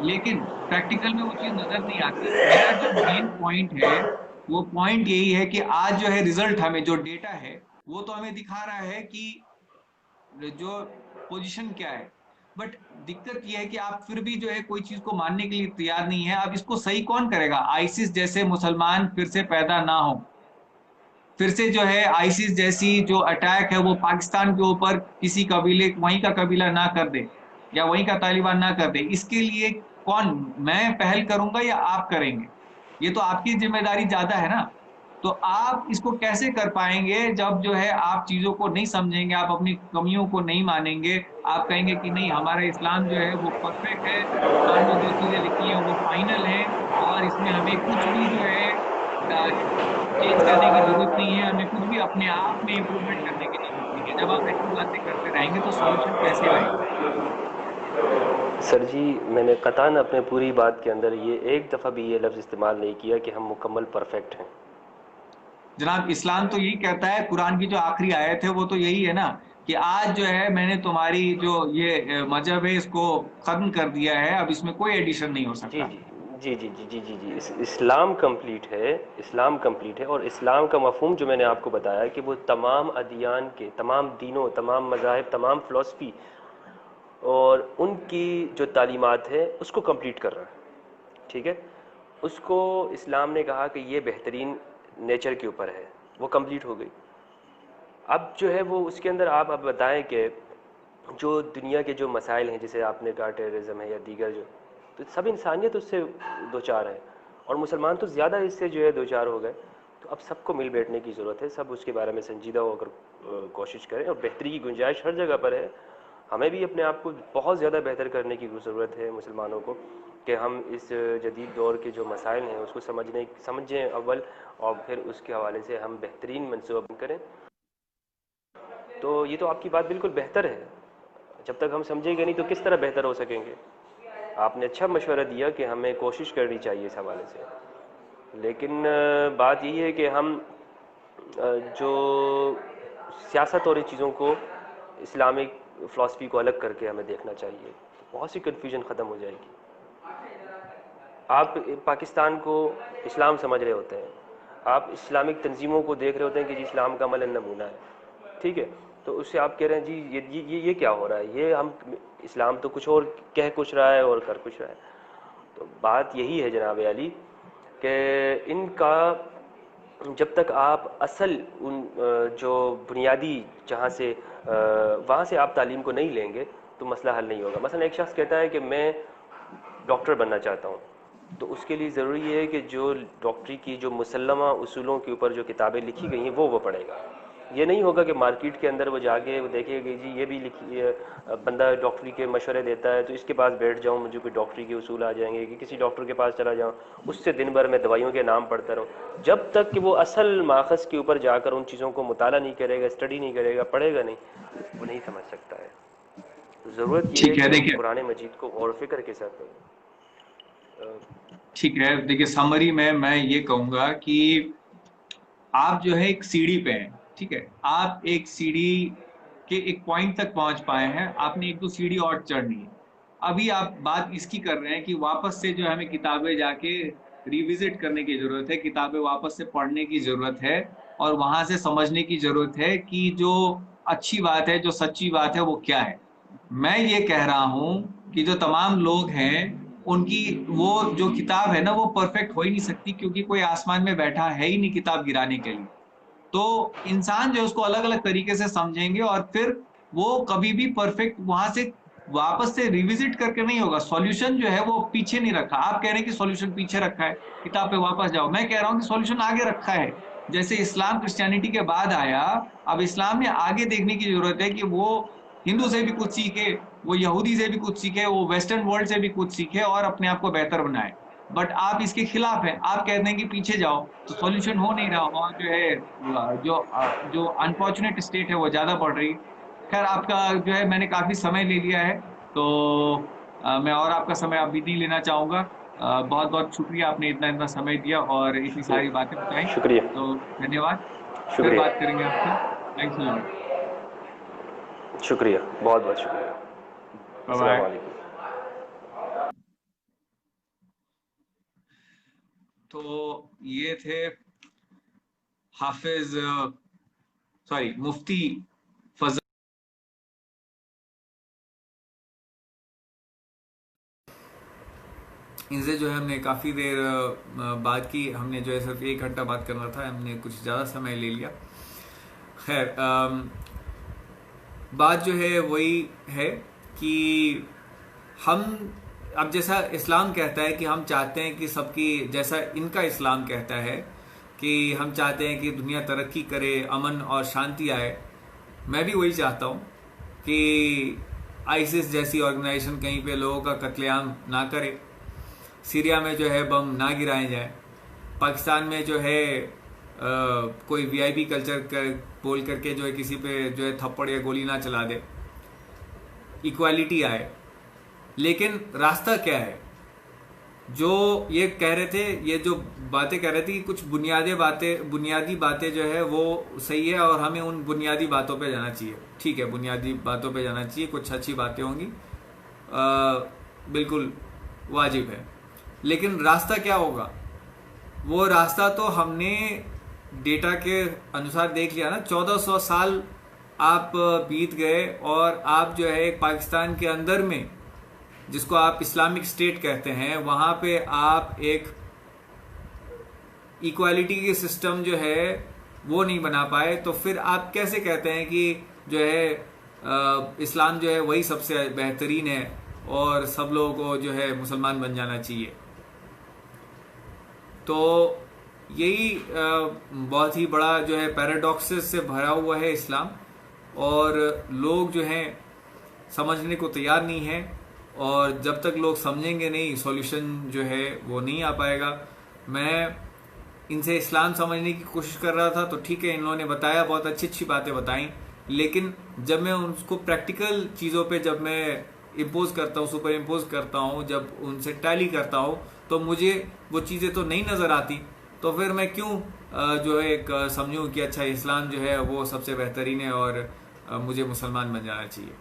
لیکن پریکٹیکل میں وہ چیز نظر نہیں آتی. میرا جو مین پوائنٹ ہے وہ پوائنٹ یہی ہے کہ آج جو ہے ریزلٹ ہمیں جو ڈیٹا ہے وہ تو ہمیں دکھا رہا ہے کہ جو پوزیشن کیا ہے. بٹ دقت یہ ہے کہ آپ پھر بھی جو ہے کوئی چیز کو ماننے کے لیے تیار نہیں ہے. اب اس کو صحیح کون کرے گا؟ آئیسس جیسے مسلمان پھر سے پیدا نہ ہو، پھر سے جو ہے آئیسس جیسی جو اٹیک ہے وہ پاکستان کے اوپر کسی قبیلے وہیں کا قبیلہ نہ کر دے یا وہیں کا طالبان نہ کر دے. اس کے لیے کون، میں پہل کروں گا یا آپ کریں گے؟ یہ تو آپ کی ذمہ داری زیادہ ہے نا. تو آپ اس کو کیسے کر پائیں گے جب جو ہے آپ چیزوں کو نہیں سمجھیں گے, آپ اپنی کمیوں کو نہیں مانیں گے, آپ کہیں گے کہ نہیں ہمارا اسلام جو ہے وہ پرفیکٹ ہے, قرآن میں جو چیزیں لکھی ہیں وہ فائنل ہیں, اور اس میں ہمیں کچھ بھی جو ہے چینج کرنے کی ضرورت نہیں ہے, ہمیں کچھ بھی اپنے آپ میں امپروومنٹ کرنے کی ضرورت نہیں ہے. جب آپ ایسی باتیں کرتے رہیں گے تو سولوشن کیسے آئے گا؟ سر جی, میں نے قطعاً اپنے پوری بات کے اندر یہ ایک دفعہ بھی یہ لفظ استعمال نہیں کیا کہ ہم مکمل پرفیکٹ ہیں. جناب اسلام تو یہی کہتا ہے, قرآن کی جو آخری آیت ہے وہ تو یہی ہے نا کہ آج جو ہے میں نے تمہاری جو یہ مذہب ہے اس کو ختم کر دیا ہے, اب اس میں کوئی ایڈیشن نہیں ہو جی سکتا. جی جی جی جی جی جی اسلام کمپلیٹ ہے, اسلام کمپلیٹ ہے. اور اسلام کا مفہوم جو میں نے آپ کو بتایا کہ وہ تمام ادیان کے, تمام دینوں, تمام مذاہب, تمام فلسفی اور ان کی جو تعلیمات ہے اس کو کمپلیٹ کر رہا ہے. ٹھیک ہے, اس کو اسلام نے کہا کہ یہ بہترین نیچر کے اوپر ہے, وہ کمپلیٹ ہو گئی. اب جو ہے وہ اس کے اندر آپ اب بتائیں کہ جو دنیا کے جو مسائل ہیں, جیسے آپ نے کہا ٹیررزم ہے یا دیگر جو, تو سب انسانیت اس سے دوچار ہے, اور مسلمان تو زیادہ اس سے جو ہے دوچار ہو گئے. تو اب سب کو مل بیٹھنے کی ضرورت ہے, سب اس کے بارے میں سنجیدہ ہو کر کوشش کریں, اور بہتری کی گنجائش ہر جگہ پر ہے. ہمیں بھی اپنے آپ کو بہت زیادہ بہتر کرنے کی ضرورت ہے مسلمانوں کو, کہ ہم اس جدید دور کے جو مسائل ہیں اس کو سمجھیں اول, اور پھر اس کے حوالے سے ہم بہترین منصوبہ بند کریں. تو یہ تو آپ کی بات بالکل بہتر ہے, جب تک ہم سمجھیں گے نہیں تو کس طرح بہتر ہو سکیں گے. آپ نے اچھا مشورہ دیا کہ ہمیں کوشش کرنی چاہیے اس حوالے سے. لیکن بات یہی ہے کہ ہم جو سیاست اور اس چیزوں کو, اسلامک فلسفی کو الگ کر کے ہمیں دیکھنا چاہیے, بہت سی کنفیوژن ختم ہو جائے گی. آپ پاکستان کو اسلام سمجھ رہے ہوتے ہیں, آپ اسلامک تنظیموں کو دیکھ رہے ہوتے ہیں کہ جی اسلام کا عمل نمونہ ہے, ٹھیک ہے, تو اس سے آپ کہہ رہے ہیں جی یہ کیا ہو رہا ہے, یہ ہم اسلام تو کچھ اور کہہ کچھ رہا ہے اور کر کچھ رہا ہے. تو بات یہی ہے جناب علی کہ ان کا جب تک آپ اصل ان جو بنیادی جہاں سے وہاں سے آپ تعلیم کو نہیں لیں گے تو مسئلہ حل نہیں ہوگا. مثلا ایک شخص کہتا ہے کہ میں ڈاکٹر بننا چاہتا ہوں, تو اس کے لیے ضروری ہے کہ جو ڈاکٹری کی جو مسلمہ اصولوں کے اوپر جو کتابیں لکھی گئی ہیں وہ پڑھے گا. یہ نہیں ہوگا کہ مارکیٹ کے اندر وہ جا کے وہ دیکھے کہ جی یہ بھی لکھی ہے, بندہ ڈاکٹری کے مشورے دیتا ہے تو اس کے پاس بیٹھ جاؤں, مجھے کوئی ڈاکٹری کے اصول آ جائیں گے, کہ کسی ڈاکٹر کے پاس چلا جاؤں, اس سے دن بھر میں دوائیوں کے نام پڑھتا رہوں. جب تک کہ وہ اصل ماخذ کے اوپر جا کر ان چیزوں کو مطالعہ نہیں کرے گا, اسٹڈی نہیں کرے گا, پڑھے گا نہیں, وہ نہیں سمجھ سکتا ہے. ضرورت یہ ہے ٹھیک ہے, کہ ہم دیکھیے قرآن مجید کو غور و فکر کے ساتھ ٹھیک ہے, دیکھیے سمری میں یہ کہوں گا کہ آپ جو ہے ایک سیڑھی پہ ہیں, ٹھیک ہے, آپ ایک سیڑھی کے ایک پوائنٹ تک پہنچ پائے ہیں, آپ نے ایک دو سیڑھی اور چڑھنی ہے. ابھی آپ بات اس کی کر رہے ہیں کہ واپس سے جو ہمیں کتابیں جا کے ریوزٹ کرنے کی ضرورت ہے, کتابیں واپس سے پڑھنے کی ضرورت ہے, اور وہاں سے سمجھنے کی ضرورت ہے کہ جو اچھی بات ہے, جو سچی بات ہے وہ کیا ہے. میں یہ کہہ رہا ہوں کہ جو تمام لوگ ہیں ان کی وہ جو کتاب ہے نا وہ پرفیکٹ ہو ہی نہیں سکتی, کیونکہ کوئی آسمان میں بیٹھا ہے ہی نہیں کتاب گرانے کے لیے. تو انسان جو اس کو الگ الگ طریقے سے سمجھیں گے, اور پھر وہ کبھی بھی پرفیکٹ وہاں سے واپس سے ریوزٹ کر کے نہیں ہوگا. سولوشن جو ہے وہ پیچھے نہیں رکھا. آپ کہہ رہے ہیں کہ سولوشن پیچھے رکھا ہے, کتاب پہ واپس جاؤ. میں کہہ رہا ہوں کہ سولوشن آگے رکھا ہے. جیسے اسلام کرسچینٹی کے بعد آیا, اب اسلام نے آگے دیکھنے کی ضرورت ہے کہ وہ ہندو سے بھی کچھ سیکھے, وہ یہودی سے بھی کچھ سیکھے, وہ ویسٹرن ورلڈ سے بھی کچھ سیکھے, اور اپنے آپ کو بہتر بنائے. بٹ آپ اس کے خلاف ہیں, آپ کہتے ہیں کہ پیچھے جاؤ, تو سولوشن ہو نہیں رہا, اور جو ہے جو انفارچونیٹ اسٹیٹ ہے وہ زیادہ بڑھ رہی. خیر, آپ کا جو ہے میں نے کافی سمے لے لیا ہے, تو میں اور آپ کا سمے ابھی نہیں لینا چاہوں گا. بہت بہت شکریہ, آپ نے اتنا سمے دیا اور اتنی ساری باتیں بتائیں, شکریہ, تو دھنیہ واد. پھر شکریہ, بات کریں گے آپ سے. تھینکس اے لاٹ. شکریہ, بہت بہت شکریہ. بائے السلام بائے. علیکم. تو یہ تھے حافظ مفتی فضل. ان سے جو ہے ہم نے کافی دیر بات کی. ہم نے جو ہے صرف 1 گھنٹہ بات کرنا تھا, ہم نے کچھ زیادہ سمے لے لیا. خیر, بات جو ہے وہی ہے کہ ہم اب جیسا اسلام کہتا ہے کہ ہم چاہتے ہیں کہ سب کی, جیسا ان کا اسلام کہتا ہے کہ ہم چاہتے ہیں کہ دنیا ترقی کرے، امن اور شانتی آئے. میں بھی وہی چاہتا ہوں کہ آئیسس جیسی آرگنائزیشن کہیں پہ لوگوں کا قتل عام نہ کرے، سیریا میں جو ہے بم نہ گرائے جائیں، پاکستان میں جو ہے کوئی وی آئی پی کلچر بول کر کے جو ہے کسی پہ جو ہے تھپڑ یا گولی نہ چلا دے، ایکوالٹی آئے. لیکن راستہ کیا ہے؟ جو یہ کہہ رہے تھے، یہ جو باتیں کہہ رہے تھے کہ کچھ بنیادی باتیں جو ہے وہ صحیح ہے اور ہمیں ان بنیادی باتوں پہ جانا چاہیے. ٹھیک ہے، بنیادی باتوں پہ جانا چاہیے، کچھ اچھی باتیں ہوں گی، بالکل واجب ہے. لیکن راستہ کیا ہوگا؟ وہ راستہ تو ہم نے ڈیٹا کے انوسار دیکھ لیا نا. 1400 سال آپ بیت گئے اور آپ جو ہے پاکستان کے اندر میں، جس کو آپ اسلامک اسٹیٹ کہتے ہیں، وہاں پہ آپ ایک ایکوالٹی کی سسٹم جو ہے وہ نہیں بنا پائے. تو پھر آپ کیسے کہتے ہیں کہ جو ہے اسلام جو ہے وہی سب سے بہترین ہے اور سب لوگوں کو جو ہے مسلمان بن جانا چاہیے؟ تو یہی بہت ہی بڑا جو ہے پیراڈاکسز سے بھرا ہوا ہے اسلام، اور لوگ جو ہیں سمجھنے کو تیار نہیں ہیں، اور جب تک لوگ سمجھیں گے نہیں سولوشن جو ہے وہ نہیں آ پائے گا. میں ان سے اسلام سمجھنے کی کوشش کر رہا تھا، تو ٹھیک ہے انہوں نے بتایا، بہت اچھی باتیں بتائیں، لیکن جب میں ان کو پریکٹیکل چیزوں پہ جب میں امپوز کرتا ہوں، سپر امپوز کرتا ہوں، جب ان سے ٹیلی کرتا ہوں، تو مجھے وہ چیزیں تو نہیں نظر آتی. تو پھر میں کیوں جو ہے ایک سمجھوں کہ اچھا اسلام جو ہے وہ سب سے بہترین ہے اور مجھے مسلمان بن جانا چاہیے.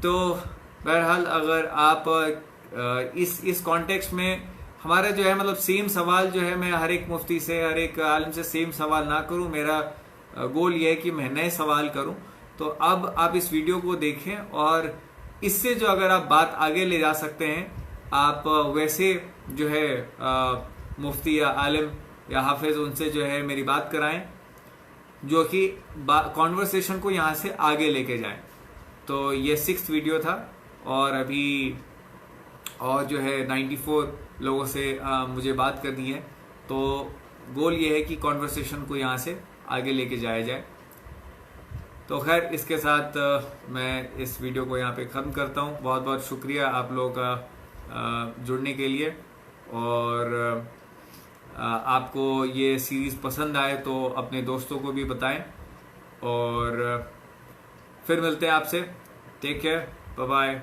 تو بہرحال اگر آپ اس کانٹیکسٹ میں ہمارا جو ہے مطلب سیم سوال جو ہے میں ہر ایک مفتی سے، ہر ایک عالم سے سیم سوال نہ کروں، میرا گول یہ ہے کہ میں نئے سوال کروں. تو اب آپ اس ویڈیو کو دیکھیں اور اس سے جو اگر آپ بات آگے لے جا سکتے ہیں، آپ ویسے جو ہے مفتی یا عالم یا حافظ ان سے جو ہے میری بات کرائیں، جو کہ کانورسیشن کو یہاں سے آگے لے کے جائیں. تو یہ 6th ویڈیو تھا، اور ابھی اور جو ہے 94 لوگوں سے مجھے بات کرنی ہے. تو گول یہ ہے کہ کانورسیشن کو یہاں سے آگے لے کے جایا جائے. تو خیر اس کے ساتھ میں اس ویڈیو کو یہاں پہ ختم کرتا ہوں. بہت بہت شکریہ آپ لوگوں کا جڑنے کے لیے، اور آپ کو یہ سیریز پسند آئے تو اپنے دوستوں کو بھی بتائیں، اور پھر ملتے ہیں آپ سے. Take care, bye bye.